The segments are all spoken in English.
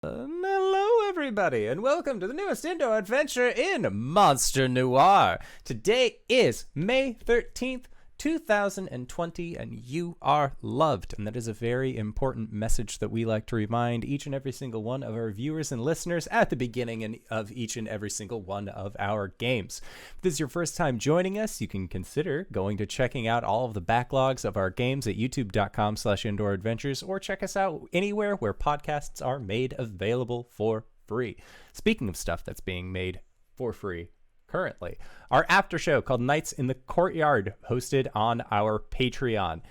Hello, everybody, and welcome to the newest indoor adventure in Monster Noire. Today is May 13th, 2020, and you are loved. And that is a very important message that we like to remind each and every single one of our viewers and listeners at the beginning of each and every single one of our games. If this is your first time joining us, you can consider going to checking out all of the backlogs of our games at youtube.com/indooradventures, or check us out anywhere where podcasts are made available for free. Speaking of stuff that's being made for free currently, our after show called Nights in the Courtyard, hosted on our Patreon.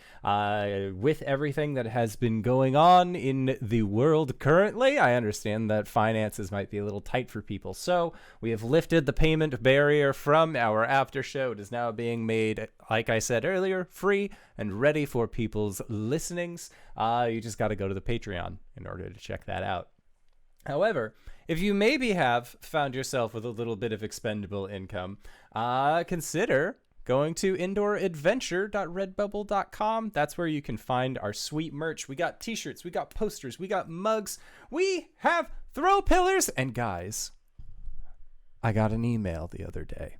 With everything that has been going on in the world currently, I understand that finances might be a little tight for people, so we have lifted the payment barrier from our after show. It is now being made, like I said earlier, free and ready for people's listenings. You just got to go to the Patreon in order to check that out. However, if you maybe have found yourself with a little bit of expendable income, consider going to indooradventure.redbubble.com. That's where you can find our sweet merch. We got t-shirts, we got posters, we got mugs, we have throw pillars, and guys, I got an email the other day.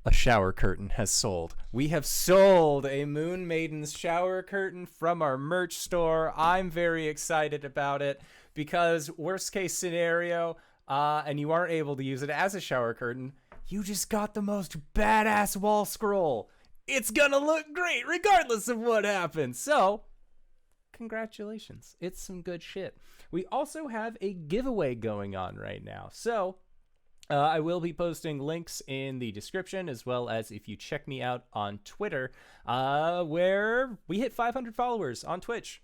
A shower curtain has sold. We have sold a Moon Maiden's shower curtain from our merch store. I'm very excited about it because worst case scenario, and you aren't able to use it as a shower curtain, you just got the most badass wall scroll. It's gonna look great regardless of what happens. So, congratulations. It's some good shit. We also have a giveaway going on right now. So, I will be posting links in the description, as well as if you check me out on Twitter, where we hit 500 followers on Twitch.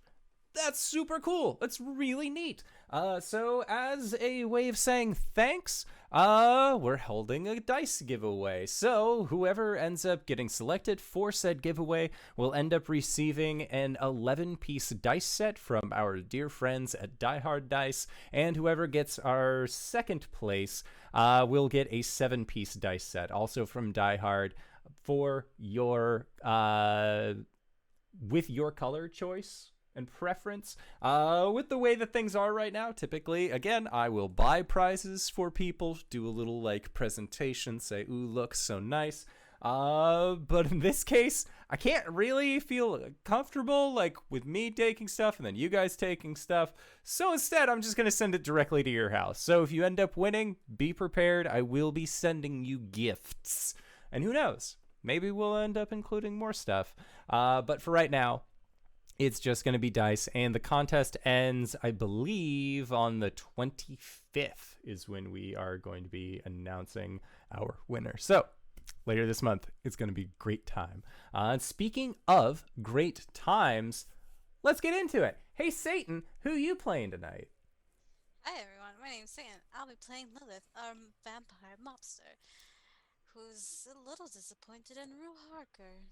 That's super cool. That's really neat. So as a way of saying thanks, we're holding a dice giveaway. So whoever ends up getting selected for said giveaway will end up receiving an 11-piece dice set from our dear friends at Die Hard Dice, and whoever gets our second place will get a 7-piece dice set, also from Die Hard, for your with your color choice and preference. With the way that things are right now, typically, again, I will buy prizes for people, do a little like presentation, say, ooh, looks so nice. But in this case, I can't really feel comfortable like with me taking stuff and then you guys taking stuff. So instead, I'm just going to send it directly to your house. So if you end up winning, be prepared. I will be sending you gifts. And who knows? Maybe we'll end up including more stuff. But for right now, it's just going to be dice, and the contest ends, I believe, on the 25th is when we are going to be announcing our winner. So, later this month, it's going to be a great time. And speaking of great times, let's get into it. Hey, Satan, who you playing tonight? Hi everyone, my name's Satan. I'll be playing Lilith, a vampire mobster, who's a little disappointed in Rue Harker.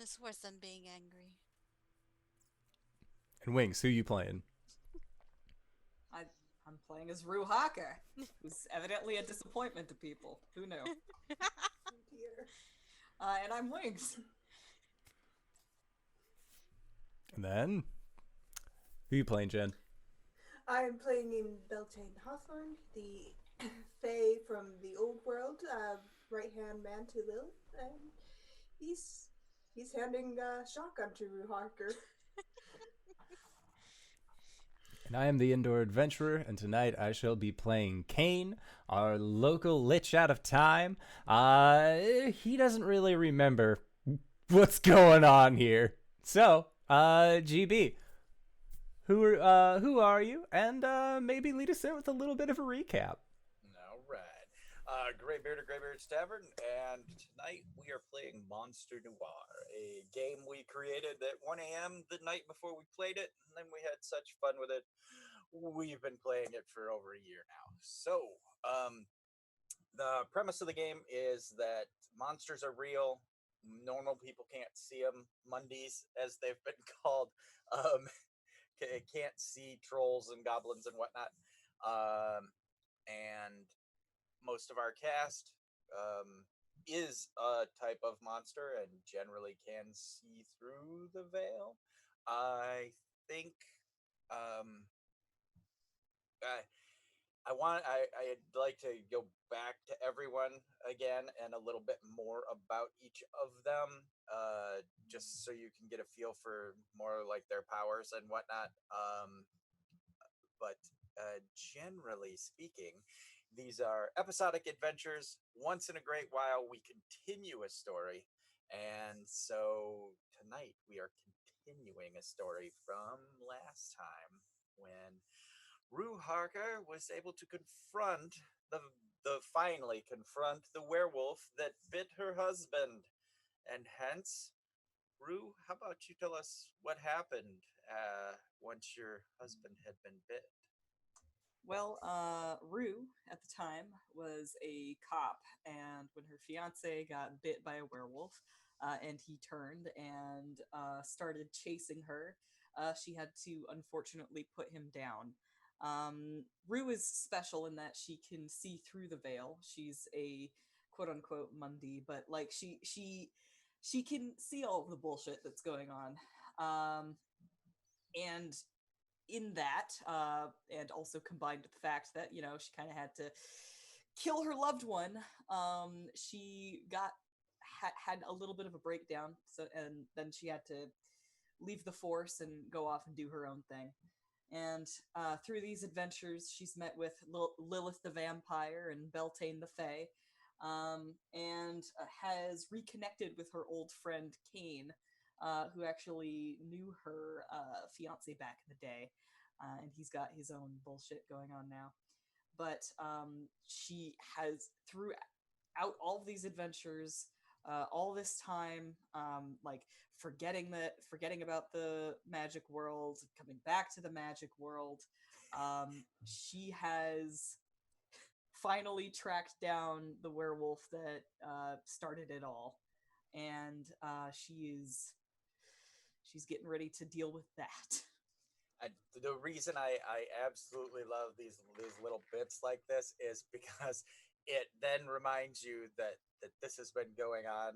It's worse than being angry. And Wings, who you playing? I'm playing as Rue Harker, who's evidently a disappointment to people. Who knew? And I'm Wings. And then, who you playing, Jen? I'm playing in Beltane Hawthorne, the Fae from the old world, right-hand man to Lilith, and he's handing shotgun to Rue Harker. And I am the Indoor Adventurer, and tonight I shall be playing Kane, our local Lich out of time. He doesn't really remember what's going on here. So, GB, who are you? And maybe lead us in with a little bit of a recap. All right. Graybeard of Graybeard's Tavern, and tonight we are playing Monster Noire, a game we created at 1 a.m. the night before we played it, and then we had such fun with it. We've been playing it for over a year now. So, the premise of the game is that monsters are real. Normal people can't see them. Mundies, as they've been called, can't see trolls and goblins and whatnot. And most of our cast is a type of monster and generally can see through the veil. I think I'd like to go back to everyone again and a little bit more about each of them, just so you can get a feel for more like their powers and whatnot. But generally speaking, these are episodic adventures. Once in a great while, we continue a story. And so tonight we are continuing a story from last time when Rue Harker was able to confront the finally confront the werewolf that bit her husband. And hence, Rue, how about you tell us what happened once your husband had been bit? Well, Rue at the time was a cop, and when her fiance got bit by a werewolf, and he turned and started chasing her, she had to unfortunately put him down. Rue is special in that she can see through the veil. She's a quote unquote Mundy, but like she can see all of the bullshit that's going on. And in that, and also combined with the fact that she kind of had to kill her loved one, she had a little bit of a breakdown. So, and then she had to leave the force and go off and do her own thing. And through these adventures, she's met with Lilith the vampire and Beltane the fae, and has reconnected with her old friend Kane, who actually knew her fiance back in the day, and he's got his own bullshit going on now. But she has, throughout all of these adventures, all this time, like forgetting about the magic world, coming back to the magic world, she has finally tracked down the werewolf that started it all, and she's getting ready to deal with that. The reason I absolutely love these little bits like this is because it then reminds you that this has been going on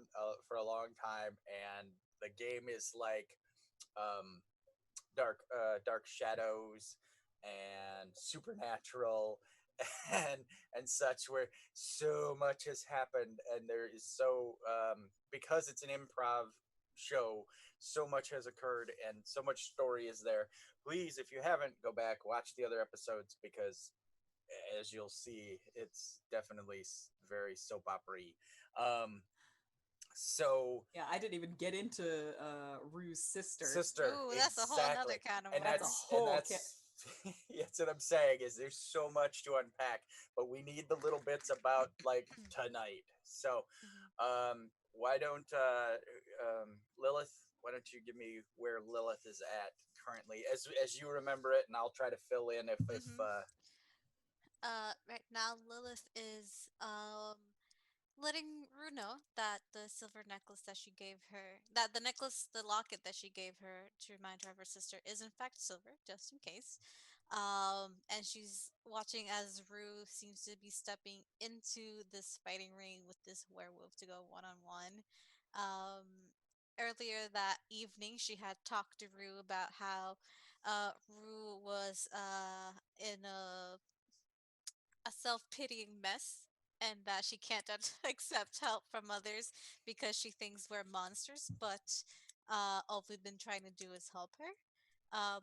for a long time, and the game is like dark shadows and supernatural and such, where so much has happened, and there is so because it's an improv show, so much has occurred and so much story is there. Please, if you haven't, go back, watch the other episodes, because as you'll see, it's definitely very soap opera-y. So Yeah, I didn't even get into Rue's sister. Ooh, that's a whole nother exactly. can of And That's a worms. whole that's that's what I'm saying, is there's so much to unpack, but we need the little bits about like tonight. So why don't Lilith, why don't you give me where Lilith is at currently, as you remember it, and I'll try to fill in if Right now Lilith is letting Rue know that the silver necklace that she gave her, that the locket that she gave her to remind her of her sister is in fact silver, just in case. And she's watching as Rue seems to be stepping into this fighting ring with this werewolf to go one on one. Earlier that evening, she had talked to Rue about how Rue was in a self-pitying mess, and that she can't accept help from others because she thinks we're monsters, but all we've been trying to do is help her.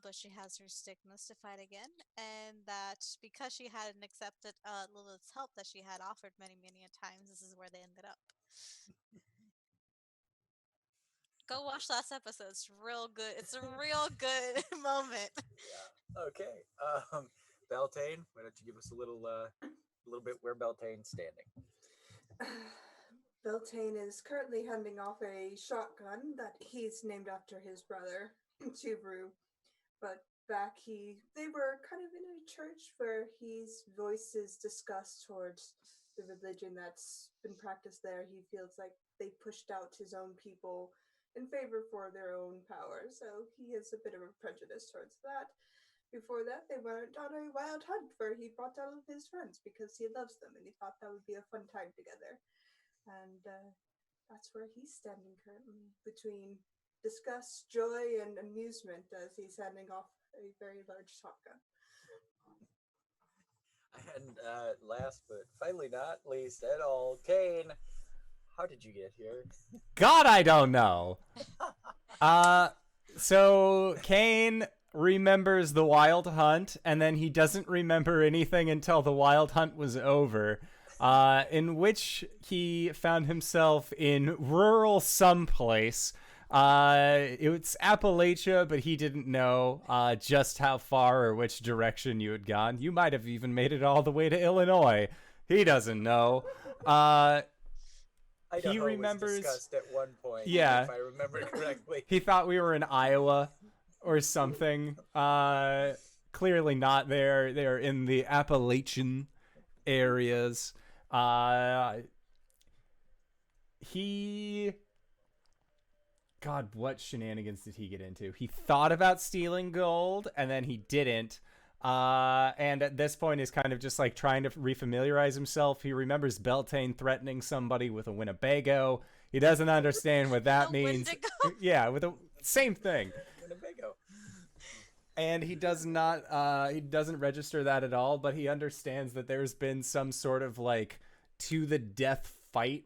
But she has her stigmas to fight again, and that because she hadn't accepted Lilith's help that she had offered many a times, this is where they ended up. Go watch last episode. It's real good. It's a real good moment. yeah. Okay. Beltane, why don't you give us a little bit where Beltane's standing? Beltane is currently handing off a shotgun that he's named after his brother to Rue. But back they were kind of in a church where his voices disgust towards the religion that's been practiced there. He feels like they pushed out his own people in favor for their own power, so he has a bit of a prejudice towards that. Before that, they went on a wild hunt where he brought all of his friends because he loves them and he thought that would be a fun time together. And that's where he's standing currently, between disgust, joy, and amusement as he's handing off a very large shotgun. And last but finally not least at all, Kane, how did you get here? God, I don't know. So Kane remembers the wild hunt, and then he doesn't remember anything until the wild hunt was over, in which he found himself in rural someplace. It's Appalachia, but he didn't know just how far or which direction you had gone. You might have even made it all the way to Illinois. He doesn't know. I He know remembers- it was discussed at one point, Yeah. if I remember correctly. He thought we were in Iowa or something. Clearly not there. They're in the Appalachian areas. God, what shenanigans did he get into? He thought about stealing gold, and then he didn't. And at this point, he's kind of just like trying to refamiliarize himself. He remembers Beltane threatening somebody with a Winnebago. He doesn't understand what that A means. Wendigo? Yeah, with the same thing. Winnebago. And he doesn't register that at all, but he understands that there's been some sort of like to the death fight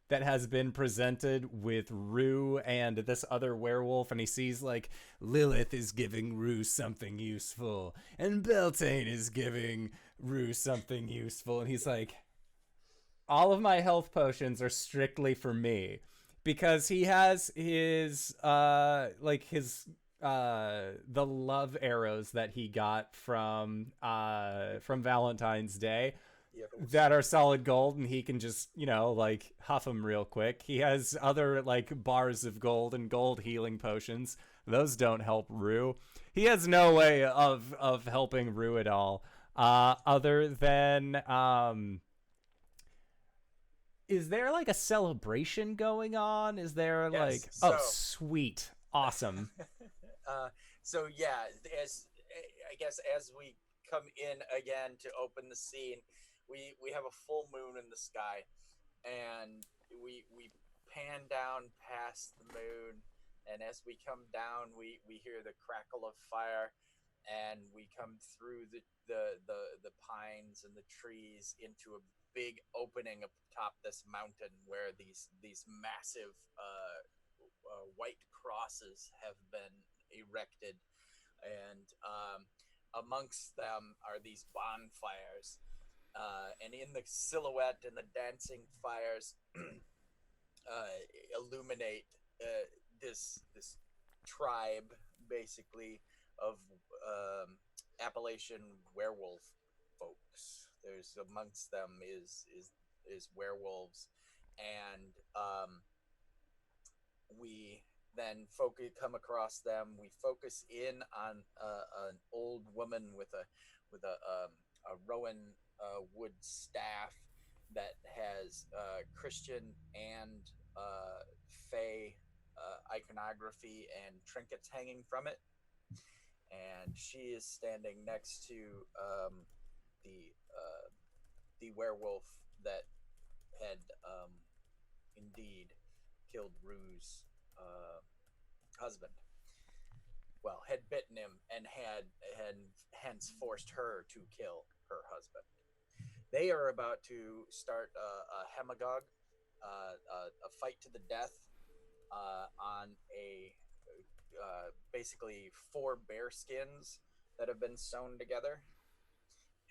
that has been presented with Rue and this other werewolf, and he sees like Lilith is giving Rue something useful and Beltane is giving Rue something useful, and he's like, all of my health potions are strictly for me, because he has his the love arrows that he got from Valentine's Day Yeah, that are solid gold, and he can just, like huff them real quick. He has other like bars of gold and gold healing potions. Those don't help Rue. He has no way of helping Rue at all. Other than is there like a celebration going on? Is there Yes, like so- sweet, awesome. So yeah, I guess as we come in again to open the scene, we have a full moon in the sky, and we pan down past the moon, and as we come down, we hear the crackle of fire, and we come through the pines and the trees into a big opening atop this mountain where these massive white crosses have been erected, and amongst them are these bonfires, and in the silhouette and the dancing fires illuminate this tribe, basically, of Appalachian werewolf folks. There's amongst them is werewolves, and we then come across them. We focus in on an old woman with a rowan wood staff that has Christian and Fey iconography and trinkets hanging from it, and she is standing next to the werewolf that had indeed killed Rue's husband. Well, had bitten him and had hence forced her to kill her husband. They are about to start a hemagogue, a fight to the death, on a basically 4 bear skins that have been sewn together.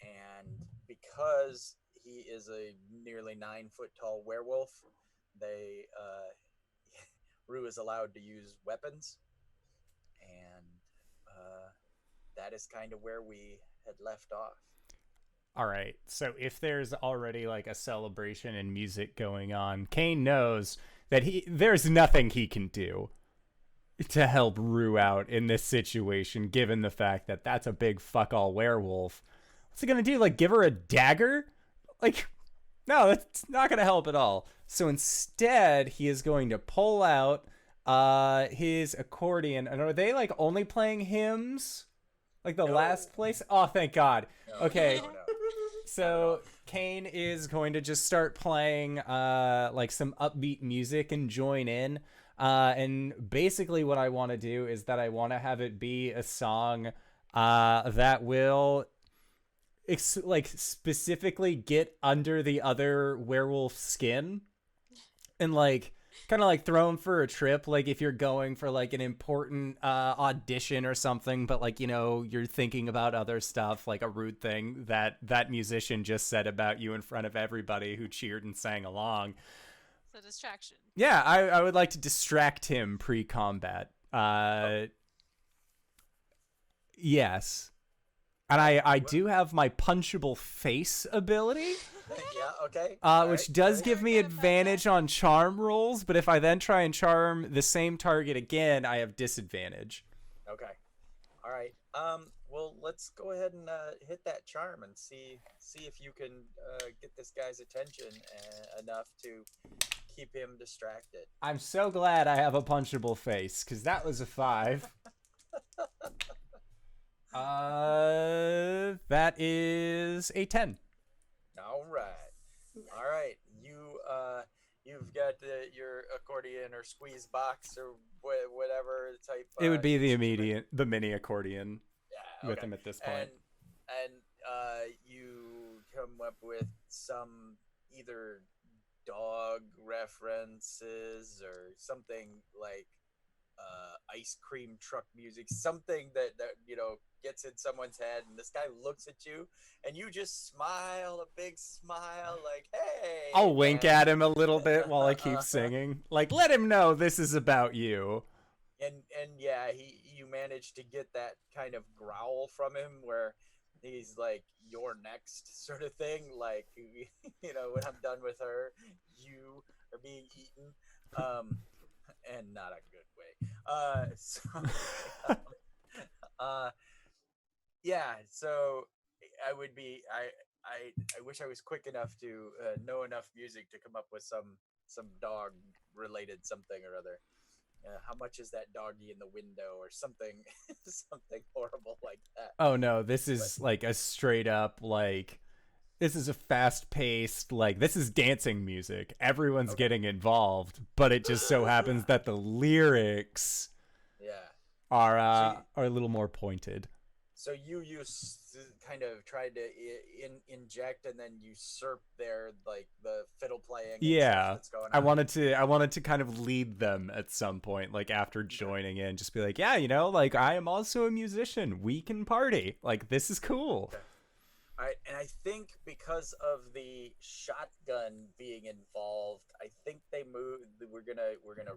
And because he is a nearly 9-foot tall werewolf, they Rue is allowed to use weapons, and that is kind of where we had left off. All right, so if there's already like a celebration and music going on, Kane knows that there's nothing he can do to help Rue out in this situation, given the fact that that's a big fuck all werewolf. What's he gonna do? Like, give her a dagger? Like, no, that's not gonna help at all. So instead, he is going to pull out his accordion. And are they like only playing hymns? Like the No. last place? Oh, thank God. No, Okay. no. So Kane is going to just start playing like some upbeat music and join in. And basically what I want to do is that I want to have it be a song that will... like specifically get under the other werewolf skin and like kind of like throw him for a trip, like if you're going for like an important audition or something, but like, you know, you're thinking about other stuff, like a rude thing that musician just said about you in front of everybody who cheered and sang along. So distraction. Yeah, I would like to distract him pre-combat. Yes. And I do have my punchable face ability, Yeah, okay. which does give me advantage on charm rolls, but if I then try and charm the same target again, I have disadvantage. Okay. All right. Well, let's go ahead and hit that charm and see if you can get this guy's attention enough to keep him distracted. I'm so glad I have a punchable face, because that was a 5. That is a 10. All right. All right. You've got your accordion or squeeze box or whatever type. It would be the instrument. the mini accordion Yeah, with okay. him at this point. And you come up with some either dog references or something like ice cream truck music, something that you know gets in someone's head, and this guy looks at you and you just smile a big smile like, hey, I'll wink man. at him a little bit while I keep singing, like, let him know this is about you. And yeah, you manage to get that kind of growl from him where he's like, you're next sort of thing, like, you know, when I'm done with her, you are being eaten, and not a good way. Yeah, so I would be I wish I was quick enough to know enough music to come up with some dog related something or other. How much is that doggy in the window or something something horrible like that. Oh no, this is like a straight up, like, this is a fast paced, like, this is dancing music. Everyone's getting involved, but it just so happens that the lyrics are a little more pointed. So you kind of tried to inject and then usurp their, like, the fiddle playing. And stuff that's going on. I wanted to kind of lead them at some point, like after joining in, just be like, yeah, you know, like, I am also a musician. We can party. Like, this is cool. Okay. All right, and I think because of the shotgun being involved, I think they moved. We're gonna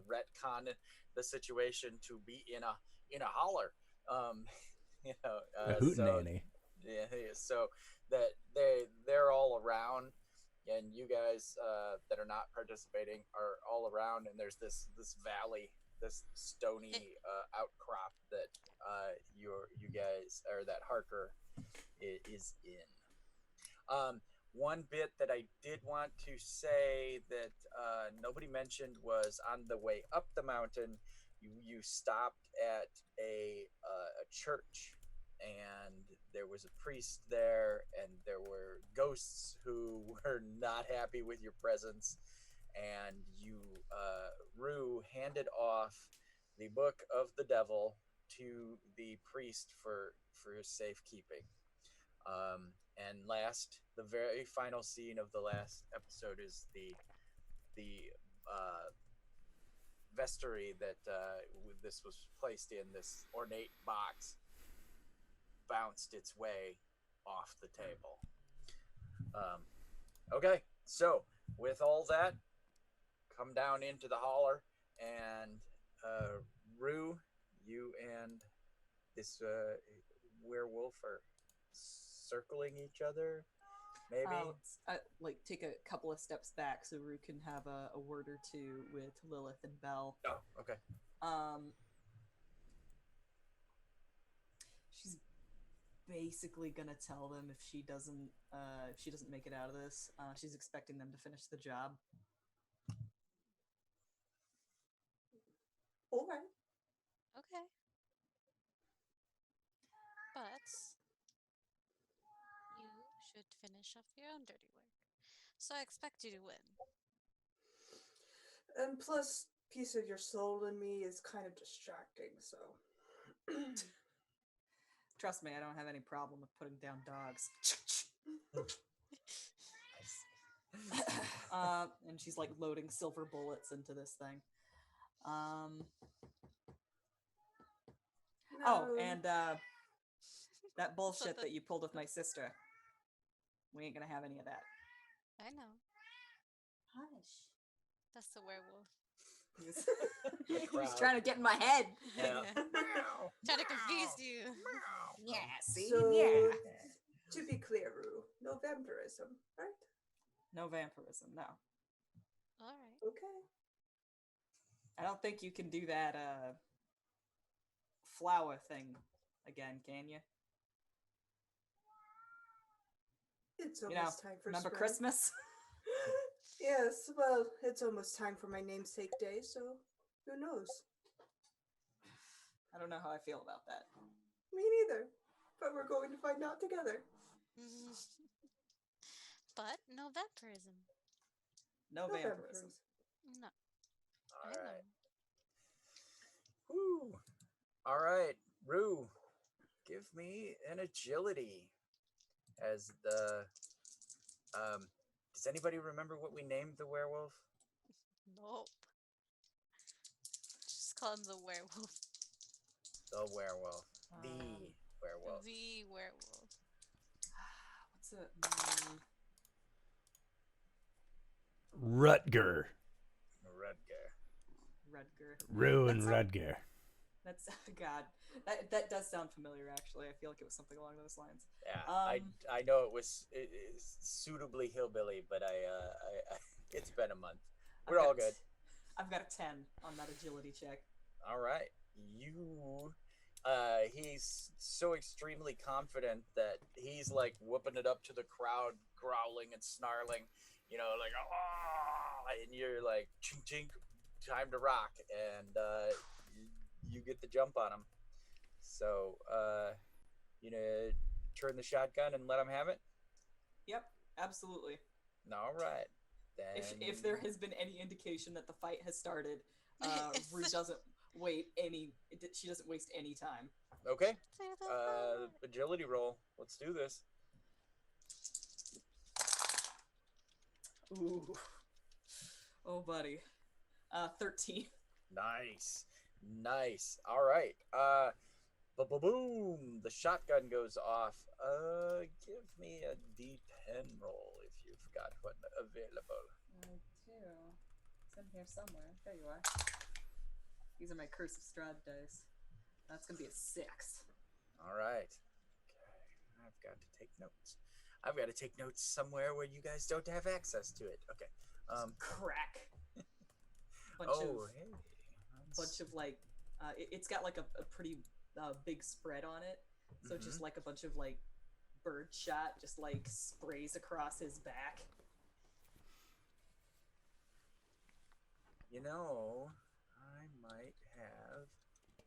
retcon the situation to be in a holler. You know, A hootenanny. Yeah, so that they're all around, and you guys that are not participating are all around, and there's this valley, this stony outcrop that you guys, or that Harker is in. One bit that I did want to say that nobody mentioned was on the way up the mountain, you stopped at a church, and there was a priest there, and there were ghosts who were not happy with your presence, and you, Rue, handed off the book of the devil to the priest for safekeeping. And the very final scene of the last episode is the vestry that this was placed in, this ornate box, bounced its way off the table. Okay, so with all that, come down into the holler, and Rue, you and this werewolf are circling each other, maybe. Like, take a couple of steps back so Rue can have a word or two with Lilith and Belle. Oh, okay. She's basically gonna tell them if she doesn't make it out of this, she's expecting them to finish the job. Okay. Okay. But you should finish off your own dirty work. So I expect you to win. And plus, piece of your soul in me is kind of distracting, so. Trust me, I don't have any problem with putting down dogs. And she's like loading silver bullets into this thing. Oh, No. and that bullshit the- that you pulled with my sister. We ain't gonna have any of that. I know. Hush. That's the werewolf. He's crowd. trying to get in my head. Yeah. Trying to confuse you. Yeah, see? So, Yeah. to be clear, Rue, no vampirism, right? No vampirism, no. All right. Okay. I don't think you can do that flower thing again, can you? It's You know, almost time for remember spring. Christmas? Yes, well, it's almost time for my namesake day, so who knows? I don't know how I feel about that. Me neither. But we're going to find out together. But no vampirism. No No vampirism. No. All I right. know. Woo. All right, Rue, give me an agility as the. Does anybody remember what we named the werewolf? Nope. Just call him the werewolf. The werewolf. The Um, werewolf. The werewolf. What's it? Rutger. Rutger. Rudger. Rue and That's- Rutger. That's God. That does sound familiar. Actually, I feel like it was something along those lines. Yeah, Um, I know it was suitably hillbilly, but I it's been a month. We're all good. I've got a 10 on that agility check. All right, you. He's so extremely confident that he's like whooping it up to the crowd, growling and snarling, you know, like ah, and you're like chink chink, time to rock, and you get the jump on him. So you know, turn the shotgun and let him have it. Yep, absolutely. All right, then. If there has been any indication that the fight has started, Rue doesn't she doesn't waste any time. Okay, Say the word. agility roll. Let's do this. Ooh. Oh, buddy. 13. Nice. All right. Boom. The shotgun goes off. Give me a D10 roll if you've got one available. I do. It's in here somewhere. There you are. These are my Curse of Strahd dice. That's gonna be a 6. All right. Okay. I've got to take notes. I've got to take notes somewhere where you guys don't have access to it. Okay. Crack. Hey. Bunch of like, it's got like a pretty big spread on it. So just like a bunch of like bird shot just like sprays across his back. You know, I might have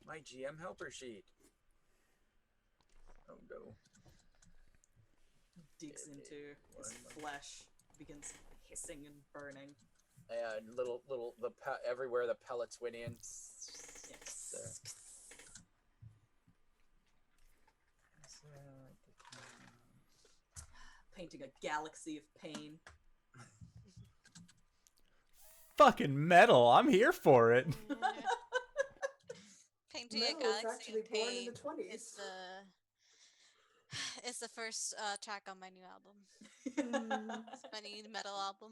my GM helper sheet. Oh no. Digs into his One. flesh, begins hissing and burning. And everywhere the pellets went in. There. Painting a galaxy of pain. Fucking metal. I'm here for it. Painting No, a it's galaxy actually of born in pain the 20s. It's the first track on my new album. It's my new metal album.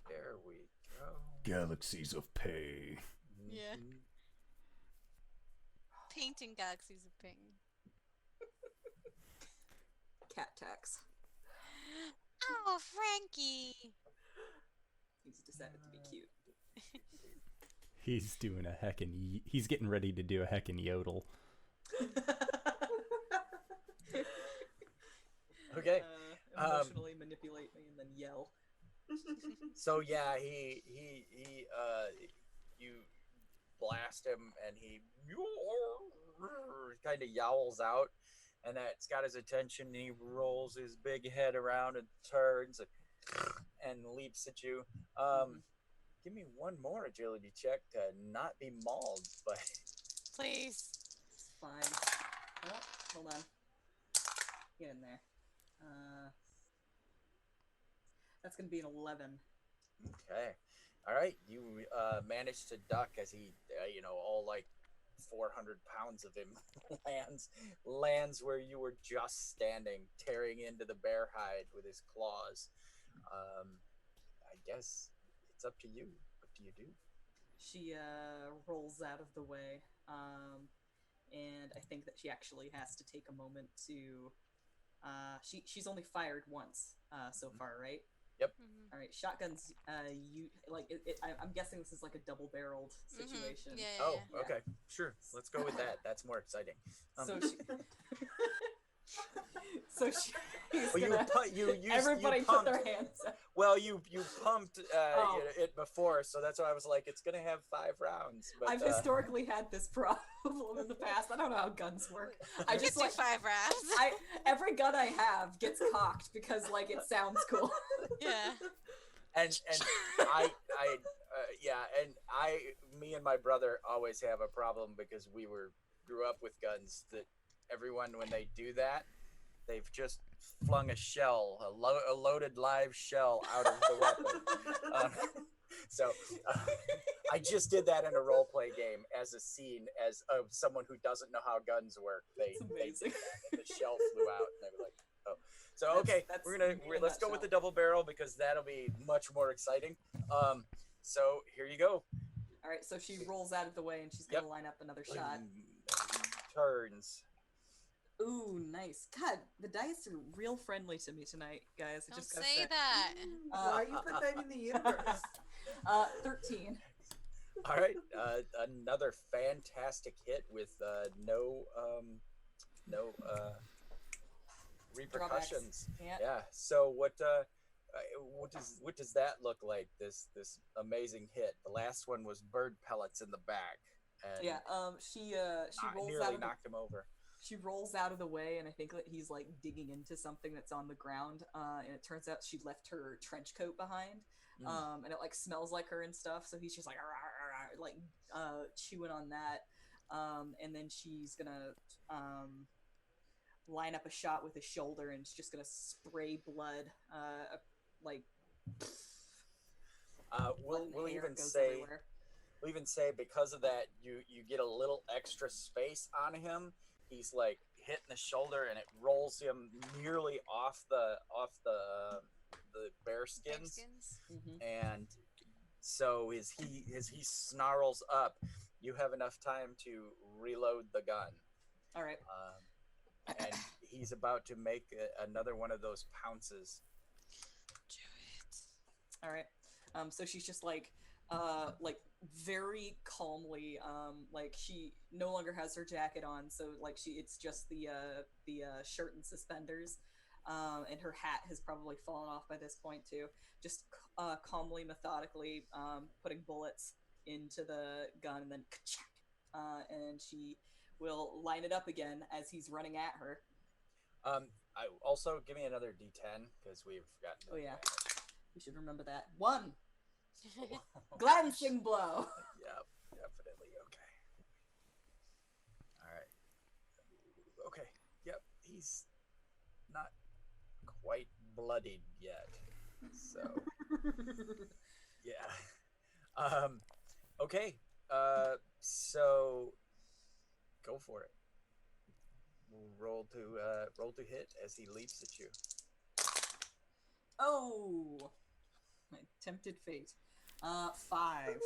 There we go. Galaxies of pain. Yeah. Painting galaxies of pain. Cat tax. Oh, Frankie! He's decided to be cute. He's doing a heckin' he's getting ready to do a heckin' yodel. Okay. Emotionally manipulate me and then yell. So yeah, he you blast him and he kind of yowls out, and that's got his attention, and he rolls his big head around and turns and leaps at you. Give me one more agility check to not be mauled, but Please. fine. Oh, hold on. Get in there. That's gonna be an 11. Okay. All right. You managed to duck as he, all like 400 pounds of him lands where you were just standing, tearing into the bear hide with his claws. I guess it's up to you. What do you do? She rolls out of the way, and I think that she actually has to take a moment to. She's only fired once so far, right? Yep. Mhm. All right, shotguns. I'm guessing this is like a double-barreled situation. Yeah, yeah, Oh, yeah. okay. Sure. Let's go with that. That's more exciting. So she. So she's Well, gonna. you Everybody put pumped. their hands up. Well, you pumped Oh. it before, so that's why I was like, it's gonna have 5 rounds. But I've historically had this problem in the past. I don't know how guns work. I You just can do 5 rounds. every gun I have gets cocked because like it sounds cool. Yeah. and me and my brother always have a problem because we grew up with guns. That everyone, when they do that, they've just flung a shell, a loaded live shell out of the weapon. So I just did that in a role play game as a scene as of someone who doesn't know how guns work. They amazing. did that and the shell flew out, and they were like, "Oh." So okay, let's go with the double barrel because that'll be much more exciting. So here you go. All right, so she rolls out of the way and she's gonna line up another shot. Turns. Ooh, nice. God, the dice are real friendly to me tonight, guys. Don't say that. Why are you pathetic the universe? 13. All right, another fantastic hit with no repercussions. Yeah. So what does that look like? This amazing hit. The last one was bird pellets in the back. And she rolls nearly out knocked him over. She rolls out of the way, and I think that he's like digging into something that's on the ground. And it turns out she left her trench coat behind, and it like smells like her and stuff. So he's just like chewing on that, and then she's gonna line up a shot with his shoulder, and she's just gonna spray blood, We'll even say. We'll even say because of that, you get a little extra space on him. He's like hitting the shoulder, and it rolls him nearly off the bear skins. And so as he snarls up, you have enough time to reload the gun. All right. And he's about to make another one of those pounces. Do it. All right. So she's just like very calmly, like she no longer has her jacket on, so like it's just the shirt and suspenders, and her hat has probably fallen off by this point too. Just calmly, methodically, putting bullets into the gun, and then and she will line it up again as he's running at her. I also give me another D10 because we've gotten. Oh yeah, we should remember that. 1. Glancing blow. Yep, definitely. Okay. All right. Okay. Yep. He's not quite bloodied yet. So. Yeah. Okay. So. Go for it. Roll to hit as he leaps at you. Oh. My tempted fate. 5.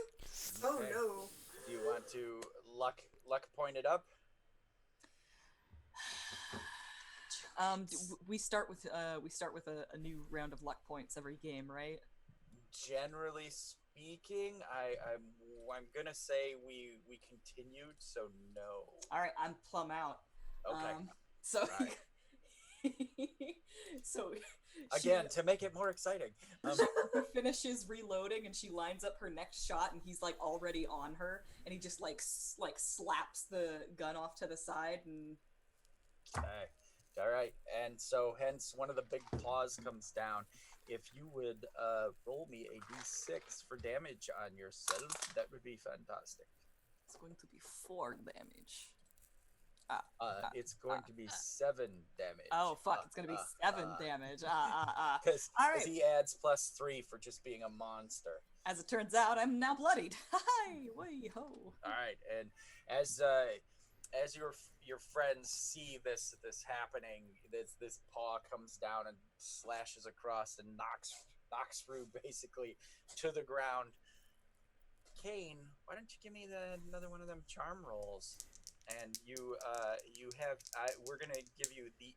Oh Okay. no. Do you want to luck point it up? We start with a new round of luck points every game, right? Generally speaking, I'm gonna say we continued, so no. All right, I'm plumb out. Okay. So. Right. So. Again, to make it more exciting. She finishes reloading, and she lines up her next shot, and he's like already on her, and he just like slaps the gun off to the side, and. Okay. All right, and so hence one of the big paws comes down. If you would roll me a d6 for damage on yourself, that would be fantastic. It's going to be 4 damage. It's going to be 7 damage. Oh fuck! It's gonna be 7 damage. Because All right. he adds +3 for just being a monster. As it turns out, I'm now bloodied. Hi, way ho. All right, and as your friends see this happening, this paw comes down and slashes across and knocks Rue basically to the ground. Kane, why don't you give me another one of them charm rolls? And you have we're gonna give you the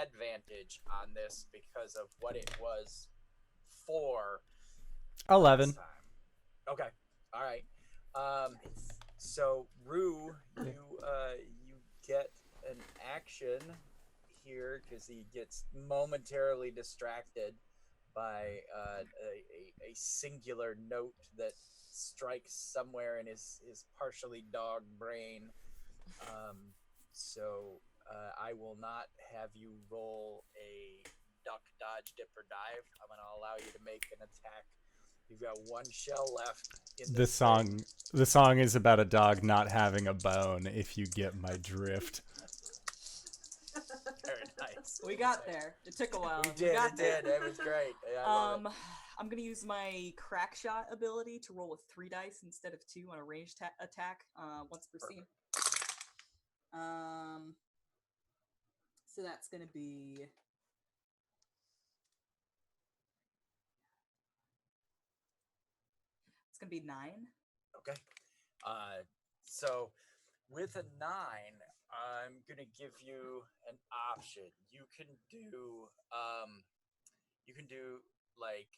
advantage on this because of what it was for 11. last time. Okay, all right. So Rue, you get an action here because he gets momentarily distracted by a singular note that strikes somewhere in his partially dog brain. So I will not have you roll a duck, dodge, dip, or dive. I'm going to allow you to make an attack. You've got 1 shell left in The song is about a dog not having a bone, if you get my drift. Very nice. We got there. It took a while. We did. got It there. did. It was great. Yeah, I love it. I'm gonna use my crack shot ability to roll with 3 dice instead of 2 on a ranged attack once per scene. So that's gonna be it's gonna be 9. Okay. So with a 9, I'm gonna give you an option. You can do like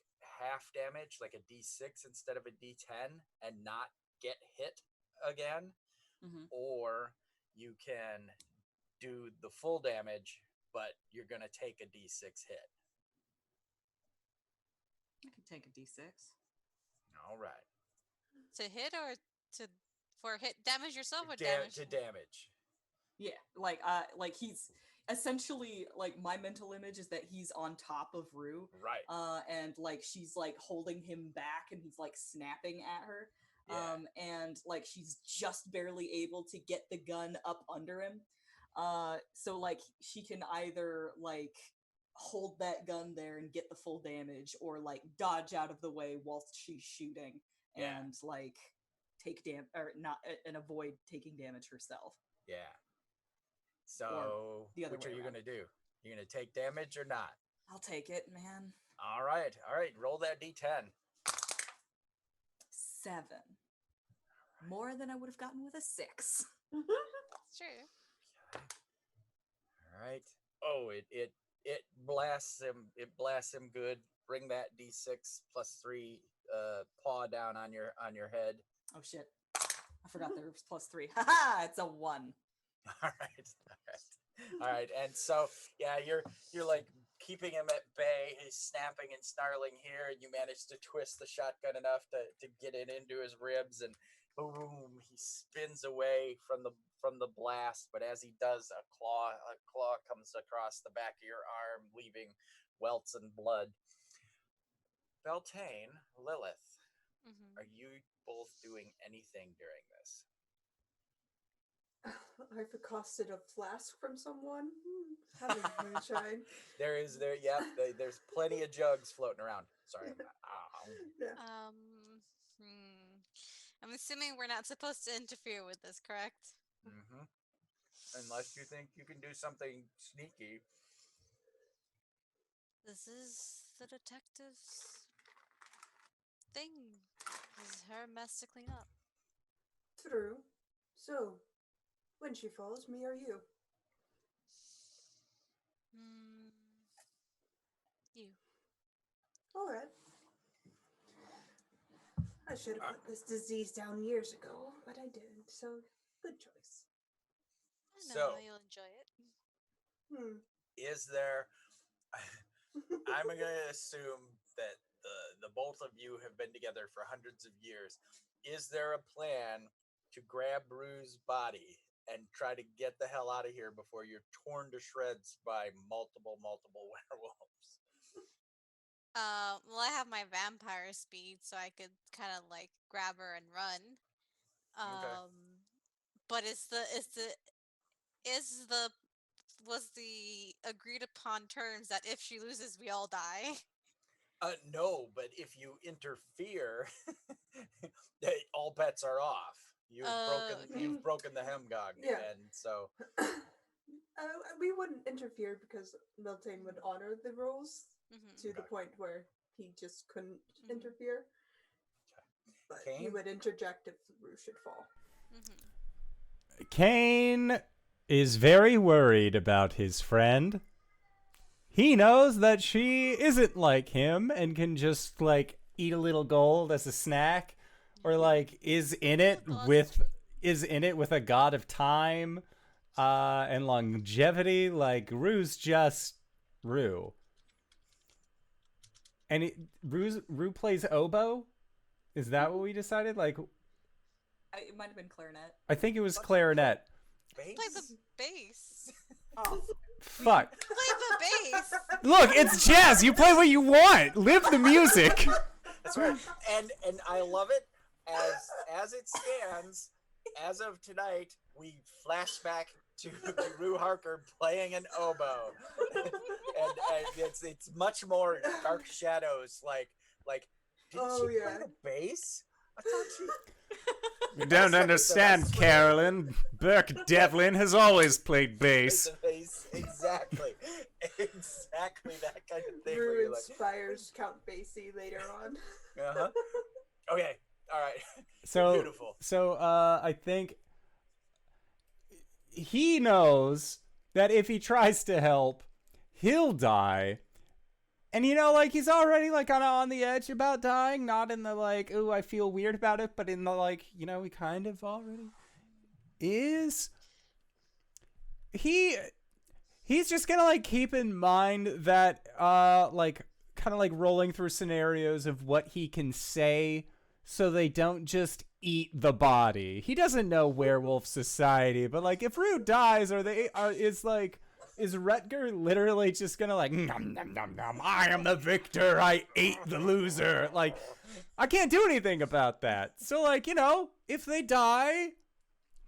half damage, like a D6 instead of a D10, and not get hit again, or you can do the full damage, but you're gonna take a D6 hit. I can take a D6. All right. To hit or for hit damage yourself or damage? To damage. Yeah, like he's essentially, like, my mental image is that he's on top of Rue, Right. and like she's like holding him back, and he's like snapping at her, and like she's just barely able to get the gun up under him, so like she can either like hold that gun there and get the full damage, or like dodge out of the way whilst she's shooting and like take or not and avoid taking damage herself. Yeah. So, which are you going to do? You going to take damage or not? I'll take it, man. All right. Roll that D10. 7. More than I would have gotten with a 6. That's true. All right. Oh, it blasts him. It blasts him good. Bring that D6 plus 3 paw down on your head. Oh shit! I forgot there was plus 3. Haha! It's a 1. All right. And so, yeah, you're like keeping him at bay. He's snapping and snarling here, and you manage to twist the shotgun enough to get it into his ribs, and boom, he spins away from the blast. But as he does, a claw comes across the back of your arm, leaving welts and blood. Beltane, Lilith, are you both doing anything during this? I've accosted a flask from someone. Having moonshine. There's plenty of jugs floating around. Sorry. I'm assuming we're not supposed to interfere with this, correct? Unless you think you can do something sneaky. This is the detective's thing. This is her mess to clean up. True. So, when she falls, me or you? You. Alright. I should have put this disease down years ago, but I didn't, so good choice. I know you'll enjoy it. Is there... I'm going to assume that the both of you have been together for hundreds of years. Is there a plan to grab Rue's body and try to get the hell out of here before you're torn to shreds by multiple werewolves? Well, I have my vampire speed, so I could kind of like grab her and run. Okay. But is the was the agreed upon terms that if she loses, we all die? No, but if you interfere, all bets are off. Okay. You've broken the hemgog, Yeah. and so We wouldn't interfere because Miltane would honor the rules Mhm. to the Okay. point where he just couldn't Mhm. interfere. But he Kane? would interject if Rue should fall. Mhm. Kane is very worried about his friend. He knows that she isn't like him and can just like eat a little gold as a snack, or like is in it with a god of time and longevity. Like Rue's just Rue. And Rue plays oboe? Is that what we decided? Like It might have been clarinet. I think it was Let's clarinet. Play the bass. bass. Oh, Fuck. Play the bass. Look, it's jazz. You play what you want. Live the music. That's right. And I love it as it stands. As of tonight, we flash back to Rue Harker playing an oboe, and it's much more dark shadows. Like didn't Oh, she yeah. play the bass? I thought she. You don't understand, Carolyn. Burke Devlin has always played bass. The bass. Exactly that kind of thing. Where Rue you're like, inspires Count Basie later on. uh-huh. Okay, all right. So Beautiful. So I think he knows that if he tries to help, he'll die. And like he's already like kind of on the edge about dying, not in the like, ooh, I feel weird about it, but in the like, he kind of already is. He's just gonna like keep in mind that like kind of like rolling through scenarios of what he can say so they don't just eat the body. He doesn't know werewolf society, but like if Rue dies is Rutger literally just gonna like nom nom nom nom, I am the victor, I ate the loser? Like I can't do anything about that. So like, if they die,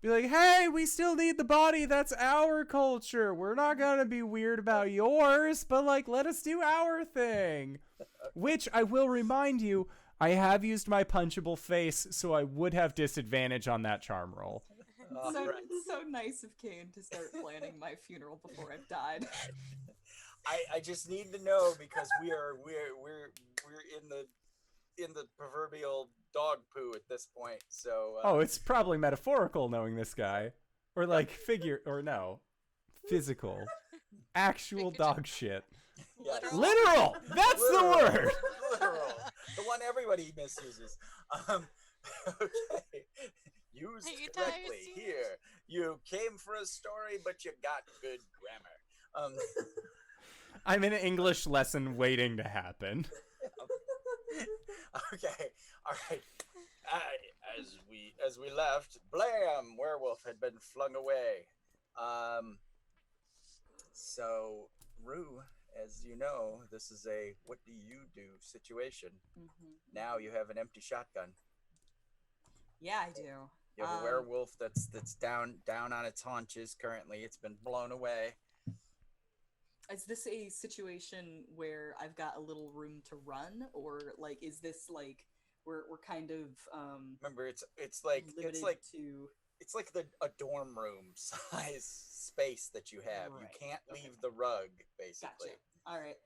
be like, hey, we still need the body. That's our culture. We're not gonna be weird about yours, but like, let us do our thing. Which I will remind you, I have used my punchable face, so I would have disadvantage on that charm roll. so, Right. so nice of Kane to start planning my funeral before I've died. I just need to know because we're in the proverbial dog poo at this point. So Oh, it's probably metaphorical knowing this guy. Or like physical. Actual dog shit. yes. Literal! That's the word! Literal. The one everybody misuses. Okay. Used Are you correctly tired, here. You came for a story, but you got good grammar. I'm in an English lesson waiting to happen. Okay, all right. As we left, blam! Werewolf had been flung away. So Rue, as you know, this is a what do you do situation. Mm-hmm. Now you have an empty shotgun. Yeah, I do. You have a werewolf that's down on its haunches currently. It's been blown away. Is this a situation where I've got a little room to run, or like is this like we're kind of Remember, it's like limited to it's like a dorm room size space that you have. Right. You can't Okay. leave the rug, basically. Gotcha. All right.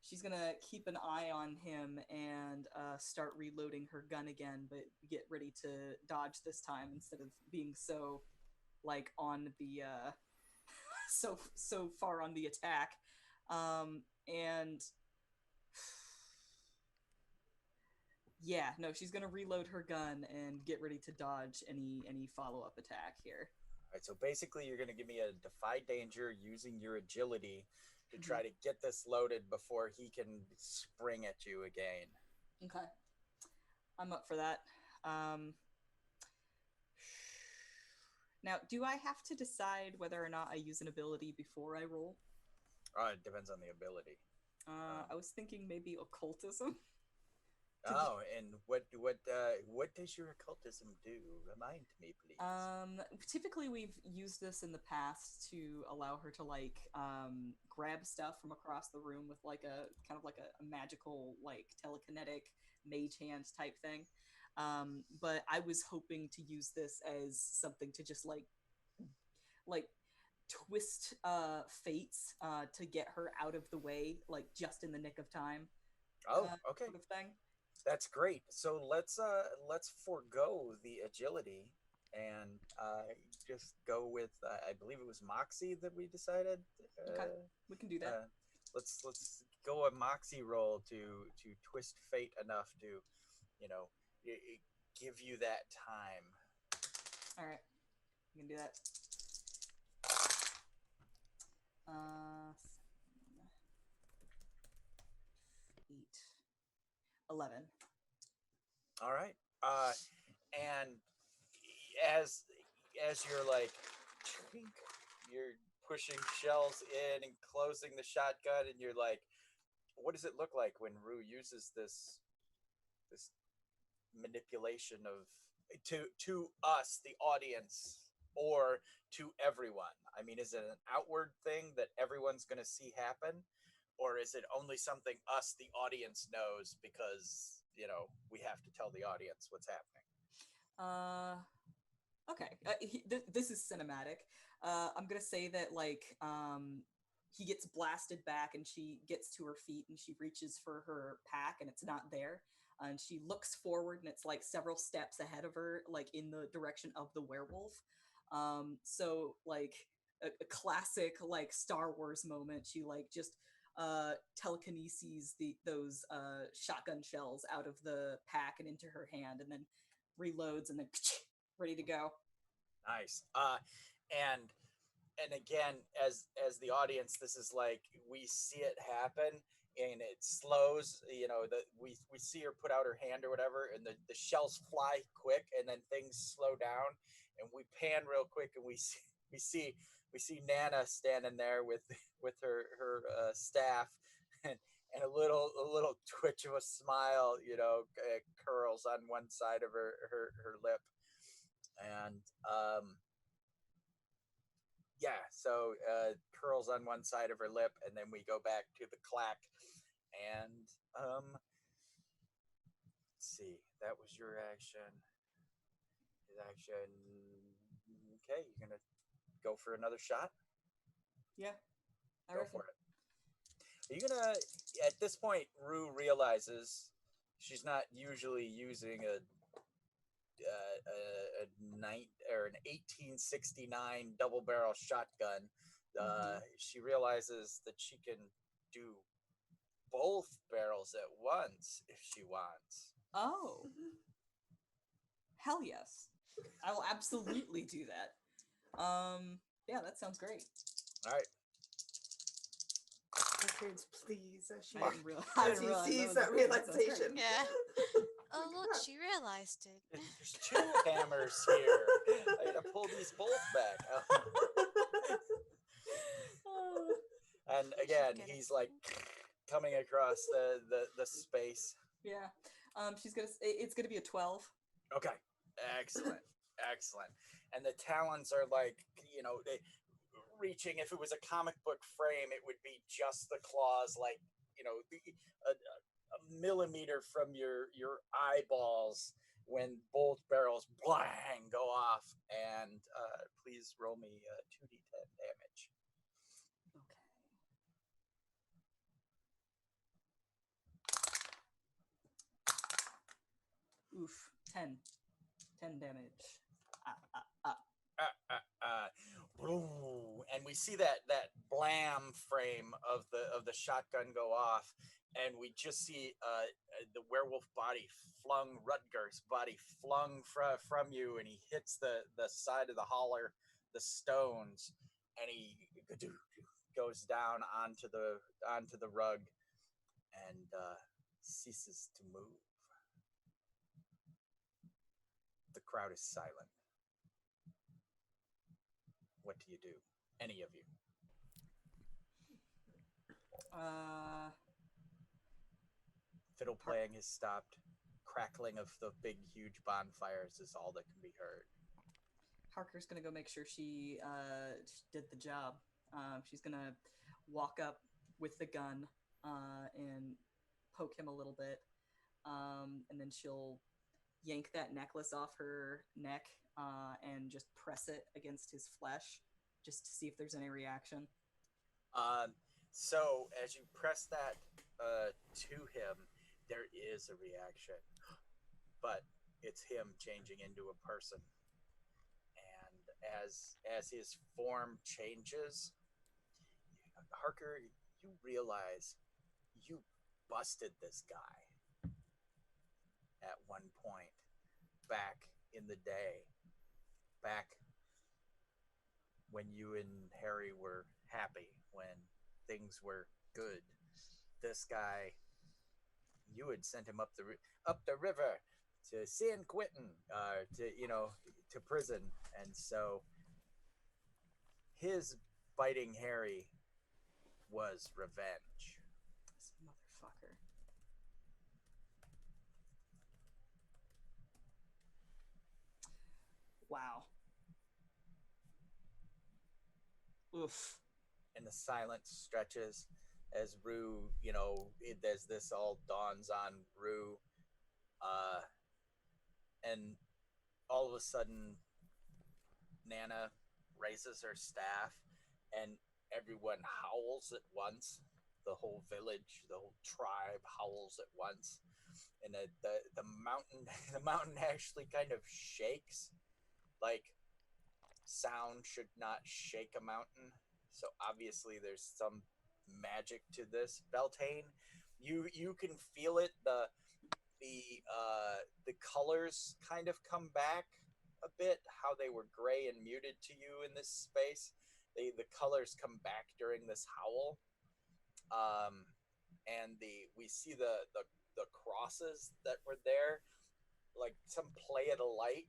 She's gonna keep an eye on him and start reloading her gun again, but get ready to dodge this time instead of being so like on the so far on the attack. And yeah, no, she's gonna reload her gun and get ready to dodge any follow-up attack here. All right, so basically, you're going to give me a defy danger using your agility to try to get this loaded before he can spring at you again. Okay, I'm up for that. Now, do I have to decide whether or not I use an ability before I roll? It depends on the ability. I was thinking maybe occultism. Oh, and what does your occultism do? Remind me, please. Typically we've used this in the past to allow her to like grab stuff from across the room with like a kind of like a magical like telekinetic mage hand type thing. But I was hoping to use this as something to just like twist fates to get her out of the way, like just in the nick of time. Oh, okay. Sort of thing. That's great. So let's forego the agility and just go with I believe it was Moxie that we decided. Okay, we can do that. Let's go a Moxie roll to twist fate enough to, you know, give you that time. All right, we can do that. 8, 11. All right. And as you're like, you're pushing shells in and closing the shotgun, and you're like, what does it look like when Rue uses this manipulation of to us, the audience, or to everyone? I mean, is it an outward thing that everyone's going to see happen, or is it only something us, the audience, knows because we have to tell the audience what's happening? Okay. This is cinematic. I'm gonna say that he gets blasted back and she gets to her feet and she reaches for her pack and it's not there. And she looks forward and it's like several steps ahead of her, like in the direction of the werewolf. So like a classic like Star Wars moment. She like just telekineses those shotgun shells out of the pack and into her hand, and then reloads and then ready to go. Nice. And again, as the audience, this is like we see it happen and it slows. We see her put out her hand or whatever, and the shells fly quick, and then things slow down, and we pan real quick, and we see Nana standing there with her staff, and a little twitch of a smile, curls on one side of her lip, and so curls on one side of her lip, and then we go back to the clack, and let's see, that was your action. His action. Okay, you're gonna go for another shot? Yeah, go for it. Are you gonna? At this point, Rue realizes she's not usually using a 1869 double barrel shotgun. She realizes that she can do both barrels at once if she wants. Oh, hell yes! I will absolutely do that. Yeah, that sounds great. All right. Records, please. I didn't realize sees that realization. Yeah. Oh, look, she realized it. There's 2 hammers here. I gotta pull these both back. And again, he's like coming across the space. Yeah. It's gonna be a 12. Okay. Excellent. And the talons are like, they reaching. If it was a comic book frame, it would be just the claws, like, a millimeter from your eyeballs when both barrels blang go off. And please roll me 2d10 damage. Okay. Oof. 10 damage. And we see that blam frame of the shotgun go off, and we just see the werewolf body flung, Rutger's body flung from you, and he hits the side of the holler, the stones, and he goes down onto the rug and ceases to move. The crowd is silent. What do you do? Any of you? Fiddle playing has stopped. crackling of the big, huge bonfires is all that can be heard. Harker's gonna go make sure she did the job. She's gonna walk up with the gun and poke him a little bit, and then she'll yank that necklace off her neck and just press it against his flesh, just to see if there's any reaction. So as you press that to him, there is a reaction, but it's him changing into a person. And as his form changes, Harker, you realize you busted this guy at one point back in the day, back when you and Harry were happy, when things were good. This guy, you had sent him up the river to San Quentin, to prison, and so his biting Harry was revenge. This motherfucker. Wow. Oof. And the silence stretches as Rue, as this all dawns on Rue, and all of a sudden, Nana raises her staff, and everyone howls at once. The whole village, the whole tribe howls at once, and the mountain, the mountain actually kind of shakes. Like, sound should not shake a mountain, so obviously there's some magic to this. Beltane, you can feel it. The colors kind of come back a bit, how they were gray and muted to you in this space. The colors come back during this howl, and we see the crosses that were there, like some play of the light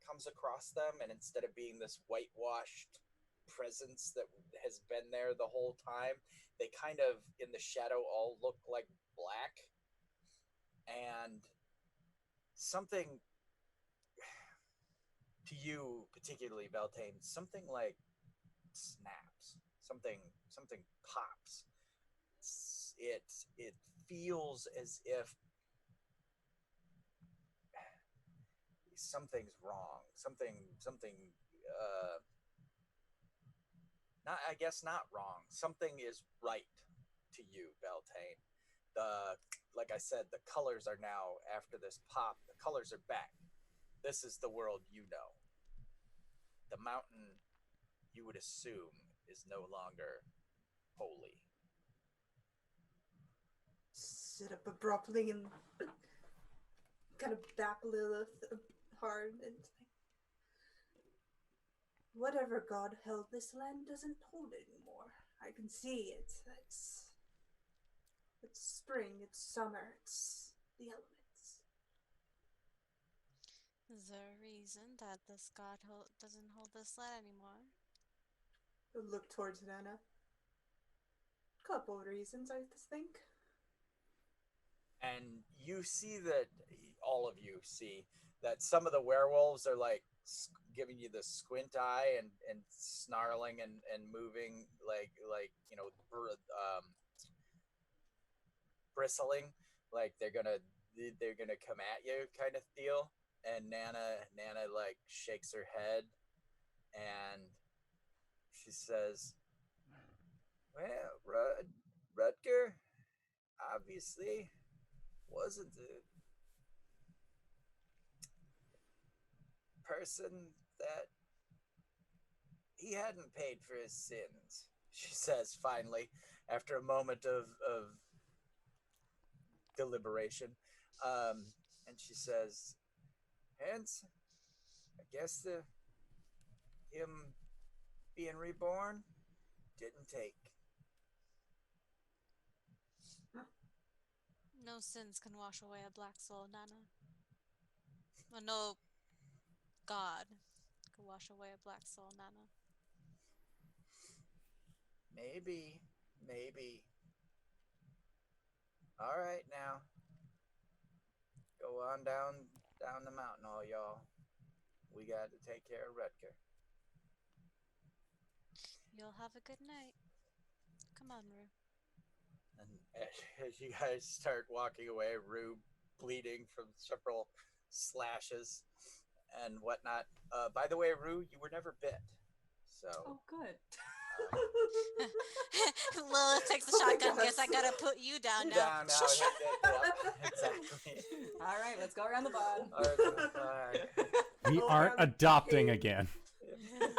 comes across them, and instead of being this whitewashed presence that has been there the whole time, they kind of in the shadow all look like black, and something to you particularly, Beltane, something like snaps, something pops. It feels as if something's wrong, something not, I guess not wrong, something is right to you, Beltane. Like I said, the colors are now, after this pop, the colors are back. This is the world you know. The mountain, you would assume, is no longer holy. Sit up abruptly and kind of back Lilith hard and say, whatever God held, this land doesn't hold anymore. I can see it. It's spring, it's summer, it's the elements. Is there a reason that this god doesn't hold this land anymore? Look towards Nana. Couple of reasons, I think. And you see that, all of you see that some of the werewolves are like giving you the squint eye and snarling and moving like bristling, like they're gonna come at you kind of deal. And Nana like shakes her head and she says, well, Rutger obviously wasn't the person that he hadn't paid for his sins, she says finally, after a moment of deliberation. And she says, hence, I guess him being reborn didn't take. No sins can wash away a black soul, Nana. Well, no god can wash away a black soul, Nana. Maybe. All right, now. Go on down the mountain, all y'all. We got to take care of Rutger. You'll have a good night. Come on, Rue. And as you guys start walking away, Rue bleeding from several slashes and whatnot. By the way, Rue, you were never bit. So. Oh, good. Lilith takes the Oh my shotgun. God. Guess I gotta put you down now. Down now. Yep, exactly. All right, let's go around the barn. We Oh, aren't God, adopting Kane. again. I'll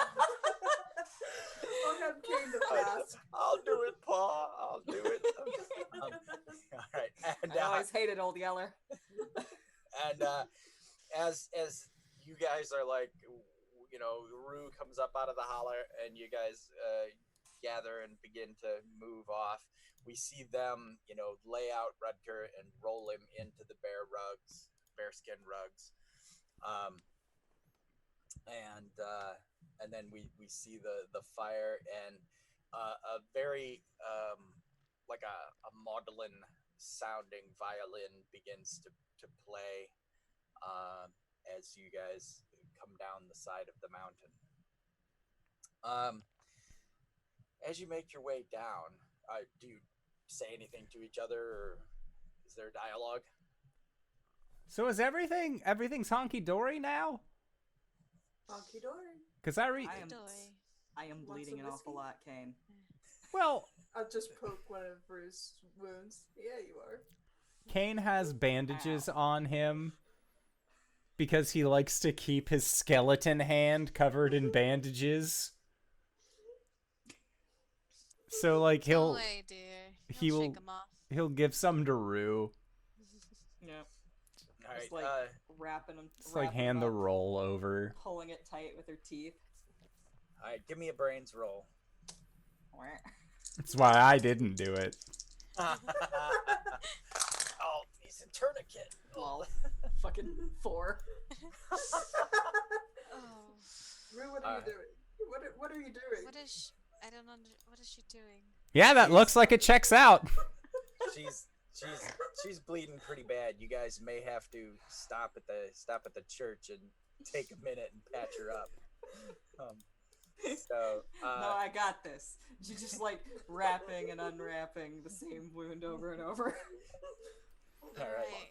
have Kane to fast. I'll do it, Paul. I'll do it. All right. And, I always hated Old Yeller. and as you guys are like, you know, Rue comes up out of the holler, and you guys gather and begin to move off. We see them, you know, lay out Rutger and roll him into the bearskin rugs, and then we see the fire, and a very like a maudlin sounding violin begins to play as you guys come down the side of the mountain. As you make your way down, do you say anything to each other, or is there dialogue? So is everything's honky dory now? Honky dory. Because I am Want bleeding some an awful whiskey? lot, Kane. well, I'll just poke one of Rue's wounds. Yeah, you are. Kane has bandages on him because he likes to keep his skeleton hand covered in bandages. So like Go away, dear. he'll Shake 'em off. he'll give some to Rue. Yeah. All Just right. like wrapping them. Just like hand the roll over. Pulling it tight with her teeth. All right. Give me a brains roll. That's why I didn't do it. Oh, he's a tourniquet. Lol. Fucking 4. Oh. Rue, what are you doing? What are you doing? What is I don't what is she doing? Yeah, that looks like it checks out. She's bleeding pretty bad. You guys may have to stop at the church and take a minute and patch her up. No, I got this. She's just like wrapping and unwrapping the same wound over and over. All right.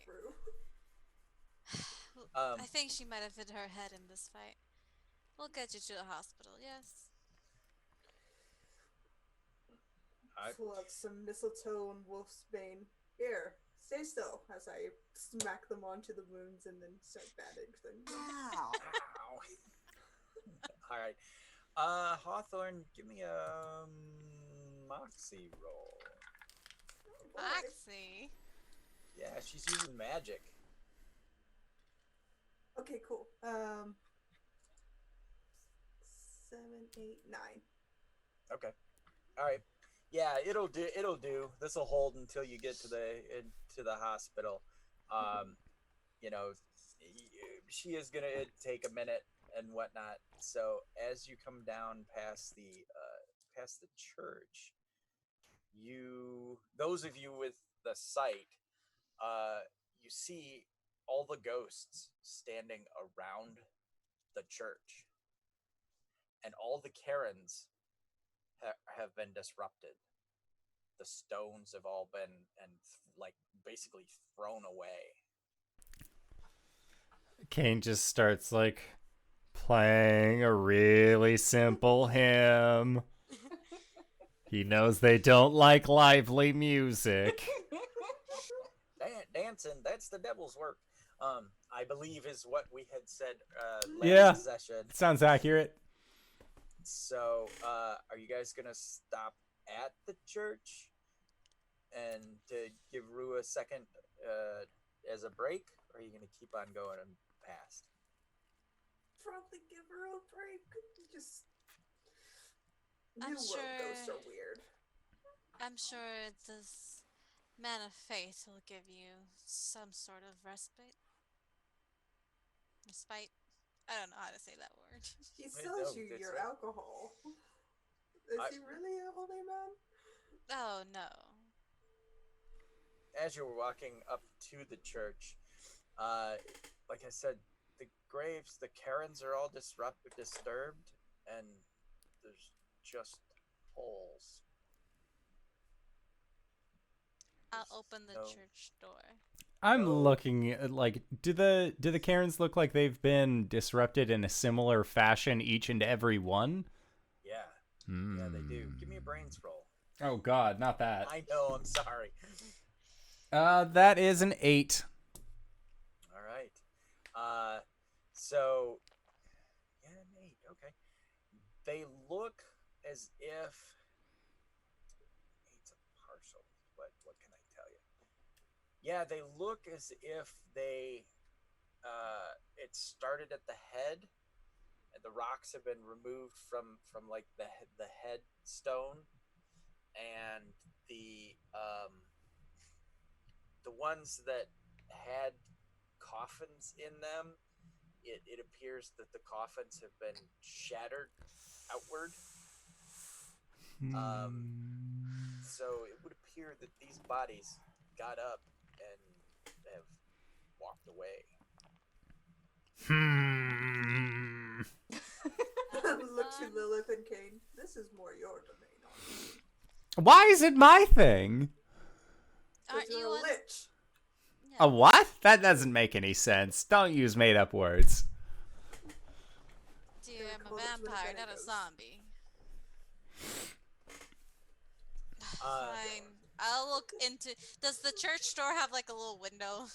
I think she might have hit her head in this fight. We'll get you to the hospital, yes? Pull out some mistletoe and wolf's bane. Here, stay still as I smack them onto the wounds and then start bandaging them. Ow. Ow. All right. Hawthorne, give me a moxie roll. Moxie? Yeah, she's using magic. Okay, cool. 7, 8, 9. Okay. All right. Yeah, it'll do. This will hold until you get to the hospital. You know, she is gonna take a minute and whatnot. So as you come down past the church, those of you with the sight, you see all the ghosts standing around the church, and all the Karens have been disrupted. The stones have all been like basically thrown away. Kane just starts like playing a really simple hymn. He knows they don't like lively music. Dancing, that's the devil's work. I believe is what we had said last session. Sounds accurate. So, are you guys gonna stop at the church and to give Rue a second as a break, or are you gonna keep on going and past? Probably give her a break. Just I'm New World ghosts are weird. I'm sure this man of faith will give you some sort of respite. Respite? I don't know how to say that word. He Wait, sells no, you that's your right. alcohol. Is he really a holy man? Oh no. As you're walking up to the church, Like I said, the graves, the cairns are all disturbed, and there's just holes. I'll There's open the no- church door. I'm No. looking at, like, do the Karens look like they've been disrupted in a similar fashion, each and every one? Yeah, yeah, they do. Give me a brains roll. Oh God, not that. I know. I'm sorry. That is an 8. All right. So yeah, an 8. Okay. They look as if eight's a partial. What can I tell you? Yeah, they look as if they it started at the head, and the rocks have been removed from like the headstone, and the ones that had coffins in them, it appears that the coffins have been shattered outward. So it would appear that these bodies got up and have walked away. Look to Lilith and Kane. This is more your domain, honestly. Why is it my thing? Aren't Because you're you a one? lich. Yeah. A what? That doesn't make any sense. Don't use made-up words. Dear, They I'm a call it vampire, not a Winnebagoes. zombie. Uh, Fine. I'll look into. Does the church door have like a little window?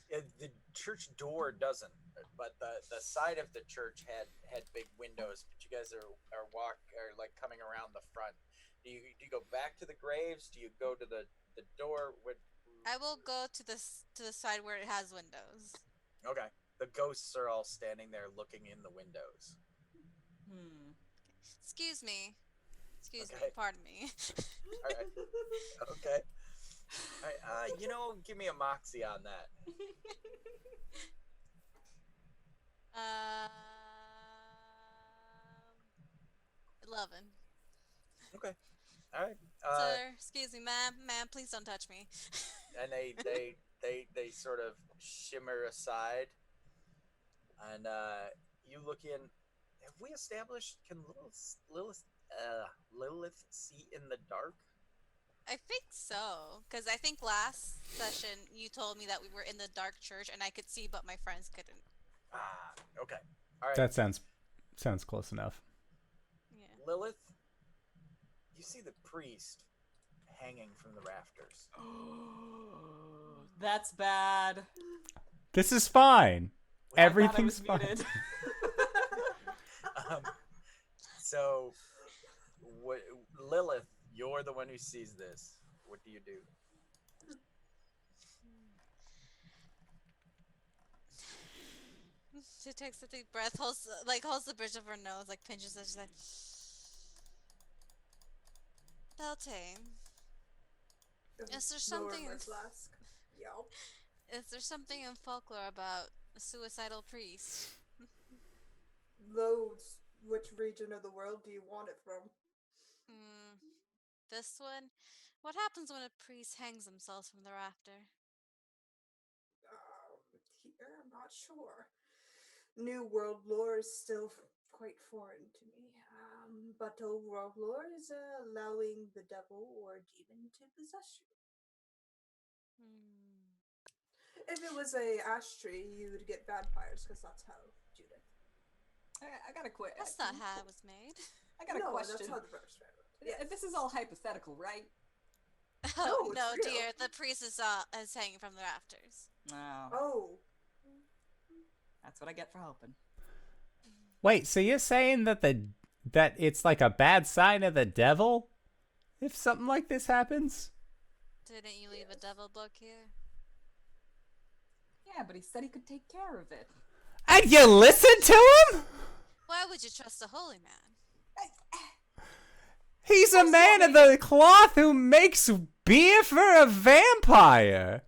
The church door doesn't, but the side of the church had big windows. But you guys are like coming around the front. Do you go back to the graves? Do you go to the door? I will go to the side where it has windows. Okay. The ghosts are all standing there looking in the windows. Excuse me. Excuse me. Okay. Pardon me. All right. Okay. All right. Give me a moxie on that. Um, 11. Okay. All right. Sir, excuse me, ma'am, please don't touch me. And they sort of shimmer aside, and you look in. Have we established, can Lilith see in the dark? I think so, because I think last session you told me that we were in the dark church and I could see, but my friends couldn't. Okay. All right. That sounds close enough. Yeah. Lilith, you see the priest hanging from the rafters. That's bad. This is fine. I thought I Everything's was fine. muted. So, Lilith, you're the one who sees this. What do you do? She takes a deep breath, holds the bridge of her nose, like pinches it. She's like, Beltane, is there something? Lower my flask. Yup. Is there something in folklore about a suicidal priest? Loads. Which region of the world do you want it from? This one. What happens when a priest hangs themselves from the rafter? Here, I'm not sure. New world lore is still quite foreign to me. But old world lore is allowing the devil or demon to possess you. If it was a ash tree, you would get vampires, because that's how Judith. I got a question. That's not how it was made. I got a No, question. that's how the first one. Yeah, this is all hypothetical, right? Oh it's no, real. dear, the priest is hanging from the rafters. No. Oh. That's what I get for helping. Wait, so you're saying that that it's like a bad sign of the devil if something like this happens? Didn't you leave a devil book here? Yeah, but he said he could take care of it. And you listen to him? Why would you trust a holy man? He's a man of the cloth who makes beer for a vampire.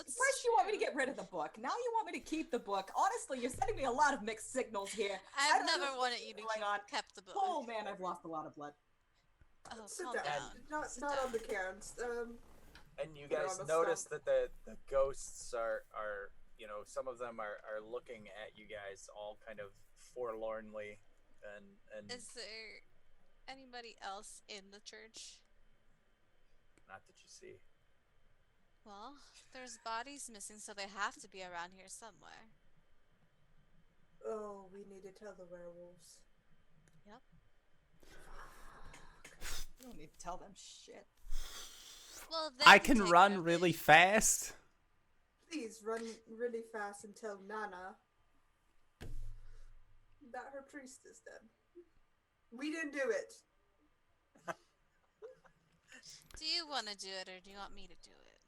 First you want me to get rid of the book. Now you want me to keep the book. Honestly, you're sending me a lot of mixed signals here. I I've don't never know wanted you to what's going on. kept the book. Oh man, I've lost a lot of blood. Oh, Sit calm down. down. Not on the Cairns. And you They're guys on the notice stump. that the ghosts are some of them are looking at you guys all kind of forlornly, and Is there anybody else in the church? not that you see. Well, there's bodies missing, so they have to be around here somewhere. Oh, we need to tell the werewolves. Yep. You don't need to tell them shit. Well, they I can take care run of really it. fast. Please run really fast and tell Nana that her priest is dead. We didn't do it. Do you want to do it, or do you want me to do it?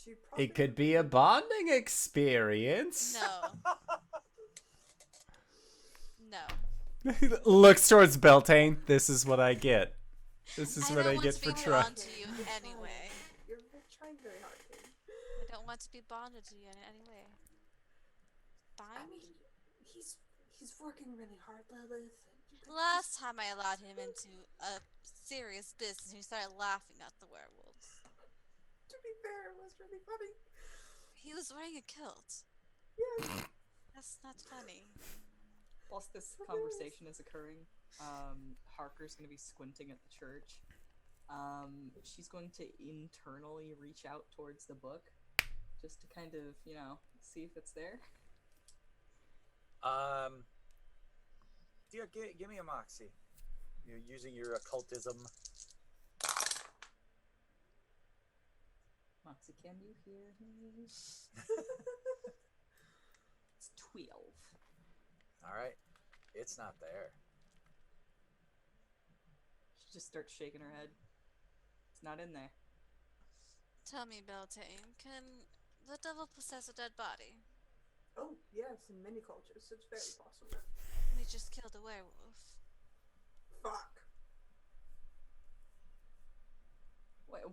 She probably It could would be a bonding experience. No. No. Looks towards Beltane. This is what I get. This is I what don't I want get to for be trying. drawn to you in any way. You're trying very hard, Kate. I don't want to be bonded to you in any way. I Fine. mean, he's working really hard, Lilith. Last time I allowed him into a serious business, he started laughing at the werewolves. To be fair, it was really funny. He was wearing a kilt. Yes. That's not funny. Whilst this conversation is occurring, Harker's going to be squinting at the church. She's going to internally reach out towards the book, just to kind of, see if it's there. Yeah, give me a moxie. You're using your occultism. Moxie, can you hear me? It's 12. All right, it's not there. She just starts shaking her head. It's not in there. Tell me, Beltane, can the devil possess a dead body? Oh, yes, in many cultures, it's very possible. We just killed a werewolf. Fuck.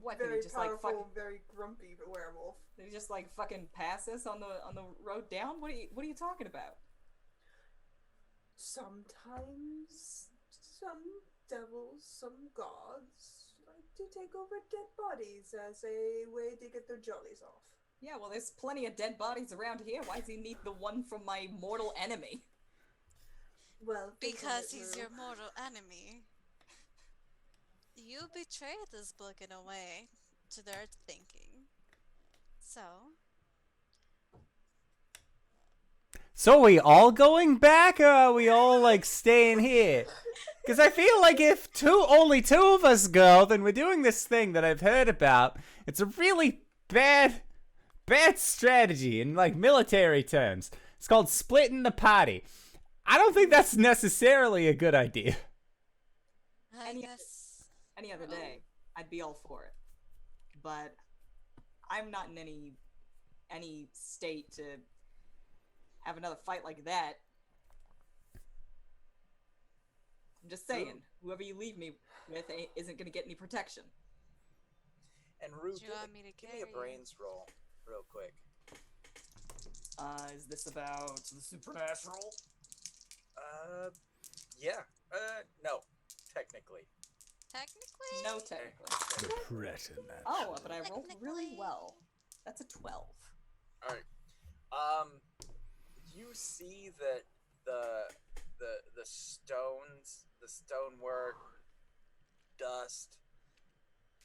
What? Very Did he just powerful, like fucking? very grumpy werewolf. Did he just like fucking pass us on the road down? What are you talking about? Sometimes some devils, some gods like to take over dead bodies as a way to get their jollies off. Yeah, well, there's plenty of dead bodies around here. Why does he need the one from my mortal enemy? Well, think on Because it, he's Rue. your mortal enemy. You betrayed this book in a way to their thinking. So, So are we all going back, or are we all like staying here? Because I feel like if only two of us go, then we're doing this thing that I've heard about. It's a really bad strategy in like military terms. It's called splitting the party. I don't think that's necessarily a good idea. I Any- guess. Any other day, I'd be all for it. But I'm not in any state to have another fight like that. I'm just saying, whoever you leave me with isn't going to get any protection. And Rue, Do you want me to give me carry a you? brains roll, real quick. Is this about the supernatural? Yeah. No, technically. Technically? No, technically. The preternatural. Oh, but I rolled really Technically. well. That's a 12. All right. You see that the stones, the stonework, dust,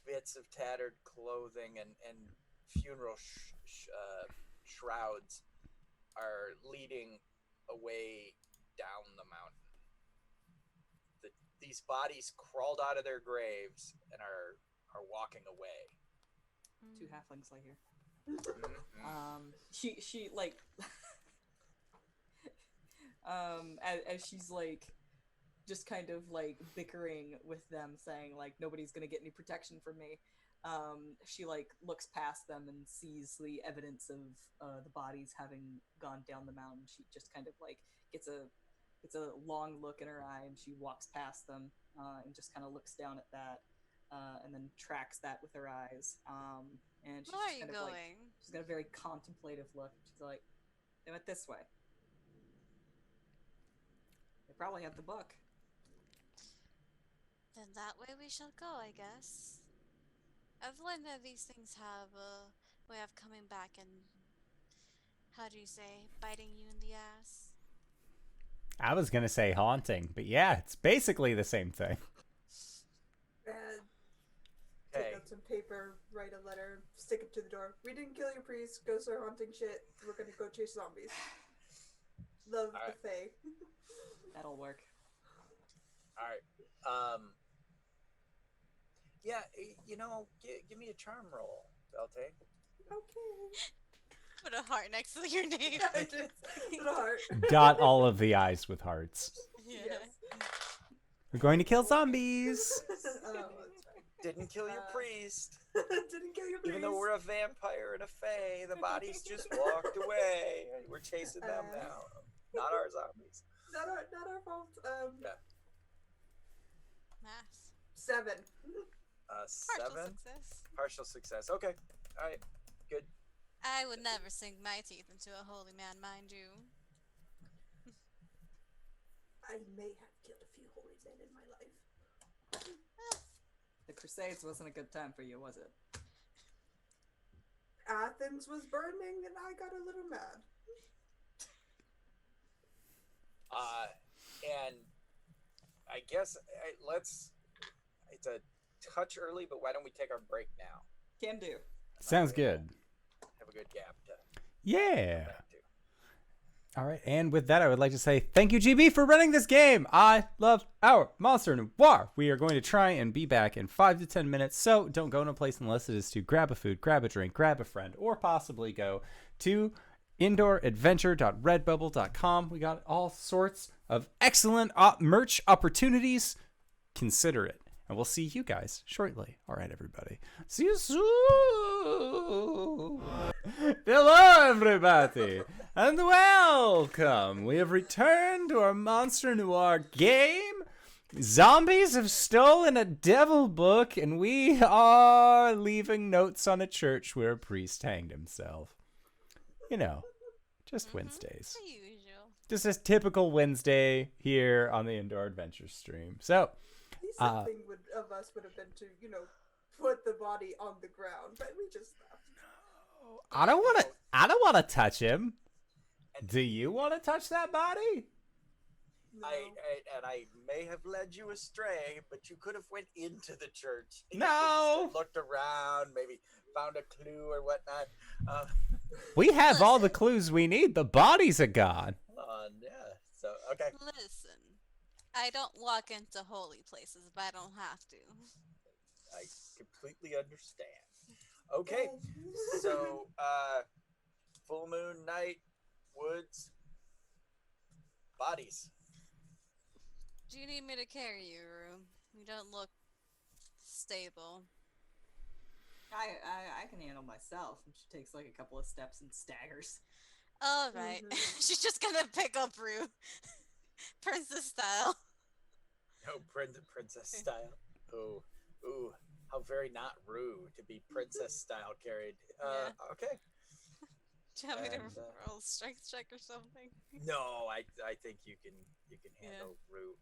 bits of tattered clothing, and funeral shrouds are leading away down the mountain. These bodies crawled out of their graves and are walking away. Two halflings like here. Mhm. She like as she's like just kind of like bickering with them, saying like nobody's gonna get any protection from me, she like looks past them and sees the evidence of the bodies having gone down the mountain. She just kind of like gets a long look in her eye, and she walks past them and just kind of looks down at that, and then tracks that with her eyes, and she's Where are just you kind of like, going? she's got a very contemplative look. She's like, they went this way. They probably have the book. Then that way we shall go, I guess. I've learned that these things have a way of coming back and how do you say, biting you in the ass. I was gonna say haunting, but yeah, it's basically the same thing. And Okay. take out some paper, write a letter, stick it to the door. We didn't kill your priest. Go start haunting shit. We're gonna go chase zombies. Love Alright. the Fae. That'll work. All right. Yeah, give me a charm roll, Belte. Okay. Put a heart next to your name. I just put a heart. Dot all of the eyes with hearts. Yeah. Yes. We're going to kill zombies. Oh, that's right. Didn't kill your priest. Didn't kill your priest. Even though we're a vampire and a fae, the bodies just walked away. We're chasing them now. Not our zombies. Not our fault. Yeah. Math. 7. Partial 7. success. Partial success. Okay. All right. Good. I would never sink my teeth into a holy man, mind you. I may have killed a few holy men in my life. The Crusades wasn't a good time for you, was it? Athens was burning and I got a little mad. And I guess it's a touch early, but why don't we take our break now? Can do. Sounds good. Have a good gap to Yeah. back to. All right, and with that, I would like to say thank you, GB, for running this game. I love our Monster Noir. We are going to try and be back in 5 to 10 minutes, so don't go in a place unless it is to grab a food, grab a drink, grab a friend, or possibly go to indooradventure.redbubble.com. We got all sorts of excellent merch opportunities. Consider it. And we'll see you guys shortly. All right, everybody. See you soon. Hello, everybody. And welcome. We have returned to our Monster Noir game. Zombies have stolen a devil book, and we are leaving notes on a church where a priest hanged himself. You know, just Wednesdays. The usual. Just a typical Wednesday here on the Indoor Adventure stream. So, At least something of us would have been to, put the body on the ground, but we just left. I don't want to touch him. Do you want to touch that body? No. I may have led you astray, but you could have went into the church. No. Looked around, maybe found a clue or whatnot. We have all the clues we need. The bodies are gone. Yeah. So okay. Listen, I don't walk into holy places if I don't have to. I completely understand. Okay. So full moon night, woods, bodies. Do you need me to carry you, Rue? You don't look stable. I can handle myself. She takes like a couple of steps and staggers. All right. She's just gonna pick up Rue, princess style. Oh, princess style. Oh, ooh, how very not rude to be princess style carried. Yeah. Okay. Do you want me to And, roll a strength check or something? No, I think you can handle Rue.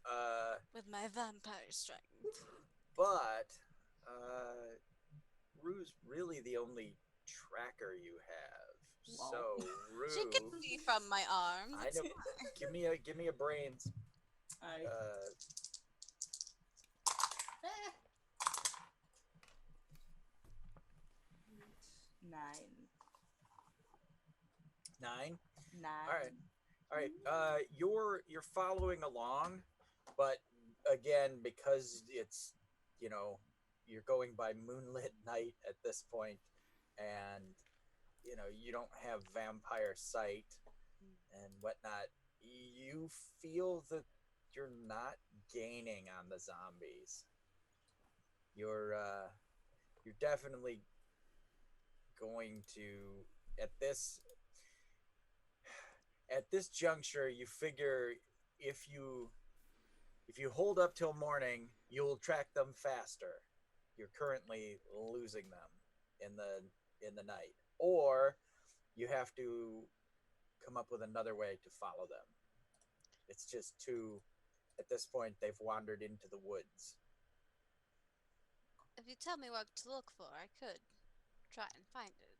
With my vampire strength. But Rue's really the only tracker you have. Wow. So Rue, She can see from my arms. I know. Give me a brains. I 9. 9. 9. All right. You're following along, but again, because it's you're going by moonlit night at this point, and you don't have vampire sight and whatnot. You feel that you're not gaining on the zombies. You're definitely going to at this juncture. You figure if you hold up till morning, you'll track them faster. You're currently losing them in the night, or you have to come up with another way to follow them. It's just too. At this point, they've wandered into the woods. If you tell me what to look for, I could try and find it.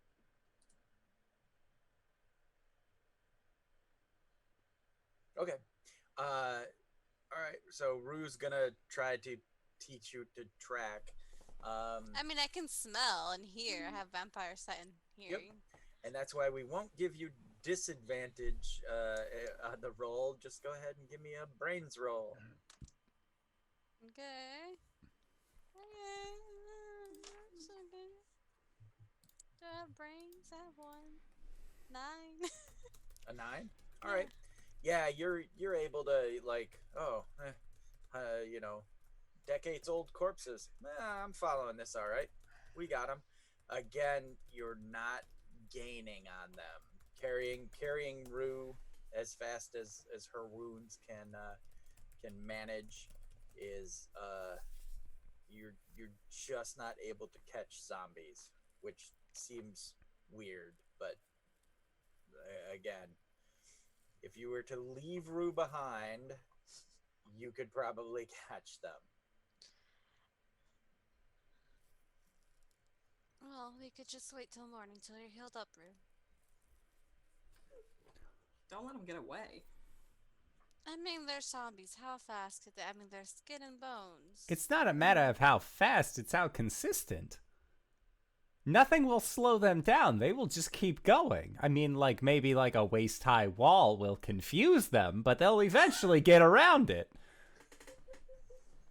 Okay. All right. So Rue's gonna try to teach you to track. I mean, I can smell and hear. I have vampire sight and hearing. And that's why we won't give you disadvantage on the roll. Just go ahead and give me a brains roll. Okay. Okay. That's okay. Do I have brains? I have 1. 9. A 9. All right. Yeah, you're able to like, you know, decades old corpses. I'm following this. All right, we got them. Again, you're not gaining on them. Carrying Rue as fast as her wounds can manage is you're just not able to catch zombies, which seems weird, but again, if you were to leave Rue behind, you could probably catch them. Well, we could just wait till morning till you're healed up, Rue. Don't let them get away. I mean, they're zombies. How fast could they? I mean, they're skin and bones. It's not a matter of how fast, it's how consistent. Nothing will slow them down. They will just keep going. I mean, like, maybe like a waist-high wall will confuse them, but they'll eventually get around it.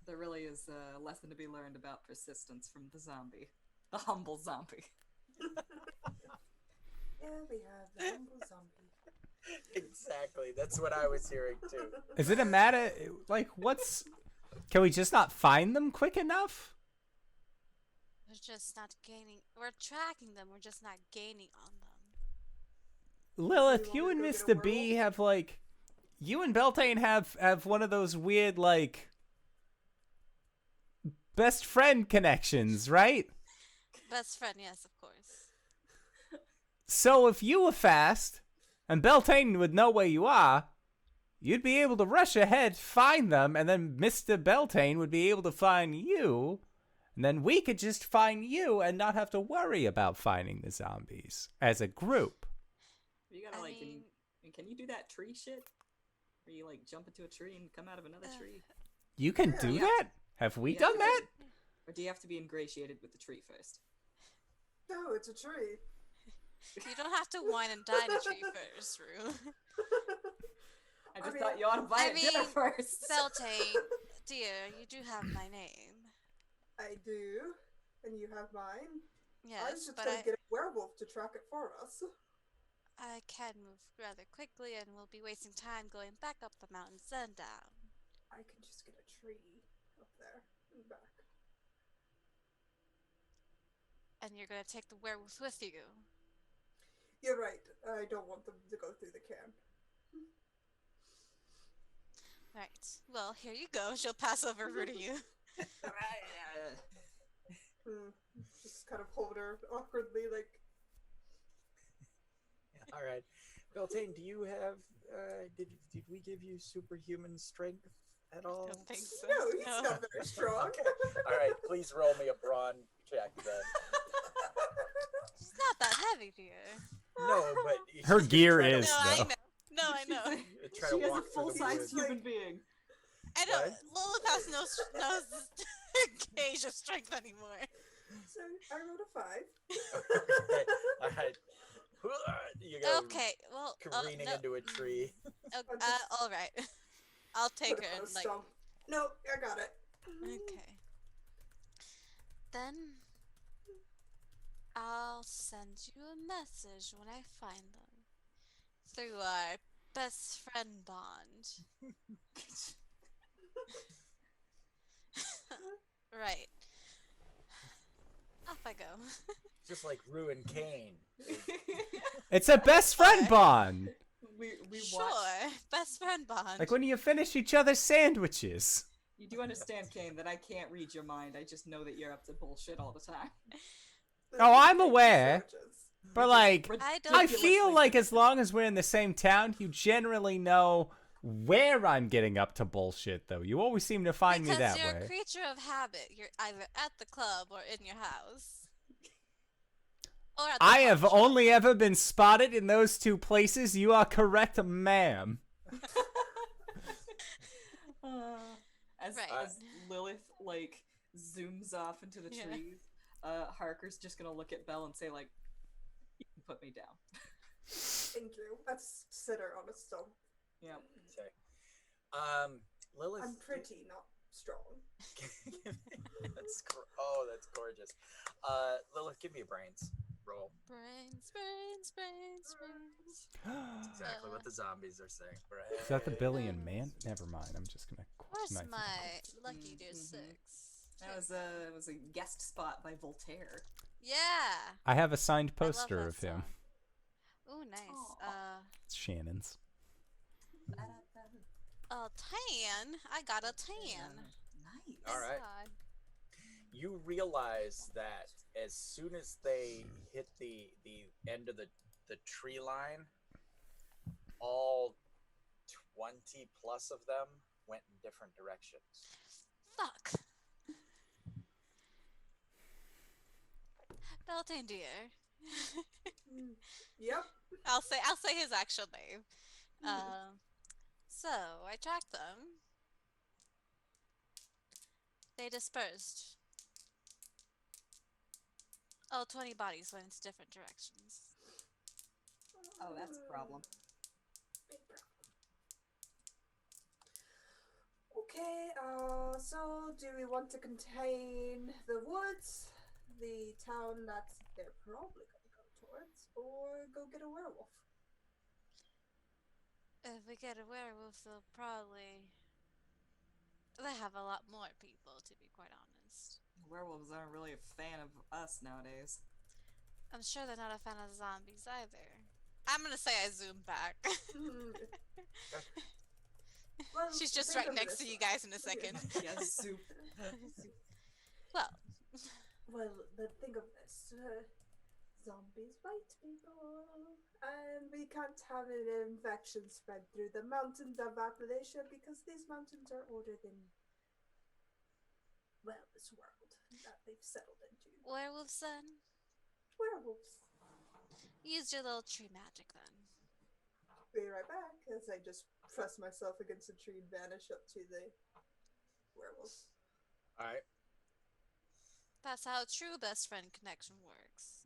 There really is a lesson to be learned about persistence from the zombie. The humble zombie. Yeah, we have the humble zombie. Exactly. That's what I was hearing too. Is it a matter, like, can we just not find them quick enough? We're just not gaining. We're tracking them. We're just not gaining on them. Lilith, You you want and me to go Mr. get a B have, like, you and Beltane have one of those weird, like, best friend connections, right? Best friend, yes, of course. So if you were fast, and Beltane would know where you are, you'd be able to rush ahead, find them, and then Mr. Beltane would be able to find you, and then we could just find you and not have to worry about finding the zombies as a group. You gotta I like, mean- can you do that tree shit? Where you like jump into a tree and come out of another tree? You can do Yeah. that? Have we Yeah. done that? Or do you have to be ingratiated with the tree first? No, it's a tree. You don't have to wine and dine a tree first, Rue. I just mean- thought you ought to buy I a dinner mean, first. Beltane, dear, you do have my name. I do, and you have mine. I was Yes, just but gonna get a werewolf to track it for us. I can move rather quickly and we'll be wasting time going back up the mountains then down. I can just get a tree up there and back. And you're gonna take the werewolf with you. You're right. I don't want them to go through the can. Right. Well, here you go. She'll pass over Rue to you. Just kind of hold her awkwardly, like. All right, Beltane, do you have? Did we give you superhuman strength at all? Don't think so. No, he's not very strong. Okay. All right, please roll me a brawn check then. She's not that heavy, dear. No, but Her she's gonna gear try to is, No, I though. know. No, I know. Try She to is a walk through the full-sized woods. human being. I know. What? Lilith has no gauge of strength anymore. So I rolled a 5. Okay, all right. You go Okay, well, careening no, into a tree. all right. I'll take Put her it on and a like. stump. No, I got it. Okay. Then I'll send you a message when I find them through our best friend bond. Right. Off I go. Just like Rue and Kane. It's a best friend Okay. bond. we Sure, watch. best friend bond. Like when you finish each other's sandwiches. You do understand, Kane, that I can't read your mind. I just know that you're up to bullshit all the time. Oh, I'm aware. Sandwiches. But like, I don't I Ridiculously feel like as difficult. long as we're in the same town, you generally know where I'm getting up to bullshit, though. You always seem to find because me that you're a way. creature of habit. You're either at the club or in your house. Or at the I pawn have shop. only ever been spotted in those two places. You are correct, ma'am. As Right. as Lilith like zooms off into the Yeah. trees, Harker's just gonna look at Belle and say like, "You can put me down." Thank you. Let's sit her on a stone. Yeah. Okay. Lilith. I'm pretty, not strong. That's gorgeous. Lilith, give me a brains roll. Brains, brains, brains, brains. That's exactly what the zombies are saying. Is that the Billy and Brains. Man? Never mind. I'm just gonna. Where's knife my lucky dear Mhm. 6? That was a guest spot by Voltaire. Yeah. I have a signed I love poster that of him. song. Ooh, nice. Aw. It's Shannon's. Tan. I got a tan. Nice. All right. God. You realize that as soon as they hit the end of the tree line, all 20 plus of them went in different directions. Fuck. Beltane dear. Yep. I'll say his actual name. So I tracked them. They dispersed. Oh, 20 bodies went into different directions. Oh, that's a problem. Big problem. Okay, so do we want to contain the woods, the town that they're probably gonna go towards, or go get a werewolf? If we get a werewolf, they have a lot more people, to be quite honest. Werewolves aren't really a fan of us nowadays. I'm sure they're not a fan of zombies either. I'm gonna say I zoom back. Well, She's just think right of next this to you way. guys in a second. Yes, soup. Well, Well, but think of this. Zombies bite people, and we can't have an infection spread through the mountains of Appalachia because these mountains are older than, well, this world that they've settled into. werewolf son, Werewolves. use your little tree magic then. Be right back as I just press myself against a tree and vanish up to the werewolf. All right. That's how true best friend connection works.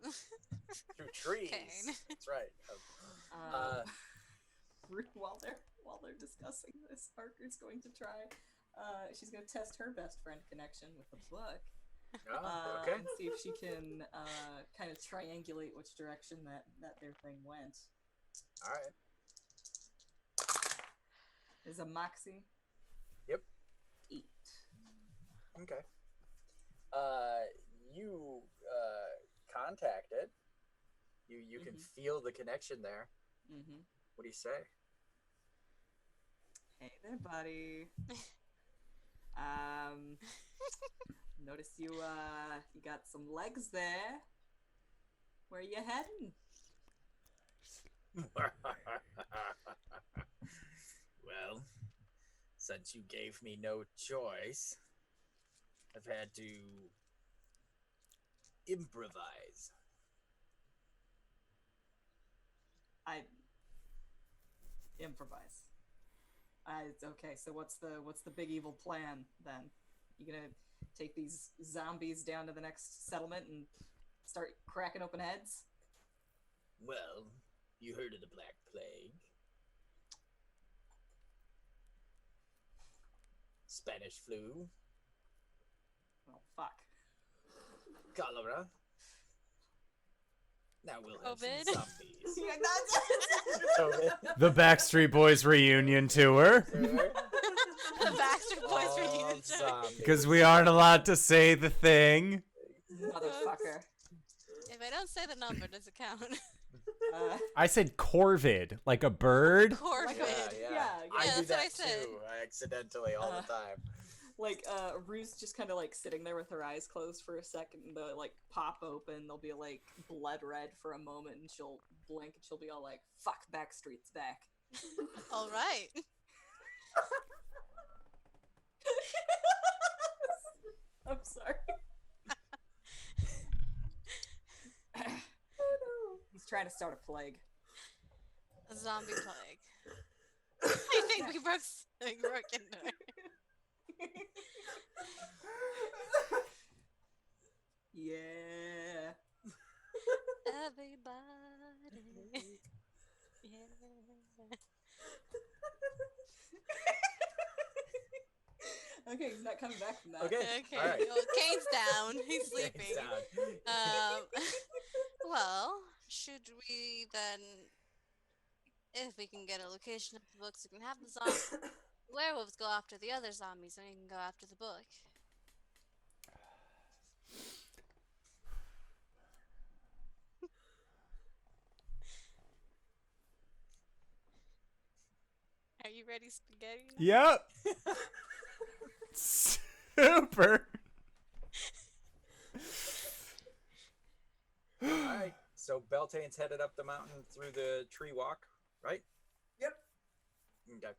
Through trees. Kane. That's right. While they're discussing this, Parker's going to try. She's going to test her best friend connection with a book. Oh, okay. And see if she can kind of triangulate which direction that their thing went. All right. Is a Moxie. Yep. 8. Okay. You contacted. You can feel the connection there. Mm-hmm. What do you say? Hey there, buddy. Notice you got some legs there. Where are you heading? Well, since you gave me no choice, I've had to improvise. I improvise. Okay, so what's the big evil plan then? You gonna take these zombies down to the next settlement and start cracking open heads? Well, you heard of the Black Plague? Spanish flu? Oh fuck. Cholera? Now we'll have COVID? some zombies. Yeah, that's COVID. The Backstreet Boys reunion tour. The Backstreet Boys All reunion. zombies. Because we aren't allowed to say the thing. motherfucker. If I don't say the number, does it count? I said corvid, like a bird. Corvid. Yeah, I do that's what that I said. too, accidentally all the time. Like, Rue's just kind of like sitting there with her eyes closed for a second, and they'll like pop open. They'll be like blood red for a moment, and she'll blink, and she'll be all like, "Fuck, Backstreet's back." All right. I'm sorry. Oh no. He's trying to start a plague. A zombie plague. I think we broke into it. everybody. Yeah. Okay, he's not coming back from that. Okay. Okay. All right. Well, Kane's down. He's Game's sleeping. down. Well, should we then, if we can get a location of the books, we can have the werewolves go after the other zombies, and we can go after the book. Are you ready, spaghetti? Yep. Super. All right. So Beltane's headed up the mountain through the tree walk, right? Yep. Okay.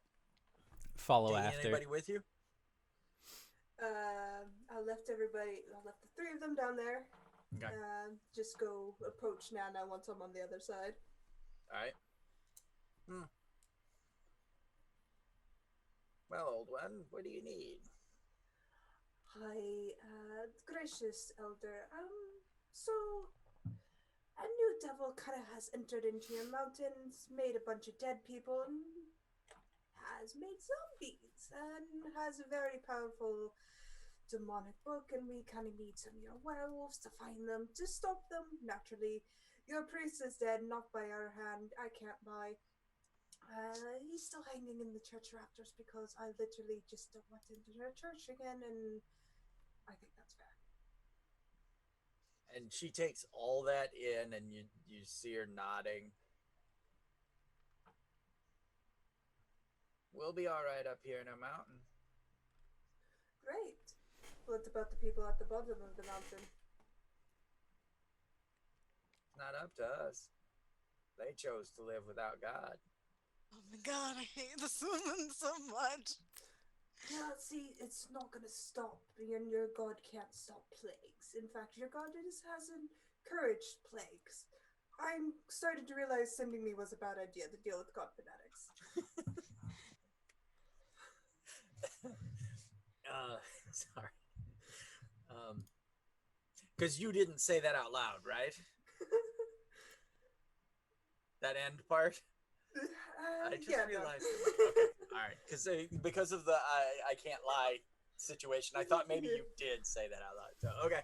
Follow Taking after. anybody with you? I left everybody. I left the three of them down there. Okay. Just go approach Nana once I'm on the other side. All right. Well, old one, what do you need? Hi, gracious elder. So a new devil kind of has entered into your mountains, made a bunch of dead people, and has made zombies, and has a very powerful demonic book, and we kind of need some of your werewolves to find them, to stop them. Naturally, your priest is dead, not by our hand. I can't lie. He's still hanging in the church rafters because I literally just don't want him to enter church again, and I think that's fair. And she takes all that in, and you see her nodding. We'll be all right up here in our mountain. Great. What about the people at the bottom of the mountain? It's not up to us. They chose to live without God. Oh my god, I hate this woman so much. Yeah, see, it's not gonna stop. Your god can't stop plagues. In fact, your god just hasn't encouraged plagues. I'm starting to realize sending me was a bad idea to deal with god fanatics. Sorry. Because you didn't say that out loud, right? That end part? I just yeah, realized. No. Okay, all right. Because of the I can't lie situation, I thought maybe you did say that out loud. So okay.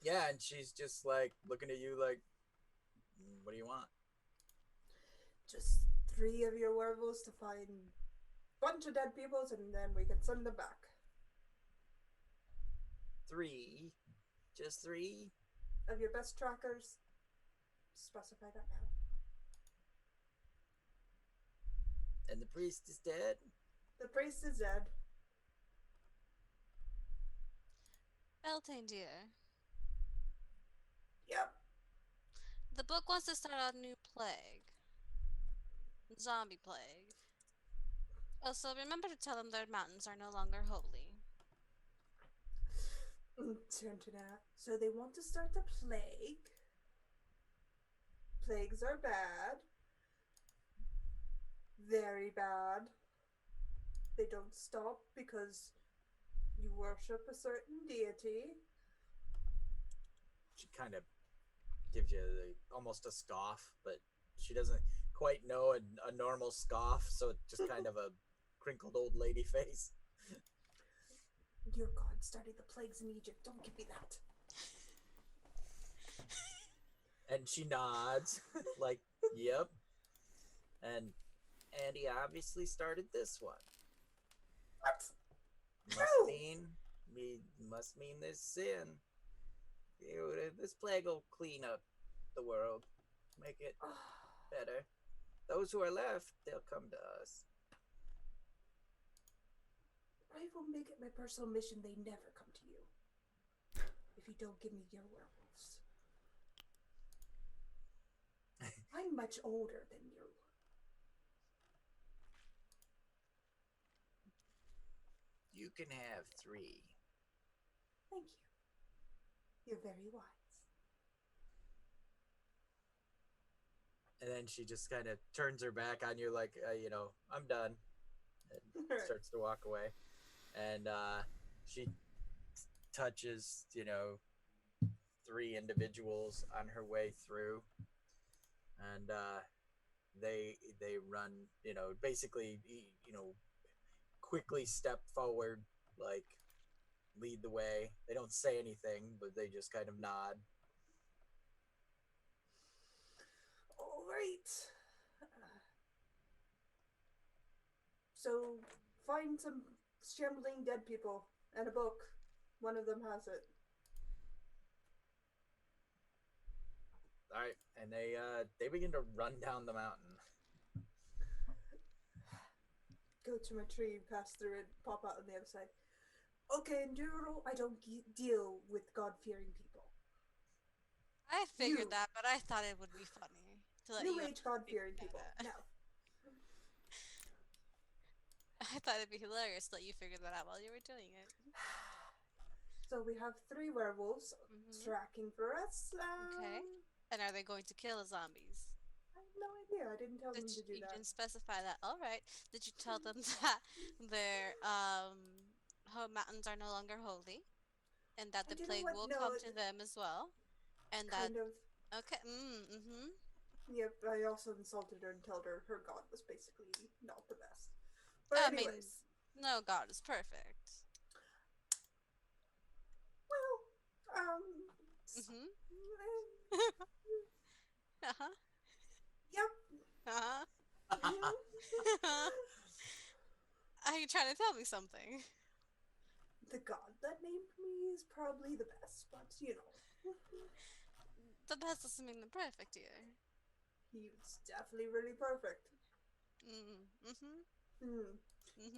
Yeah, and she's just like looking at you like, what do you want? Just 3 of your werewolves to find a bunch of dead peoples, and then we can send them back. 3? Just 3? Of your best trackers. Specify that now. And the priest is dead? The priest is dead. Beltane, dear. Yep. The book wants to start a new plague. Zombie plague. Also, remember to tell them their mountains are no longer holy. Turn to that. So they want to start a plague. Plagues are bad. Very bad. They don't stop because you worship a certain deity. She kind of gives you almost a scoff, but she doesn't quite know a normal scoff, so it's just kind of a crinkled old lady face. Your god started the plagues in Egypt. Don't give me that. And she nods, like, yep. And Andy obviously started this one. What? Must mean there's sin. This plague will clean up the world, make it better. Those who are left, they'll come to us. I will make it my personal mission they never come to you. If you don't give me your werewolves. I'm much older than you. You can have 3. Thank you. You're very wise. And then she just kind of turns her back on you like, I'm done. And starts to walk away. And she touches, 3 individuals on her way through, and they run, basically, quickly step forward, like lead the way. They don't say anything, but they just kind of nod. All right. So find some shambling dead people and a book. One of them has it. All right, and they begin to run down the mountain. Go to my tree, pass through it, pop out on the other side. Okay, in general, I don't deal with God-fearing people. I figured You. that, but I thought it would be funny to let New you age God-fearing think people. that. No. I thought it'd be hilarious to let you figure that out while you were doing it. So we have 3 werewolves tracking for us. Okay. And are they going to kill the zombies? I have no idea. I didn't tell them to do You that. didn't specify that. All right. Did you tell them that their mountains are no longer holy, and that the You know plague what? will No, come to them as well, and that Kind of. okay. Yep, I also insulted her and told her her god was basically not the best. But I anyways. mean, no god is perfect. Well, Uh-huh. Yep. Uh-huh. Mhm. Are you trying to tell me something? The god that named me is probably the best, but The best doesn't mean the perfect here. he's definitely really perfect.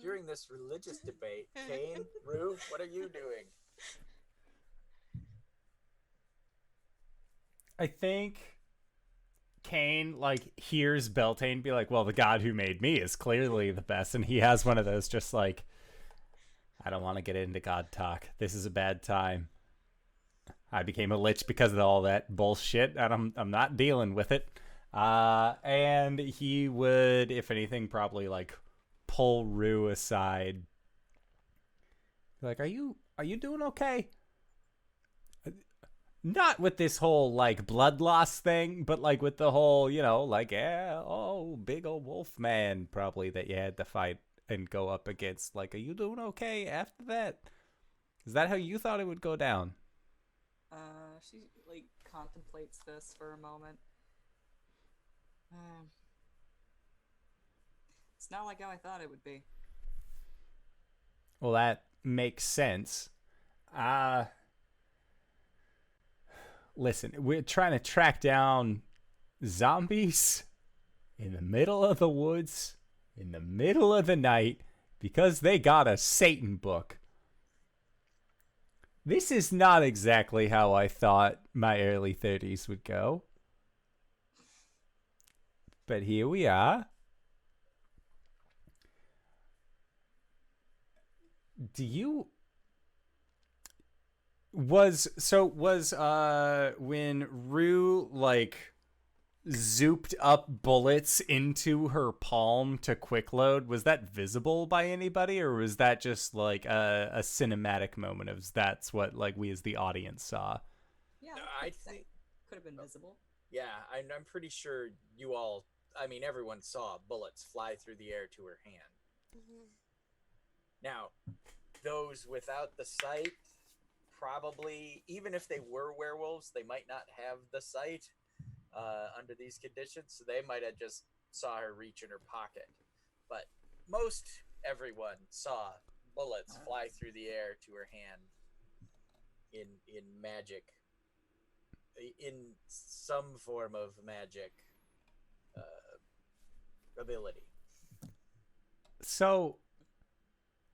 During this religious debate, Kane, Rue, what are you doing? I think Kane hears Beltane be like, well, the god who made me is clearly the best, and he has one of those just like, I don't want to get into god talk. This is a bad time. I became a lich because of all that bullshit, and I'm not dealing with it. And he would, if anything, probably pull Rue aside. Like, are you doing okay? Not with this whole blood loss thing, but with the whole, big old wolf man probably that you had to fight and go up against. Are you doing okay after that? Is that how you thought it would go down? She contemplates this for a moment. It's not like how I thought it would be. Well, that makes sense. Listen, we're trying to track down zombies in the middle of the woods, in the middle of the night, because they got a Satan book. This is not exactly how I thought my early 30s would go. But here we are. Was when Rue zooped up bullets into her palm to quick load, was that visible by anybody, or was that just a cinematic moment of that's what we as the audience saw? Yeah, I think could have been visible. Yeah, I'm pretty sure you all, everyone saw bullets fly through the air to her hand. Now, those without the sight, probably, even if they were werewolves, they might not have the sight under these conditions, so they might have just saw her reach in her pocket. But most everyone saw bullets fly through the air to her hand in magic, in some form of magic ability. So,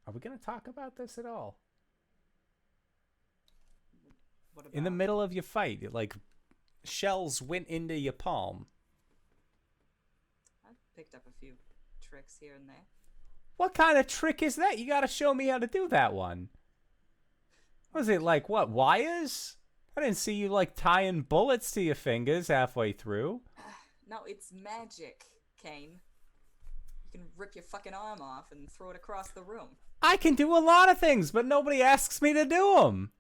are we going to talk about this at all? What about? In the middle of your fight, shells went into your palm. I've picked up a few tricks here and there. What kind of trick is that? You got to show me how to do that one. Was it what, wires? I didn't see you tying bullets to your fingers halfway through. No, it's magic, Kane. You can rip your fucking arm off and throw it across the room. I can do a lot of things, but nobody asks me to do them.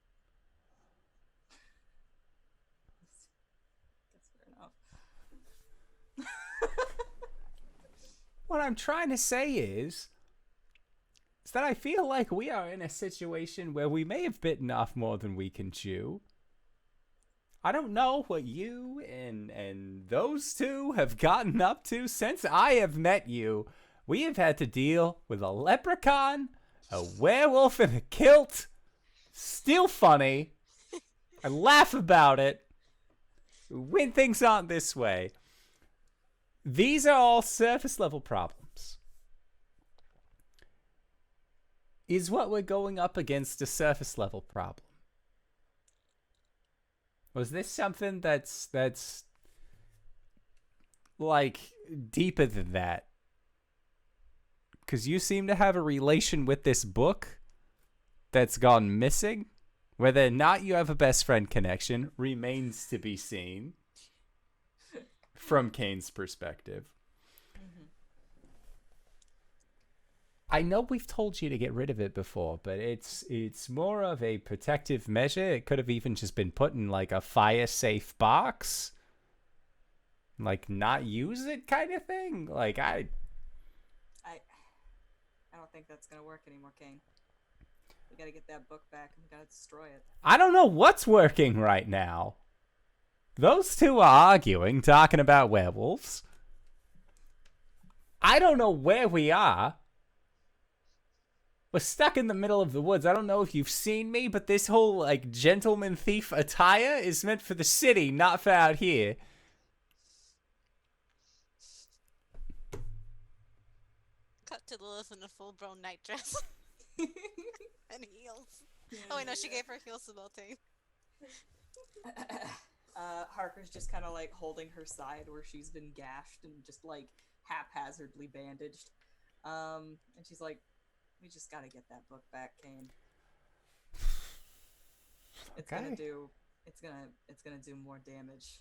What I'm trying to say is that I feel like we are in a situation where we may have bitten off more than we can chew. I don't know what you and those two have gotten up to since I have met you. We have had to deal with a leprechaun, a werewolf in a kilt. Still funny. I laugh about it. When things aren't this way. These are all surface level problems. Is what we're going up against a surface level problem? Was this something that's like deeper than that? Because you seem to have a relation with this book that's gone missing. Whether or not you have a best friend connection remains to be seen from Kane's perspective. Mm-hmm. I know we've told you to get rid of it before, but it's more of a protective measure. It could have even just been put in like a fire-safe box. Like, not use it kind of thing. Like, I don't think that's gonna work anymore, Kane. We gotta get that book back and we gotta destroy it. I don't know what's working right now. Those two are arguing, talking about werewolves. I don't know where we are. We're stuck in the middle of the woods. I don't know if you've seen me, but this whole, like, gentleman thief attire is meant for the city, not for out here. Cut to Lilith in a full-blown nightdress and heels. Oh wait, no, she gave her heels to Beltane. Harker's just kind of like holding her side where she's been gashed and just like haphazardly bandaged. And she's like, "We just gotta get that book back, Kane. It's gonna do more damage."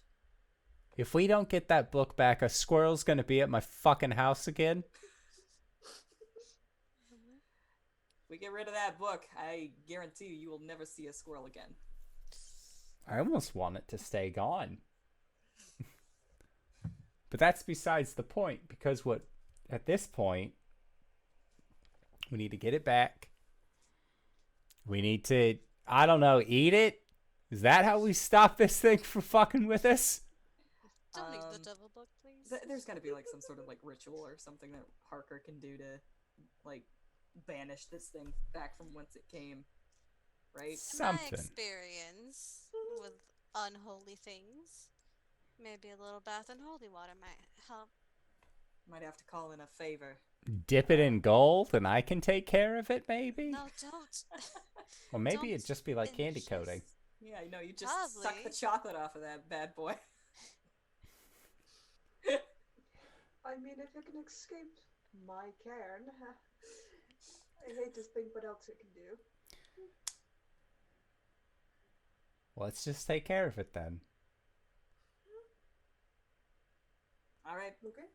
If we don't get that book back, a squirrel's gonna be at my fucking house again. We get rid of that book, I guarantee you will never see a squirrel again. I almost want it to stay gone. But that's besides the point, because at this point, we need to get it back. We need to, I don't know, eat it? Is that how we stop this thing from fucking with us? Don't eat the devil book, please. There's gotta be like some sort of like ritual or something that Harker can do to like banish this thing back from whence it came, right? Something. In my experience with unholy things, maybe a little bath in holy water might help. Might have to call in a favor. Dip it in gold and I can take care of it, maybe? No, don't. Or maybe Don't it'd just be like candy ingest. coating. Yeah, I know, you just suck Probably. the chocolate off of that bad boy. I mean, if it can escape my cairn, I hate to think what else it can do. Let's just take care of it then. Alright, Okay.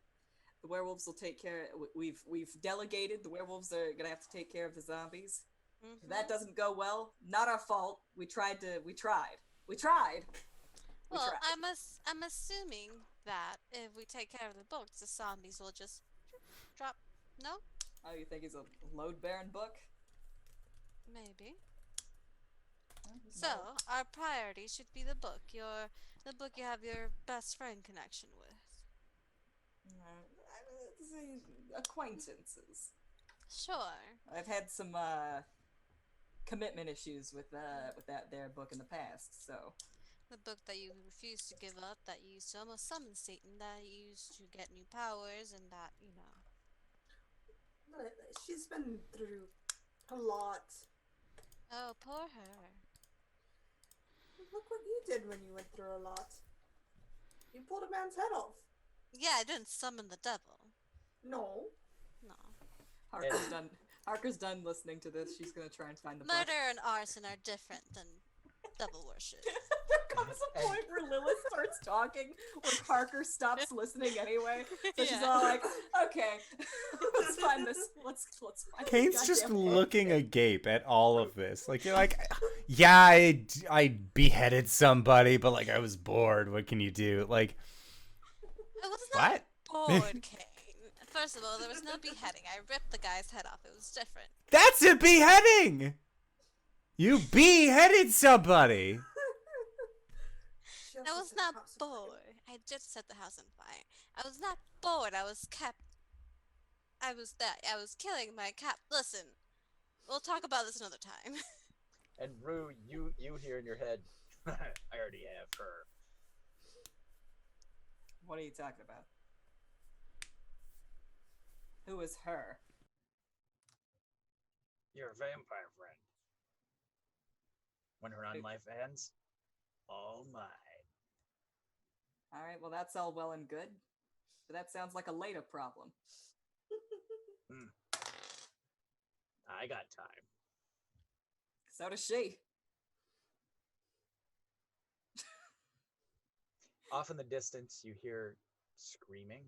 the werewolves will take care. We've delegated. The werewolves are gonna have to take care of the zombies. If that doesn't go well, not our fault. We tried. Well, I'm assuming that if we take care of the books, the zombies will just drop. No, Oh, you think he's a load-bearing book? maybe. So our priority should be the book. The book you have your best friend connection with. Acquaintances. Sure. I've had some commitment issues with that there book in the past, so The book that you refused to give up, that you used to almost summon Satan, that you used to get new powers, and that, you know. But she's been through a lot. Oh, poor her. Look what you did when you went through a lot. You pulled a man's head off. Yeah, I didn't summon the devil. No. No. Harker's done listening to this. She's gonna try and find the book. Murder and arson are different than devil worship. There comes a point where Lilith starts talking, where Harker stops listening anyway. So she's Yeah. all like, "Okay, let's find this. Let's find." Kane's this just goddamn book." looking agape at all of this. Like, you're like, yeah, I beheaded somebody, but like I was bored. What can you do? Like, I was not what? bored, Kane. First of all, there was no beheading. I ripped the guy's head off. It was different. That's a beheading! You beheaded somebody! She I also was set the not house on fire. bored. I just set the house on fire. I was not bored. I was kept. I was killing my cat. Listen, we'll talk about this another time. And Rue, you hear in your head, I already have her. What are you talking about? Who is her? Your vampire friend. When her life ends, all mine. All right, well, that's all well and good. But that sounds like a later problem. I got time. So does she. Off in the distance, you hear screaming.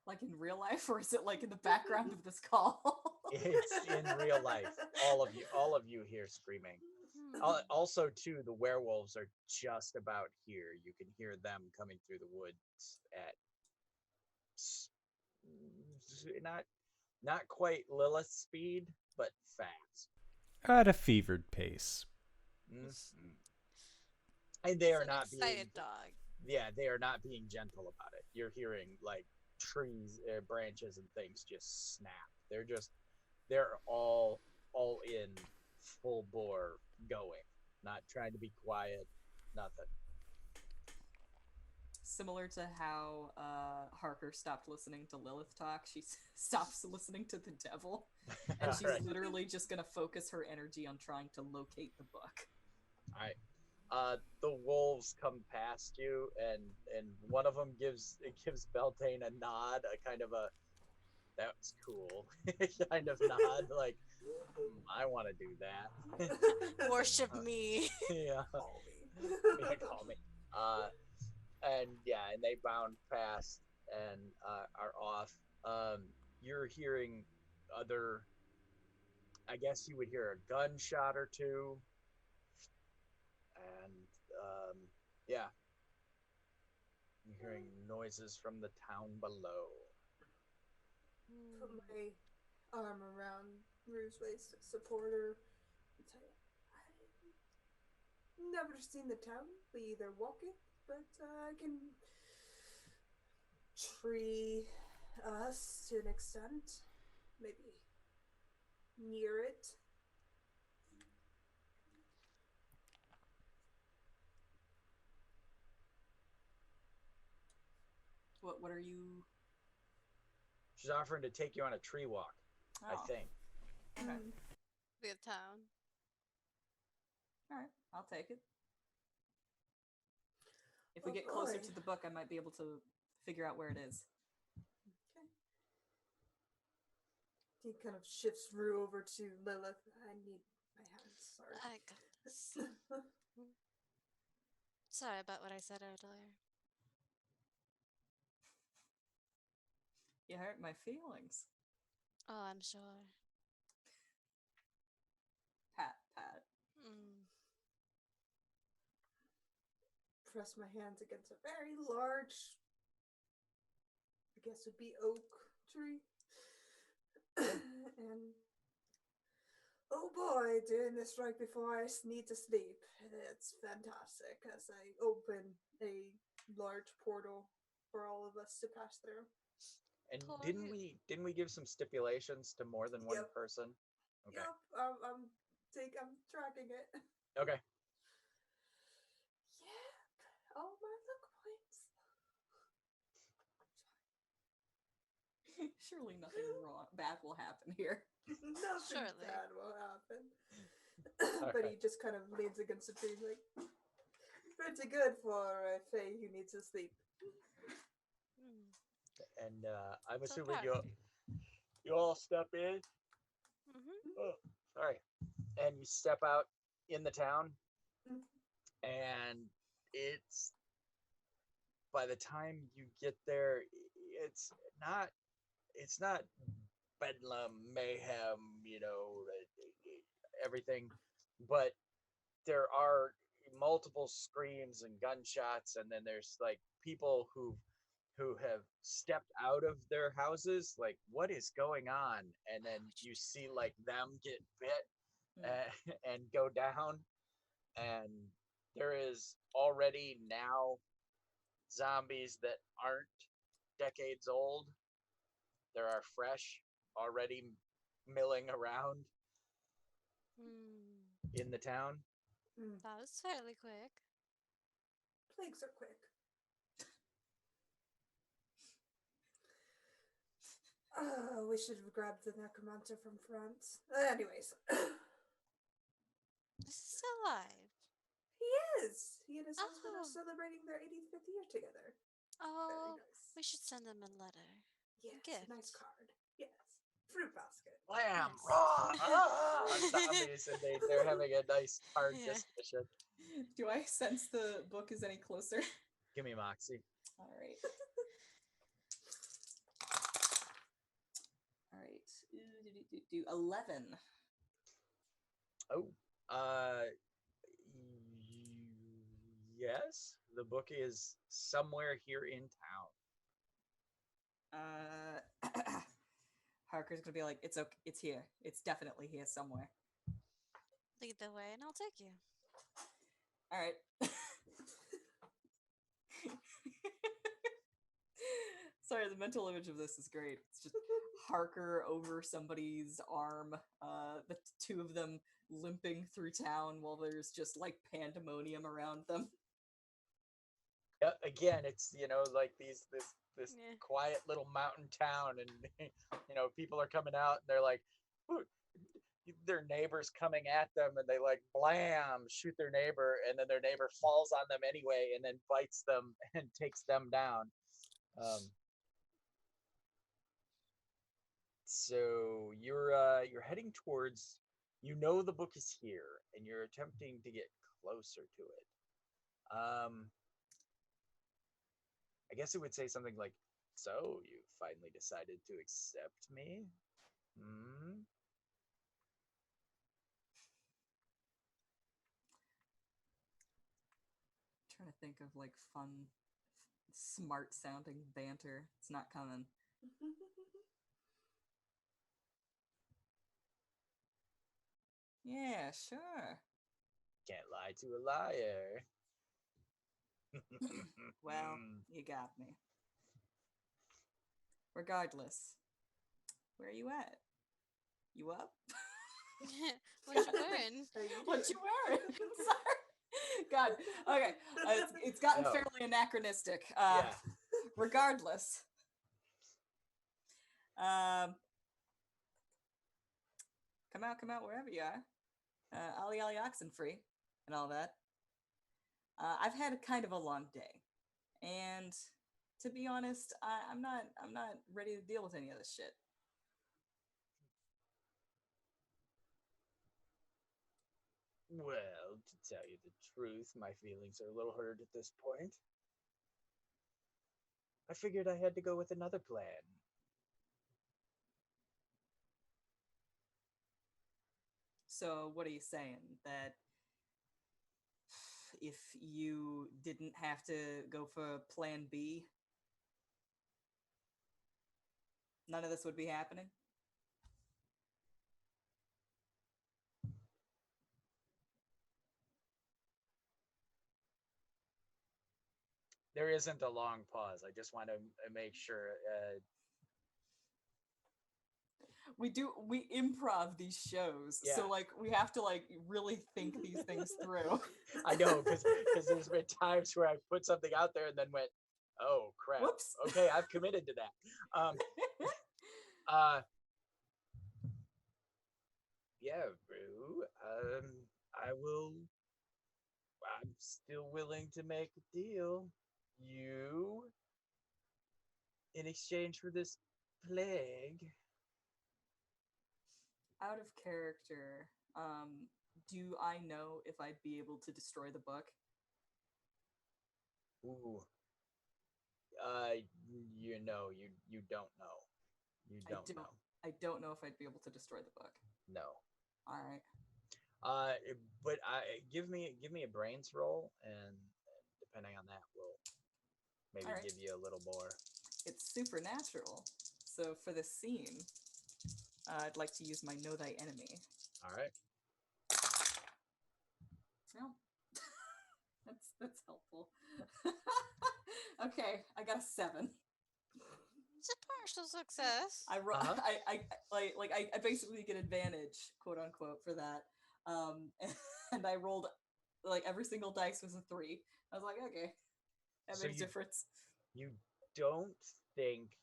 Like in real life, or is it like in the background of this call? It's in real life. All of you hear screaming. Also, too, the werewolves are just about here. You can hear them coming through the woods at not quite Lilith speed, but fast. At a fevered pace. Mm-hmm. And they He's are an not being excited dog. yeah, they are not being gentle about it. You're hearing like trees, branches, and things just snap. They're all in, full bore going, not trying to be quiet, nothing. Similar to how Harker stopped listening to Lilith talk, she stops listening to the devil, and she's Right. literally just gonna focus her energy on trying to locate the book. All right. The wolves come past you, and one of them gives Beltane a nod, a kind of a that's cool kind of nod, like I want to do that. Worship me. Yeah, Call me. yeah, call me. And yeah, and they bound past and are off. You're hearing other. I guess you would hear a gunshot or two, and yeah, you're hearing noises from the town below. Put my arm around Rue's waist to support her and say, I've never seen the town. We either walk it, but I can tree us to an extent. Maybe near it. What are you? She's offering to take you on a tree walk. Oh, I think. Okay. The town. All right, I'll take it. If we Oh, get closer boy. to the book, I might be able to figure out where it is. Okay. He kind of shifts Rue over to Lilith. I need my hands. Sorry. I got this. Sorry about what I said earlier. You hurt my feelings. Oh, I'm sure. Pat, pat. Press my hands against a very large, I guess would be oak tree. And oh boy, doing this right before I need to sleep. It's fantastic as I open a large portal for all of us to pass through. And Poor didn't you. we give some stipulations to more than one Yep. person? Okay. Yep, I'm tracking it. Okay. Yep, all my luck points. Surely nothing bad will happen here. Nothing Surely. bad will happen. All But right. he just kind of leans against the tree, like pretty good for a fae who needs to sleep. And I'm So assuming proud of you all step in. Oh, sorry. And you step out in the town, Mhm. and it's by the time you get there, it's not bedlam, mayhem, everything, but there are multiple screams and gunshots, and then there's like people who who have stepped out of their houses. Like, what is going on? And then you see like them get bit and go down, and there is already now zombies that aren't decades old. There are fresh already milling around in the town. That was fairly quick. Plagues are quick. We should have grabbed the necromancer from France. Anyways. This is still alive. He is! He and his husband are celebrating their 85th year together. Oh, Very nice. we should send them a letter. Yes, gift. nice card. Yes. Fruit basket. Blam! Yes. Raw! Zombies, and they're having a nice hard Yeah. discussion. Do I sense the book is any closer? Give me Moxie. All right. All right. 11. Oh, yes. The book is somewhere here in town. Harker's gonna be like, it's okay, it's here. It's definitely here somewhere. Lead the way and I'll take you. All right. Sorry, the mental image of this is great. It's just Harker over somebody's arm, the two of them limping through town while there's just like pandemonium around them. Again, it's like this Yeah. quiet little mountain town, and people are coming out, and they're like, their neighbors coming at them, and they like blam shoot their neighbor, and then their neighbor falls on them anyway, and then bites them and takes them down. So you're heading towards, the book is here, and you're attempting to get closer to it. I guess it would say something like, "So you finally decided to accept me?" Trying to think of like fun, smart sounding banter. It's not coming. Yeah, sure. Can't lie to a liar. Well, you got me. Regardless, where are you at? You up? What you wearing? What you wearing? Sorry. God. Okay. It's gotten No. fairly anachronistic. Yeah. Regardless. Come out wherever you are. Ollie oxen free and all that. I've had a kind of a long day, and to be honest, I'm not ready to deal with any of this shit. Well, to tell you the truth, my feelings are a little hurt at this point. I figured I had to go with another plan. So what are you saying? That if you didn't have to go for plan B, none of this would be happening? There isn't a long pause. I just want to make sure. We improv these shows, Yeah. so like we have to like really think these things through. I know, because there's been times where I put something out there and then went, "Oh crap! Whoops. Okay, I've committed to that." Yeah, Rue. I'm still willing to make a deal. You, in exchange for this plague. Out of character, do I know if I'd be able to destroy the book? Ooh. You know, you don't know. You don't know. I don't know if I'd be able to destroy the book. No. All right. But give me a brains roll, and depending on that, maybe Alright. give you a little more. It's supernatural. So for this scene, I'd like to use my Know Thy Enemy. All right. Well, that's helpful. Okay, I got a 7. It's a partial success. I Uh-huh. I basically get advantage, quote unquote, for that. And I rolled like every single dice was a 3. I was like, okay, that So makes a difference. You don't think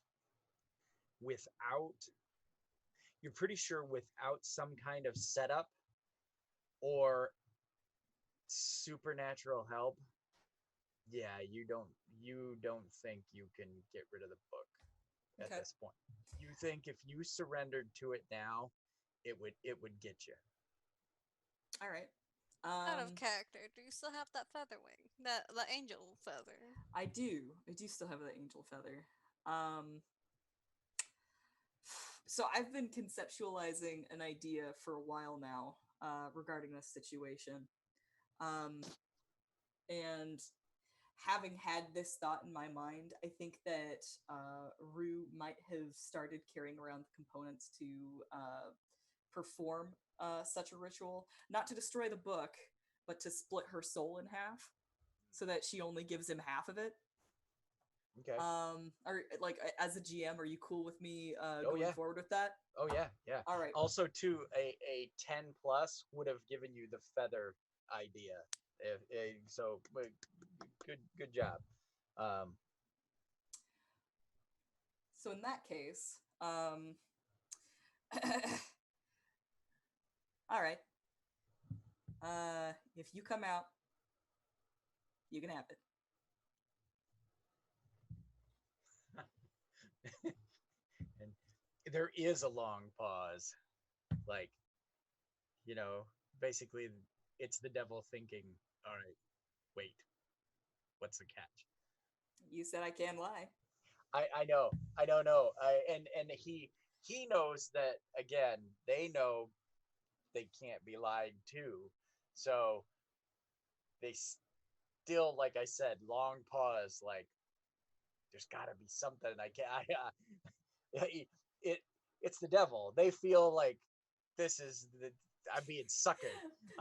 without, you're pretty sure without some kind of setup or supernatural help, yeah, you don't think you can get rid of the book at Okay. this point. You think if you surrendered to it now, it would get you. All right. Out of character, do you still have that feather wing? The angel feather? I do still have the angel feather. So I've been conceptualizing an idea for a while now regarding this situation. And having had this thought in my mind, I think that Rue might have started carrying around the components to perform such a ritual, not to destroy the book, but to split her soul in half, so that she only gives him half of it. Okay. Or like as a GM, are you cool with me Oh, going yeah. forward with that? Oh yeah, yeah. All right. Also, too, a 10 plus would have given you the feather idea. So good job. So in that case, all right. If you come out, you can have it. And there is a long pause, like, basically it's the devil thinking, all right, wait, what's the catch? You said I can't lie. I know, I don't know. And he knows that, again, they know they can't be lied to, so they still, like I said, long pause, like, there's got to be something. It's the devil. They feel like I'm being suckered.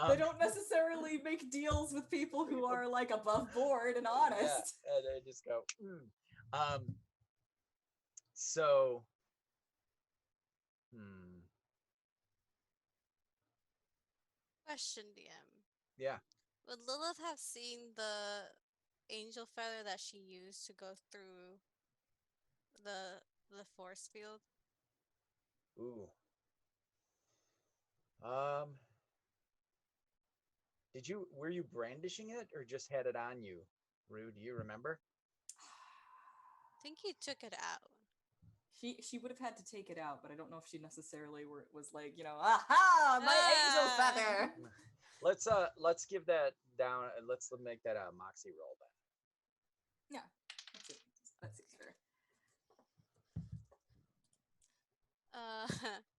They don't necessarily make deals with people who are like above board and honest. Yeah, and I just go, So, Question, DM. Yeah. Would Lilith have seen the angel feather that she used to go through the force field? Ooh. Were you brandishing it or just had it on you? Rue, do you remember? I think he took it out. She would have had to take it out, but I don't know if she necessarily was like, aha, my angel feather. Let's give that down. Let's make that a moxie roll then. Yeah, that seems fair.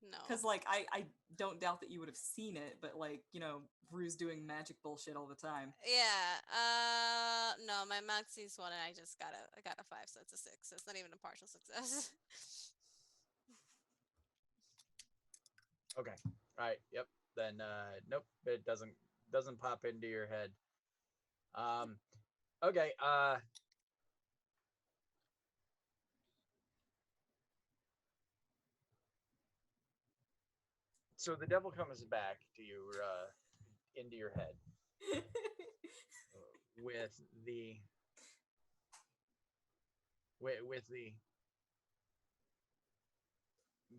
No. Because like I don't doubt that you would have seen it, but like Rue's doing magic bullshit all the time. Yeah. No, my maxie's one, and I got a 5, so it's a 6. So it's not even a partial success. Okay. All right. Yep. Then nope. It doesn't pop into your head. Okay. So the devil comes back to you, into your head, with the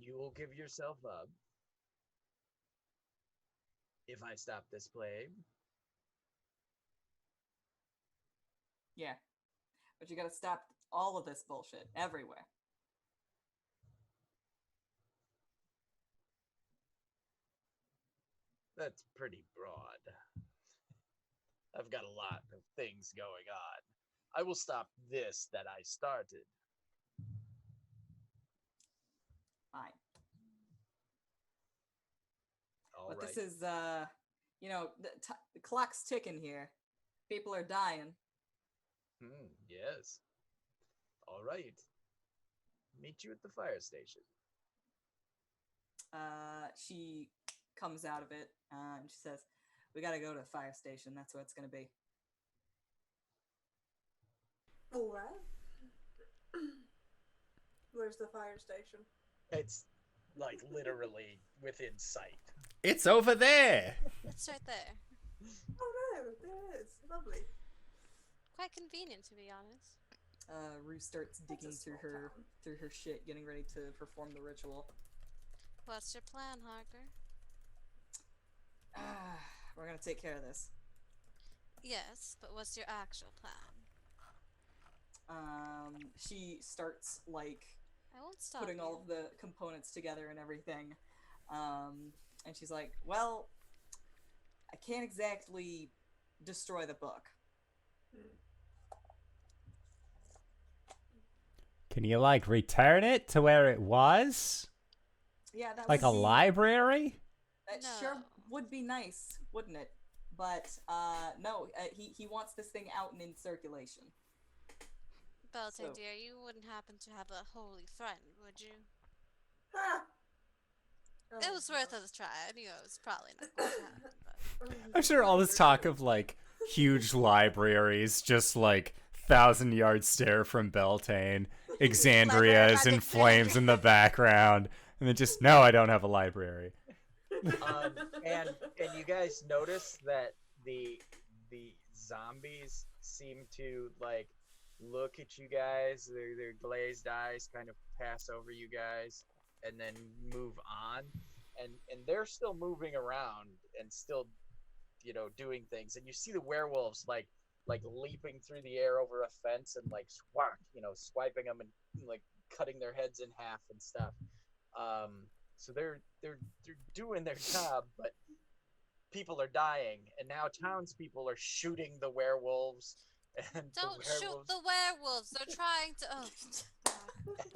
you will give yourself up if I stop this plague. Yeah, but you got to stop all of this bullshit everywhere. That's pretty broad. I've got a lot of things going on. I will stop this that I started. Fine. All but right. This is, the clock's ticking here. People are dying. Yes. All right. Meet you at the fire station. She comes out of it and she says, "We gotta go to the fire station. That's where it's gonna be." All right. Where's the fire station? It's like literally within sight. It's over there. It's right there. Oh no, there it is. Lovely. Quite convenient, to be honest. Rue starts digging small town. through her shit, getting ready to perform the ritual. What's your plan, Harker? We're gonna take care of this. Yes, but what's your actual plan? She starts like I won't stop putting all of the components together and everything. And she's like, "Well, I can't exactly destroy the book." Can you like return it to where it was? Yeah, that Like would a be, library? That No. sure would be nice, wouldn't it? But no, he wants this thing out and in circulation. Beltane, So- dear, you wouldn't happen to have a holy friend, would you? Ha! Oh, It was worth a try. I knew it was probably not going to happen, but... I'm sure all this talk of like huge libraries, just like 1,000-yard stare from Beltane, Exandria's in flames in the background, and then just no, I don't have a library. And you guys notice that the zombies seem to like look at you guys, their glazed eyes kind of pass over you guys and then move on, and they're still moving around and still, you know, doing things. And you see the werewolves like leaping through the air over a fence and like swiping them and like cutting their heads in half and stuff. So they're doing their job, but people are dying, and now townspeople are shooting the werewolves. And Don't the shoot werewolves, the werewolves! They're trying to... Oh, God.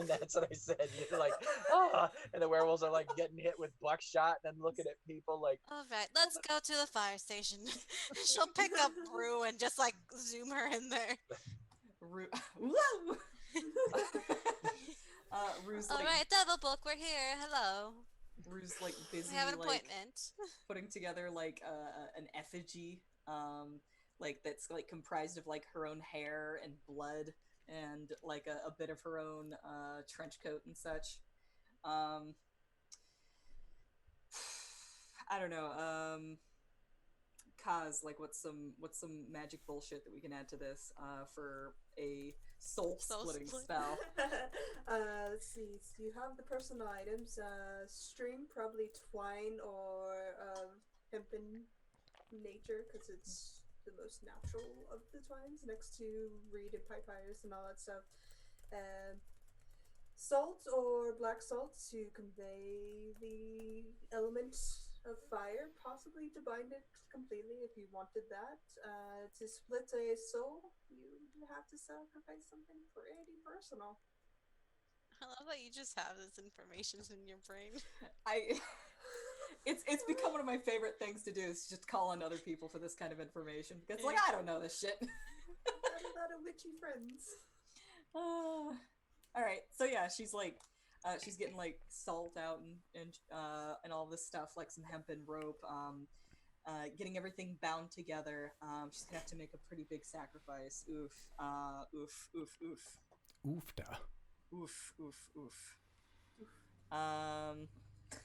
and that's what I said. You're like, ah, and the werewolves are like getting hit with buckshot and then looking at people like, Alright, let's go to the fire station. She'll pick up Rue and just, like, zoom her in there. Whoa! Rue's like, Alright, Devil Book, we're here. Hello. Rue's like busy We have an like appointment. putting together like an effigy, like that's like comprised of like her own hair and blood and like a bit of her own trench coat and such. I don't know. Kaz, like what's some magic bullshit that we can add to this for a soul splitting split. spell? Let's see. So you have the personal items. String, probably twine or hempen nature, because it's the most natural of the twines, next to reed and papyrus and all that stuff. Salt or black salt to convey the element of fire, possibly to bind it completely if you wanted that. To split a soul, you have to sacrifice something pretty personal. I love that you just have this information in your brain. It's become one of my favorite things to do is just call on other people for this kind of information because like I don't know this shit. Got a lot of witchy friends. All right, so yeah, she's like, she's getting like salt out and all this stuff, like some hempen rope, getting everything bound together. She's gonna have to make a pretty big sacrifice. Oof, oof, oof, oof, Oofda. oof, oof, oof.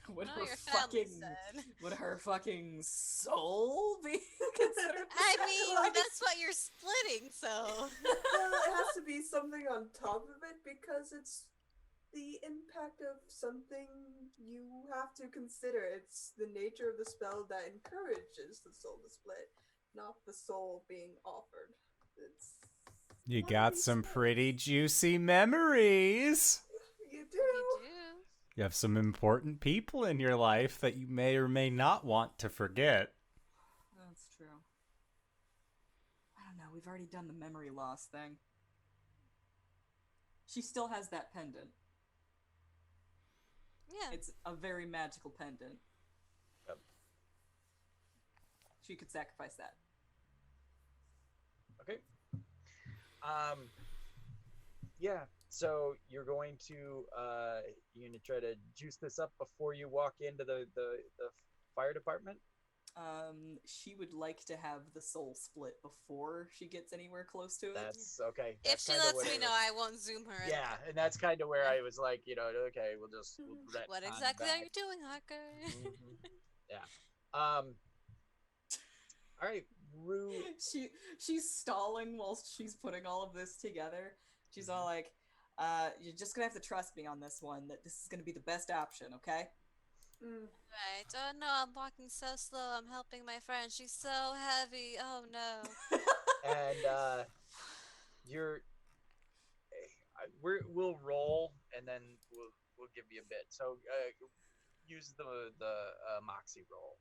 Would No, her your family fucking said. would her fucking soul be considered? I mean, Like- that's what you're splitting, so... Well, it has to be something on top of it because it's the impact of something you have to consider. It's the nature of the spell that encourages the soul to split, not the soul being offered. It's You one of got these some spells. pretty juicy memories. You do. You do. You have some important people in your life that you may or may not want to forget. That's true. I don't know. We've already done the memory loss thing. She still has that pendant. Yeah. It's a very magical pendant. Yep. She could sacrifice that. Yeah. So you're going to try to juice this up before you walk into the fire department. She would like to have the soul split before she gets anywhere close to it. That's okay. If That's she kind of lets what me know, I won't zoom her in. Yeah, and that's kind of where I was like, okay, we'll What retcon exactly are back. you doing, Harker? Mhm. Yeah. All right, Rue. She's stalling while she's putting all of this together. She's all like, "You're just gonna have to trust me on this one. That this is gonna be the best option, okay?" Right. Oh no, I'm walking so slow. I'm helping my friend. She's so heavy. Oh no. And you're we'll roll and then we'll give you a bit. So use the Moxie roll.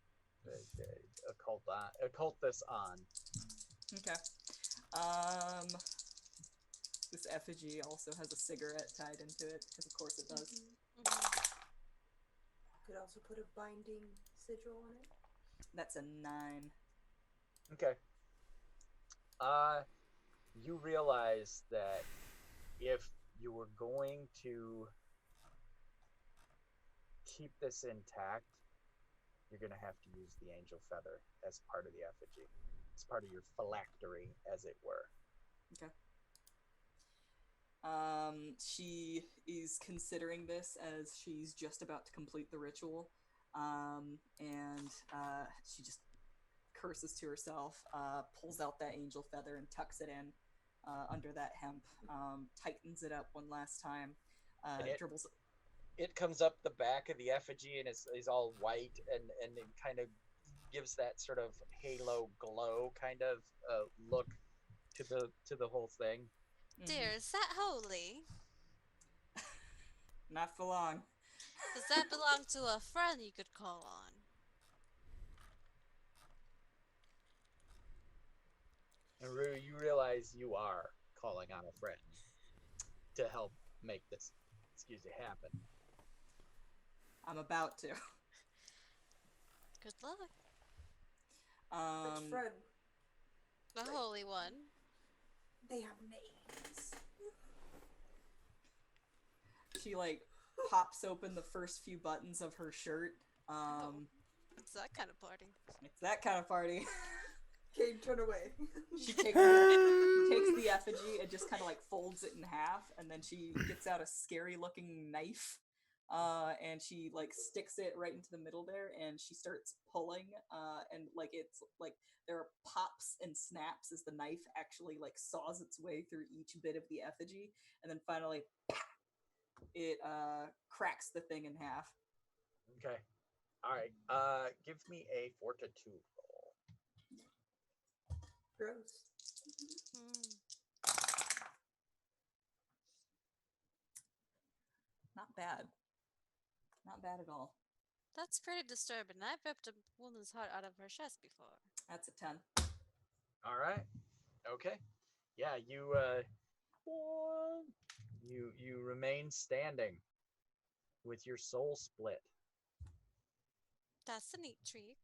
Occult this on. Okay. This effigy also has a cigarette tied into it, because of course it does. Could also put a binding sigil on it. That's a 9. Okay. You realize that if you were going to keep this intact, you're going to have to use the angel feather as part of the effigy. It's part of your phylactery, as it were. Okay. She is considering this as she's just about to complete the ritual, and she just curses to herself, pulls out that angel feather and tucks it in under that hemp, tightens it up one last time, dribbles. It comes up the back of the effigy and is all white and it kind of gives that sort of halo glow kind of look to the whole thing. Dear, is that holy? Not for long. Does that belong to a friend you could call on? And Rue, you realize you are calling on a friend to help make this, happen. I'm about to. Good luck. Which friend? The holy one. They have names. She pops open the first few buttons of her shirt. It's that kind of party. It's that kind of party. Kate, turn away. She takes the effigy and just kind of folds it in half, and then she gets out a scary looking knife, and she sticks it right into the middle there, and she starts pulling, and it's there are pops and snaps as the knife actually saws its way through each bit of the effigy, and then finally it cracks the thing in half. Okay. All right. Give me a fortitude roll. Gross. Not bad. Not bad at all. That's pretty disturbing. I've ripped a woman's heart out of her chest before. That's a 10. All right. Okay. Yeah, you remain standing with your soul split. That's a neat trick.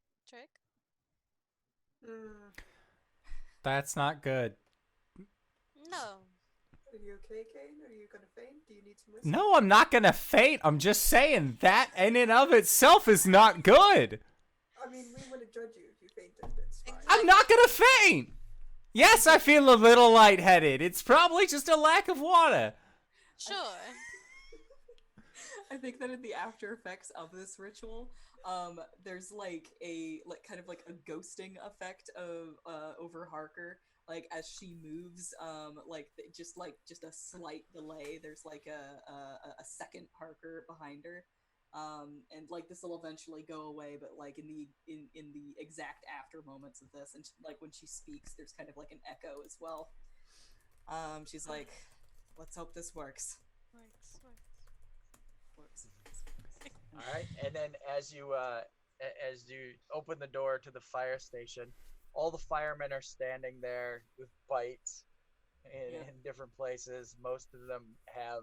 That's not good. No. Are you okay, Kate? Are you gonna faint? Do you need some whiskey? No, I'm not gonna faint. I'm just saying that in and of itself is not good. I mean, we wouldn't judge you if you fainted. It's fine. I'm not gonna faint. Yes, I feel a little lightheaded. It's probably just a lack of water. Sure. I think that in the after effects of this ritual, there's a kind of a ghosting effect of over Harker, as she moves, just a slight delay. There's a second Harker behind her, and this will eventually go away. But in the exact after moments of this, and when she speaks, there's kind of an echo as well. She's like, "Let's hope this works." Works. All right, and then as you open the door to the fire station, all the firemen are standing there with bites in different places. Most of them have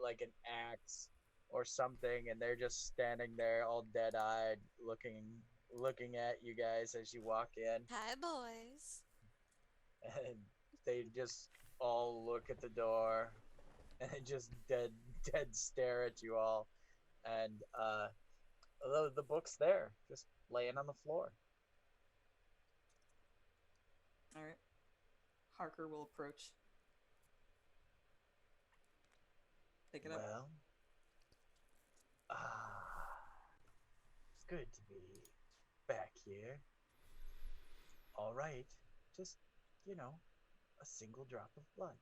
an axe or something, and they're just standing there all dead-eyed, looking at you guys as you walk in. Hi, boys. And they just all look at the door. and they just dead stare at you all. And the book's there, just laying on the floor. All right. Harker will approach. Pick it up. Well, it's good to be back here. All right, just, a single drop of blood.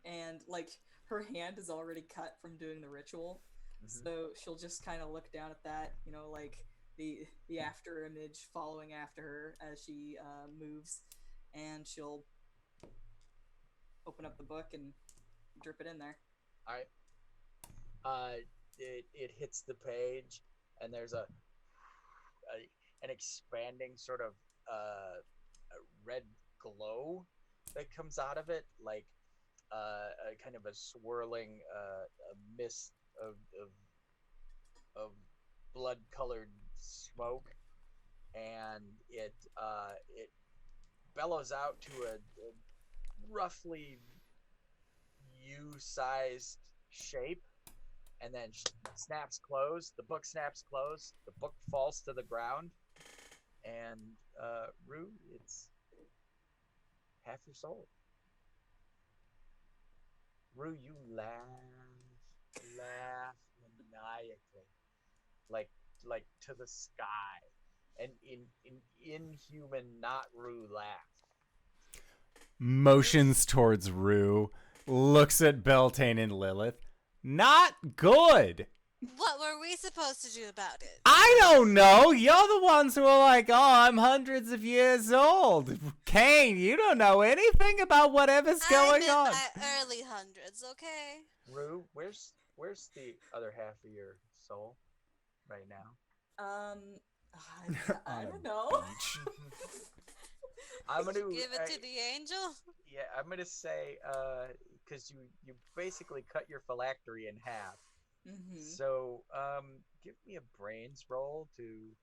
And like her hand is already cut from doing the ritual, so she'll just kind of look down at that, like the after image following after her as she moves, and she'll open up the book and drip it in there. All right. It hits the page, and there's an expanding sort of a red glow that comes out of it, like a kind of a swirling a mist of blood-colored smoke, and it bellows out to a roughly U-sized shape, and then snaps closed. The book snaps closed. The book falls to the ground, and Rue, it's half your soul. Rue, you laugh maniacally, like to the sky, and in inhuman, not Rue laugh. Motions towards Rue, looks at Beltane and Lilith. Not good. What were we supposed to do about it? I don't know. You're the ones who are like, oh, I'm hundreds of years old. Kane, you don't know anything about whatever's going I'm in on. my early hundreds, okay? Rue, where's the other half of your soul right now? I don't know. I'm gonna Give it to the angel? Yeah, I'm gonna say because you basically cut your phylactery in half. So give me a brains roll to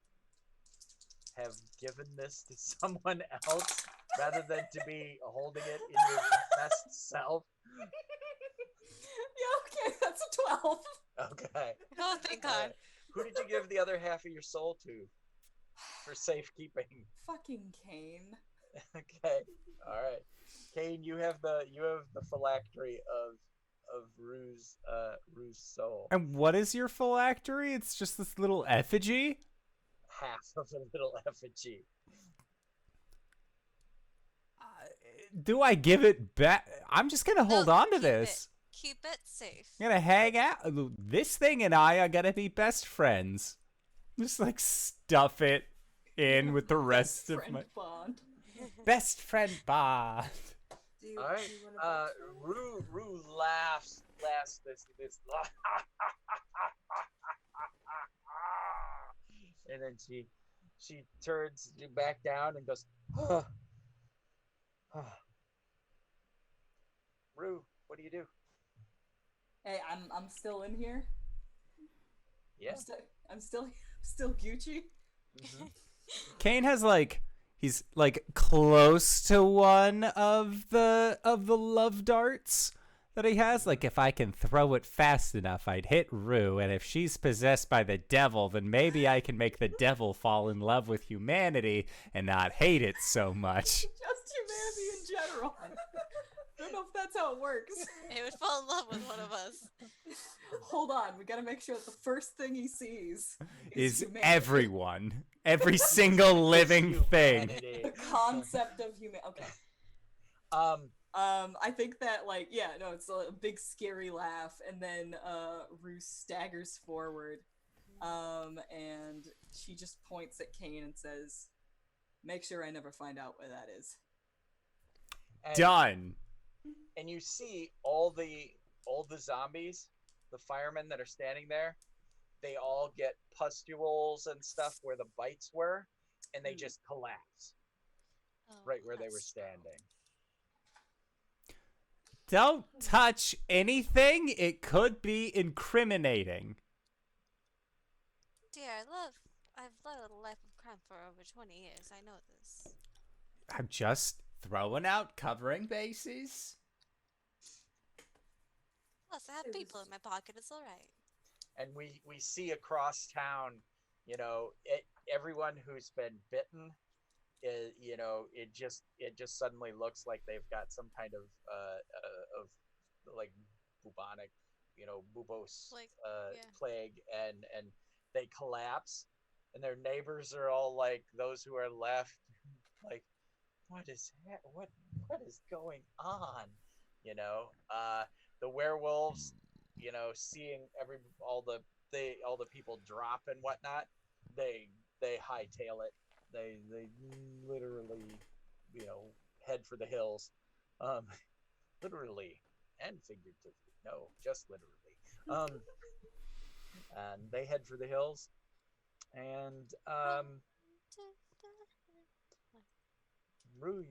have given this to someone else rather than to be holding it in your best self. Yeah, okay, that's a 12. Okay. Oh, thank God. Who did you give the other half of your soul to for safekeeping? Fucking Kane. Okay. All right. Kane, you have the phylactery of Rue's soul. And what is your phylactery? It's just this little effigy? Half of a little effigy. Do I give it back? I'm just going to hold on to keep this. Keep it safe. I'm going to hang out. This thing and I are going to be best friends. Just like stuff it in with the rest of my... Bond. Best friend bond. All right. Rue laughs this and then she turns back down and goes, Rue, what do you do? Hey, I'm still in here. Yeah. I'm still Gucci. Mm-hmm. Kane has he's close to one of the love darts that he has. Like, if I can throw it fast enough, I'd hit Rue, and if she's possessed by the devil, then maybe I can make the devil fall in love with humanity and not hate it so much. Just humanity in general. I don't know if that's how it works. He would fall in love with one of us. Hold on, we gotta make sure that the first thing he sees Is humanity. everyone. Every single living thing. The concept of human. Okay. I think that it's a big scary laugh, and then Rue staggers forward, and she just points at Kane and says, "Make sure I never find out where that is." Done. And you see all the zombies, the firemen that are standing there, they all get pustules and stuff where the bites were, and they just collapse right where they were standing. Don't touch anything. It could be incriminating. Dear, I've led a life of crime for over 20 years. I know this. I'm just throwing out, covering bases. Plus, I have It people was- in my pocket. It's all right. And we see across town, everyone who's been bitten, it just suddenly looks like they've got some kind of like bubonic, bubos Like, yeah. plague, and they collapse, and their neighbors are all like, those who are left, like, what is going on? The werewolves, seeing all the people drop and whatnot, they hightail it. They literally, head for the hills, um, literally and figuratively. No, just literally. And they head for the hills, and Rue,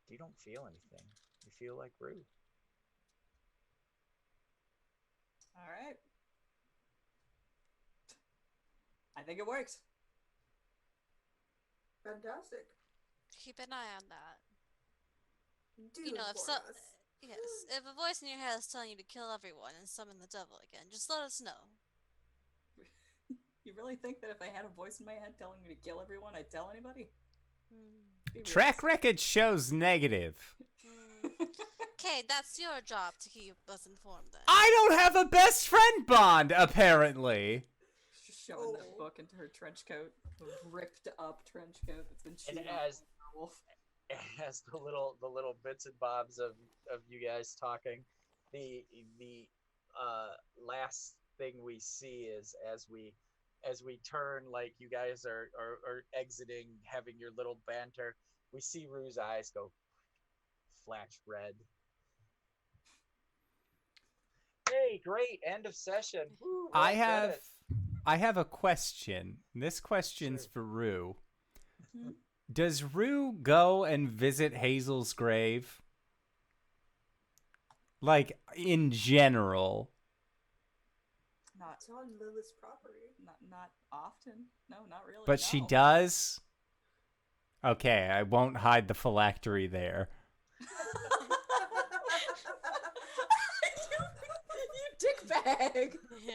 you don't feel anything. You feel like Rue. All right. I think it works. Fantastic. Keep an eye on that. Do You know, if inform us. yes, if a voice in your head is telling you to kill everyone and summon the devil again, just let us know. You really think that if I had a voice in my head telling me to kill everyone, I'd tell anybody? Be Track realistic. record shows negative. Okay, that's your job to keep us informed then. I don't have a best friend bond, apparently. Just shoving that Oh. book into her trench coat, a ripped up trench coat that's been And chewed on by as a werewolf. as the little bits and bobs of you guys talking, the last thing we see is as we turn, like you guys are exiting, having your little banter, we see Rue's eyes go flash red. Hey, great, end of session. Woo, I roll have credits. I have a question. This question's Sure. for Rue. Mhm. Does Rue go and visit Hazel's grave? Like, in general. Not, It's on Lilith's property. not often. No, not really. But she no. does? Okay, I won't hide the phylactery there. You dickbag. Yeah.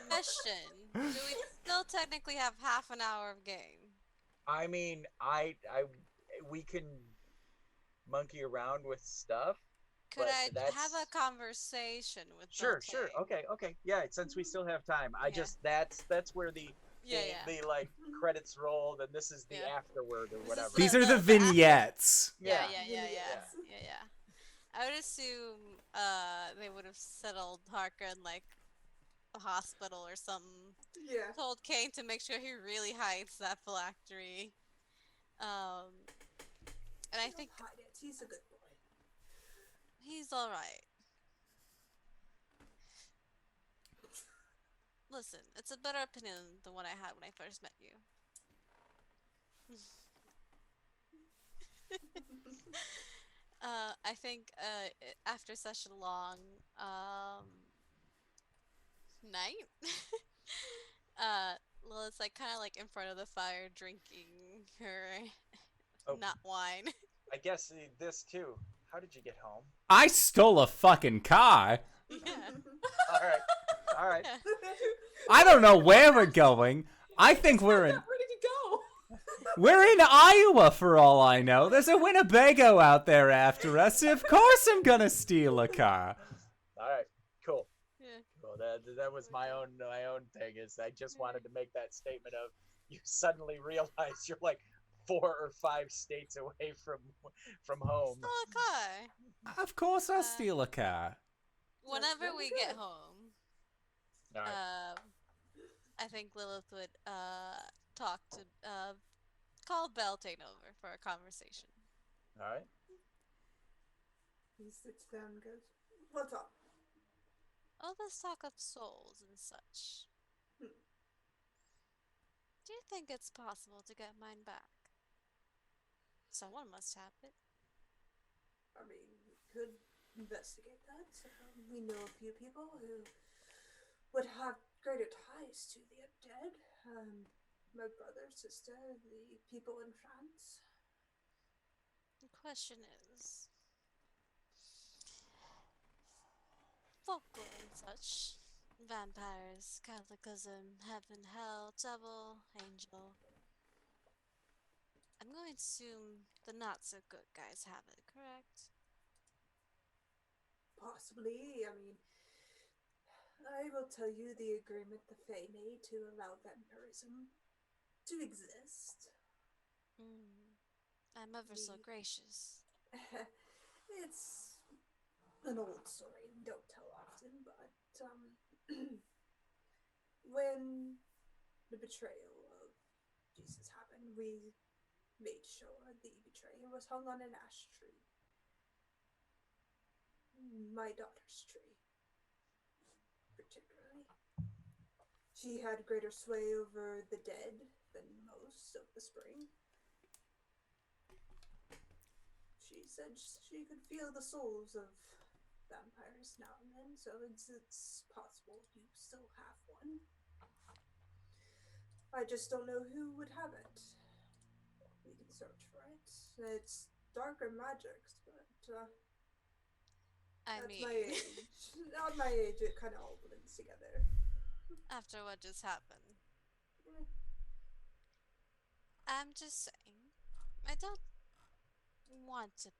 Question: do we still technically have half an hour of game? I mean, we can monkey around with stuff. Could But I that's... have a conversation with Sure. Beltane? Okay. Yeah, since we still have time, I Yeah. just that's where the like credits rolled, and this is the Yeah. afterword or This is whatever. These are the the after- vignettes. Yeah. Yeah. I would assume they would have settled Harker in like a hospital or something. Yeah. Told Kane to make sure he really hides that phylactery. And I think Don't hide it. He's a good boy. he's all right. Listen, it's a better opinion than what I had when I first met you. I think after such a long night, Lilith's like kind of like in front of the fire drinking her Oh. not wine. I guess this too. How did you get home? I stole a fucking car. Yeah. All right. Yeah. I don't know where we're going. I think we're in Not ready to go. we're in Iowa for all I know. There's a Winnebago out there after us. Of course I'm gonna steal a car. All right. Cool. Yeah. Well, that was my own thing. Is I just wanted to make that statement of you suddenly realize you're like 4 or 5 states away from home. Still a car. Of course I'll steal a car. Whenever very we good. get home, All right. I think Lilith would talk to call Beltane over for a conversation. All right. He sits down and goes, "What's up?" All this talk of souls and such. Hmm. Do you think it's possible to get mine back? Someone must have it. I mean, we could investigate that. We know a few people who would have greater ties to the undead. My brother, sister, the people in France. The question is, folklore and such, vampires, Catholicism, heaven, hell, devil, angel. I'm going to assume the not so good guys have it, correct? Possibly. I mean, I will tell you the agreement the Fae made to allow vampirism to exist. I'm ever so The gracious. it's an old story we don't tell often, but when the betrayal of Jesus happened, we made sure the betrayer was hung on an ash tree. My daughter's tree, particularly. She had greater sway over the dead than most of the spring. She said she could feel the souls of vampires now and then, so it's possible you still have one. I just don't know who would have it. We can search for it. It's darker magics, but I that's mean, my age. At my age, it kind of all blends together. after what just happened, Eh, I'm just saying, I don't want to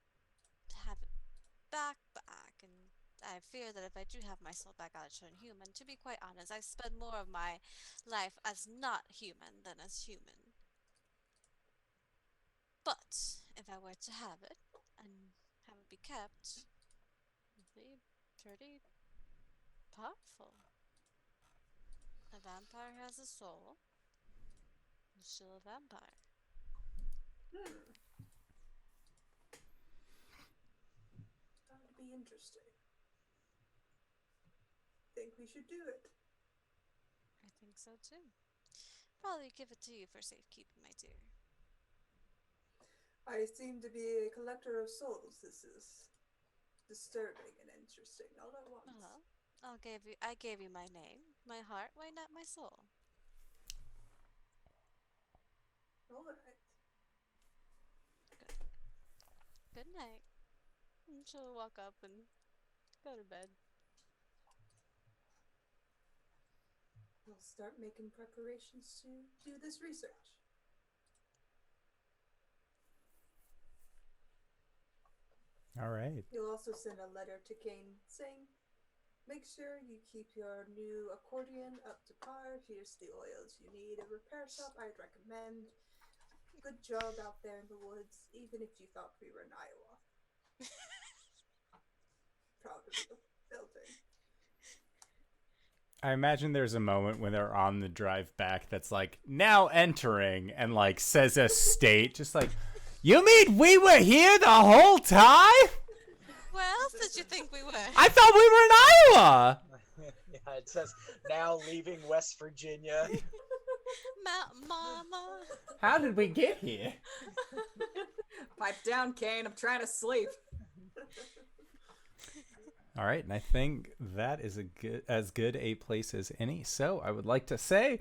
have it back, and I fear that if I do have my soul back, I'll turn human. To be quite honest, I spend more of my life as not human than as human. But if I were to have it and have it be kept, it'd be pretty powerful. A vampire has a soul. He's still a vampire. that would be interesting. Think we should do it. I think so too. Probably give it to you for safekeeping, my dear. I seem to be a collector of souls. This is disturbing and interesting all at once. Well, I gave you my name, my heart, why not my soul? All right. Good night. And she'll walk up and go to bed. We'll start making preparations to do this research. All right. You'll also send a letter to Kane saying, make sure you keep your new accordion up to par. Here's the oils you need. A repair shop I'd recommend. Good job out there in the woods, even if you thought we were in Iowa. Proud of you, Belton. I imagine there's a moment when they're on the drive back that's like, now entering, and like says a state, just like, you mean we were here the whole time? Where else did you think we were? I thought we were in Iowa. Yeah, it says now leaving West Virginia. Mama. How did we get here? Pipe down, Kane. I'm trying to sleep. All right, and I think that is as good a place as any. So I would like to say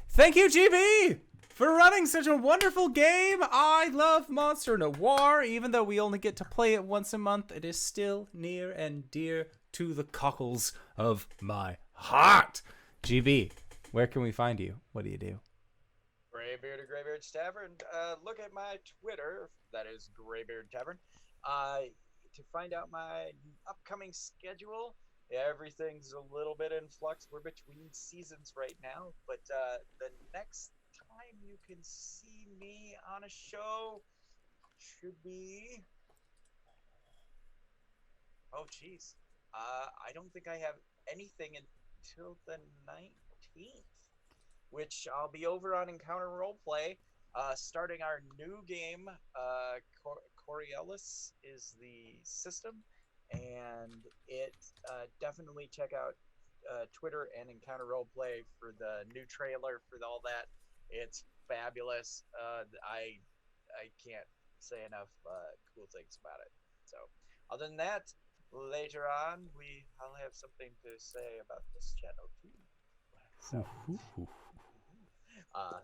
thank you, GB, for running such a wonderful game. I love Monster Noir. Even though we only get to play it once a month, it is still near and dear to the cockles of my heart. GB, where can we find you? What do you do? Graybeard of Graybeard's Tavern. Look at my Twitter. That is Graybeard Tavern. To find out my upcoming schedule. Everything's a little bit in flux. We're between seasons right now, but the next time you can see me on a show should be. Oh, geez. I don't think I have anything until the 19th, which I'll be over on Encounter Roleplay, starting our new game. Coriolis is the system, and it definitely check out Twitter and Encounter Roleplay for the new trailer for all that. It's fabulous. I can't say enough cool things about it. So, other than that, later on I'll have something to say about this channel too. So,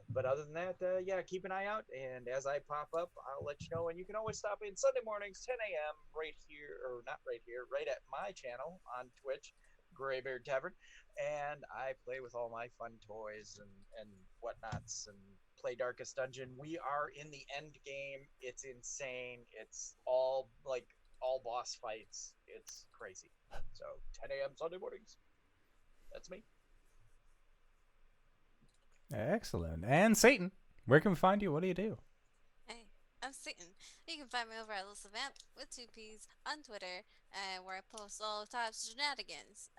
But other than that, yeah, keep an eye out. And as I pop up, I'll let you know. And you can always stop in Sunday mornings, 10 a.m. right here, or not right here, right at my channel on Twitch, Graybeard Tavern. And I play with all my fun toys and whatnots and play Darkest Dungeon. We are in the end game. It's insane. It's all like all boss fights. It's crazy. So 10 a.m. Sunday mornings. That's me. Excellent. And Satan, where can we find you? What do you do? Hey, I'm Satan. You can find me over at Little Vamp with 2Ps on Twitter, where I post all types of shenanigans.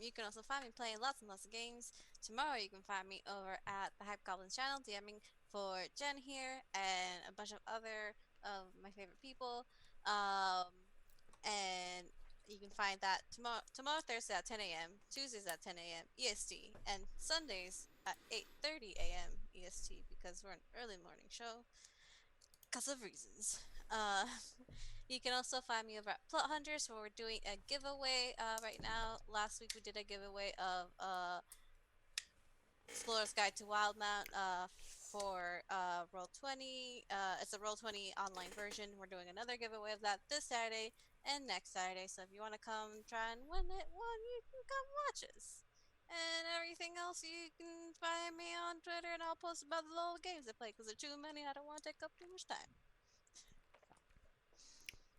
You can also find me playing lots and lots of games. Tomorrow you can find me over at the Hype Goblins channel, DMing for Jen here and a bunch of other of my favorite people. And you can find that tomorrow Thursday at 10 a.m., Tuesdays at 10 a.m. EST, and Sundays at 8:30 a.m. EST because we're an early morning show because of reasons. You can also find me over at Plot Hunters, where we're doing a giveaway right now. Last week we did a giveaway of Explorer's Guide to Wildmount for Roll20. It's a Roll20 online version. We're doing another giveaway of that this Saturday and next Saturday. So if you want to come try and win it, you can come watch us. And everything else, you can find me on Twitter, and I'll post about the little games I play because there are too many. I don't want to take up too much time.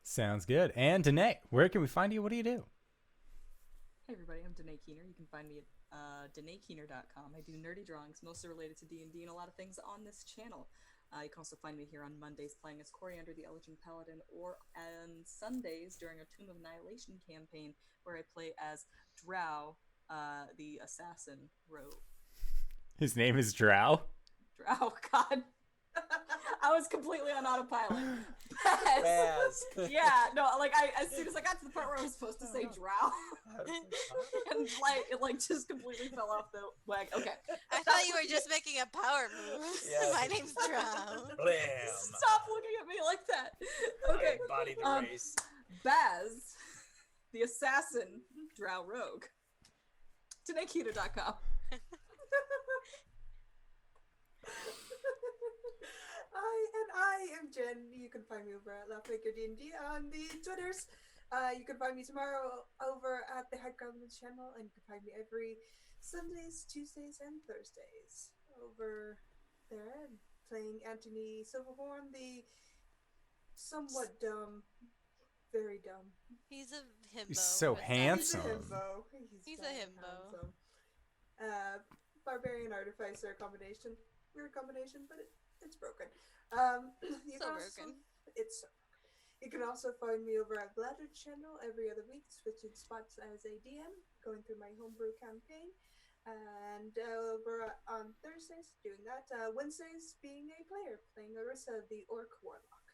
Sounds good. And Danae, where can we find you? What do you do? Hey everybody, I'm Danae Keener. You can find me at DanaeKeener.com. I do nerdy drawings, mostly related to D&D and a lot of things on this channel. You can also find me here on Mondays playing as Coriander the Elegant Paladin, or on Sundays during a Tomb of Annihilation campaign where I play as Drow, the Assassin Rogue. His name is Drow. Drow, God. I was completely on autopilot. Baz. Yeah, no, like as soon as I got to the part where I was supposed to say Drow, and it just completely fell off the wagon. Okay. I thought you were just making a power move. Yeah. My name's Drow. Blam. Stop looking at me like that. Okay. I embody the race. Baz, the Assassin Drow Rogue. DanaeKeener.com. I am Jen. You can find me over at Laughmaker D&D on the Twitters. You can find me tomorrow over at the Hype Goblins channel, and you can find me every Sundays, Tuesdays, and Thursdays over there, playing Anthony Silverhorn, the somewhat dumb, very dumb. He's a himbo. He's so with handsome. He's a himbo. He's a very himbo. handsome. Barbarian Artificer combination. Weird combination, but it's broken. You So can broken. It's so broken. You can also find me over at Bladder's channel every other week, switching spots as a DM, going through my homebrew campaign, and over on Thursdays doing that. Wednesdays being a player, playing Orisa, the Orc Warlock.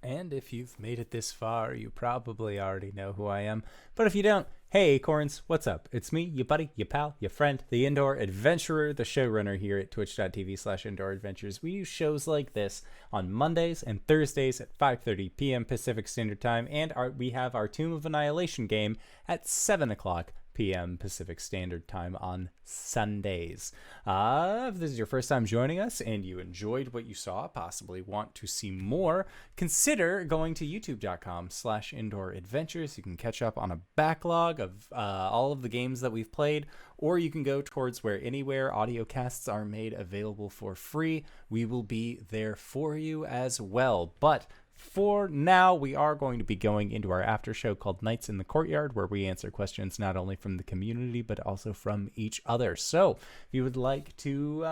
And if you've made it this far, you probably already know who I am. But if you don't, hey Acorns, what's up? It's me, your buddy, your pal, your friend, the Indoor Adventurer, the showrunner here at twitch.tv/Indoor Adventures. We use shows like this on Mondays and Thursdays at 5:30 p.m. Pacific Standard Time, and we have our Tomb of Annihilation game at 7 o'clock p.m. Pacific Standard Time on Sundays. If this is your first time joining us and you enjoyed what you saw, possibly want to see more, consider going to youtube.com/Indoor Adventures. You can catch up on a backlog of all of the games that we've played, or you can go towards where anywhere audio casts are made available for free. We will be there for you as well. But for now, we are going to be going into our after show called Nights in the Courtyard, where we answer questions not only from the community, but also from each other. So if you would like to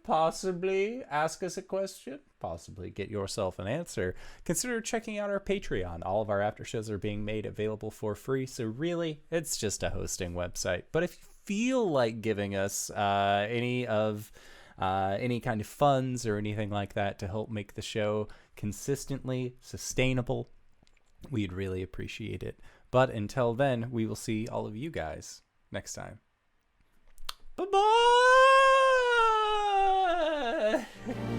possibly ask us a question, possibly get yourself an answer, consider checking out our Patreon. All of our after shows are being made available for free. So really, it's just a hosting website. But if you feel like giving us any kind of funds or anything like that to help make the show consistently sustainable, we'd really appreciate it. But until then, we will see all of you guys next time. Bye-bye!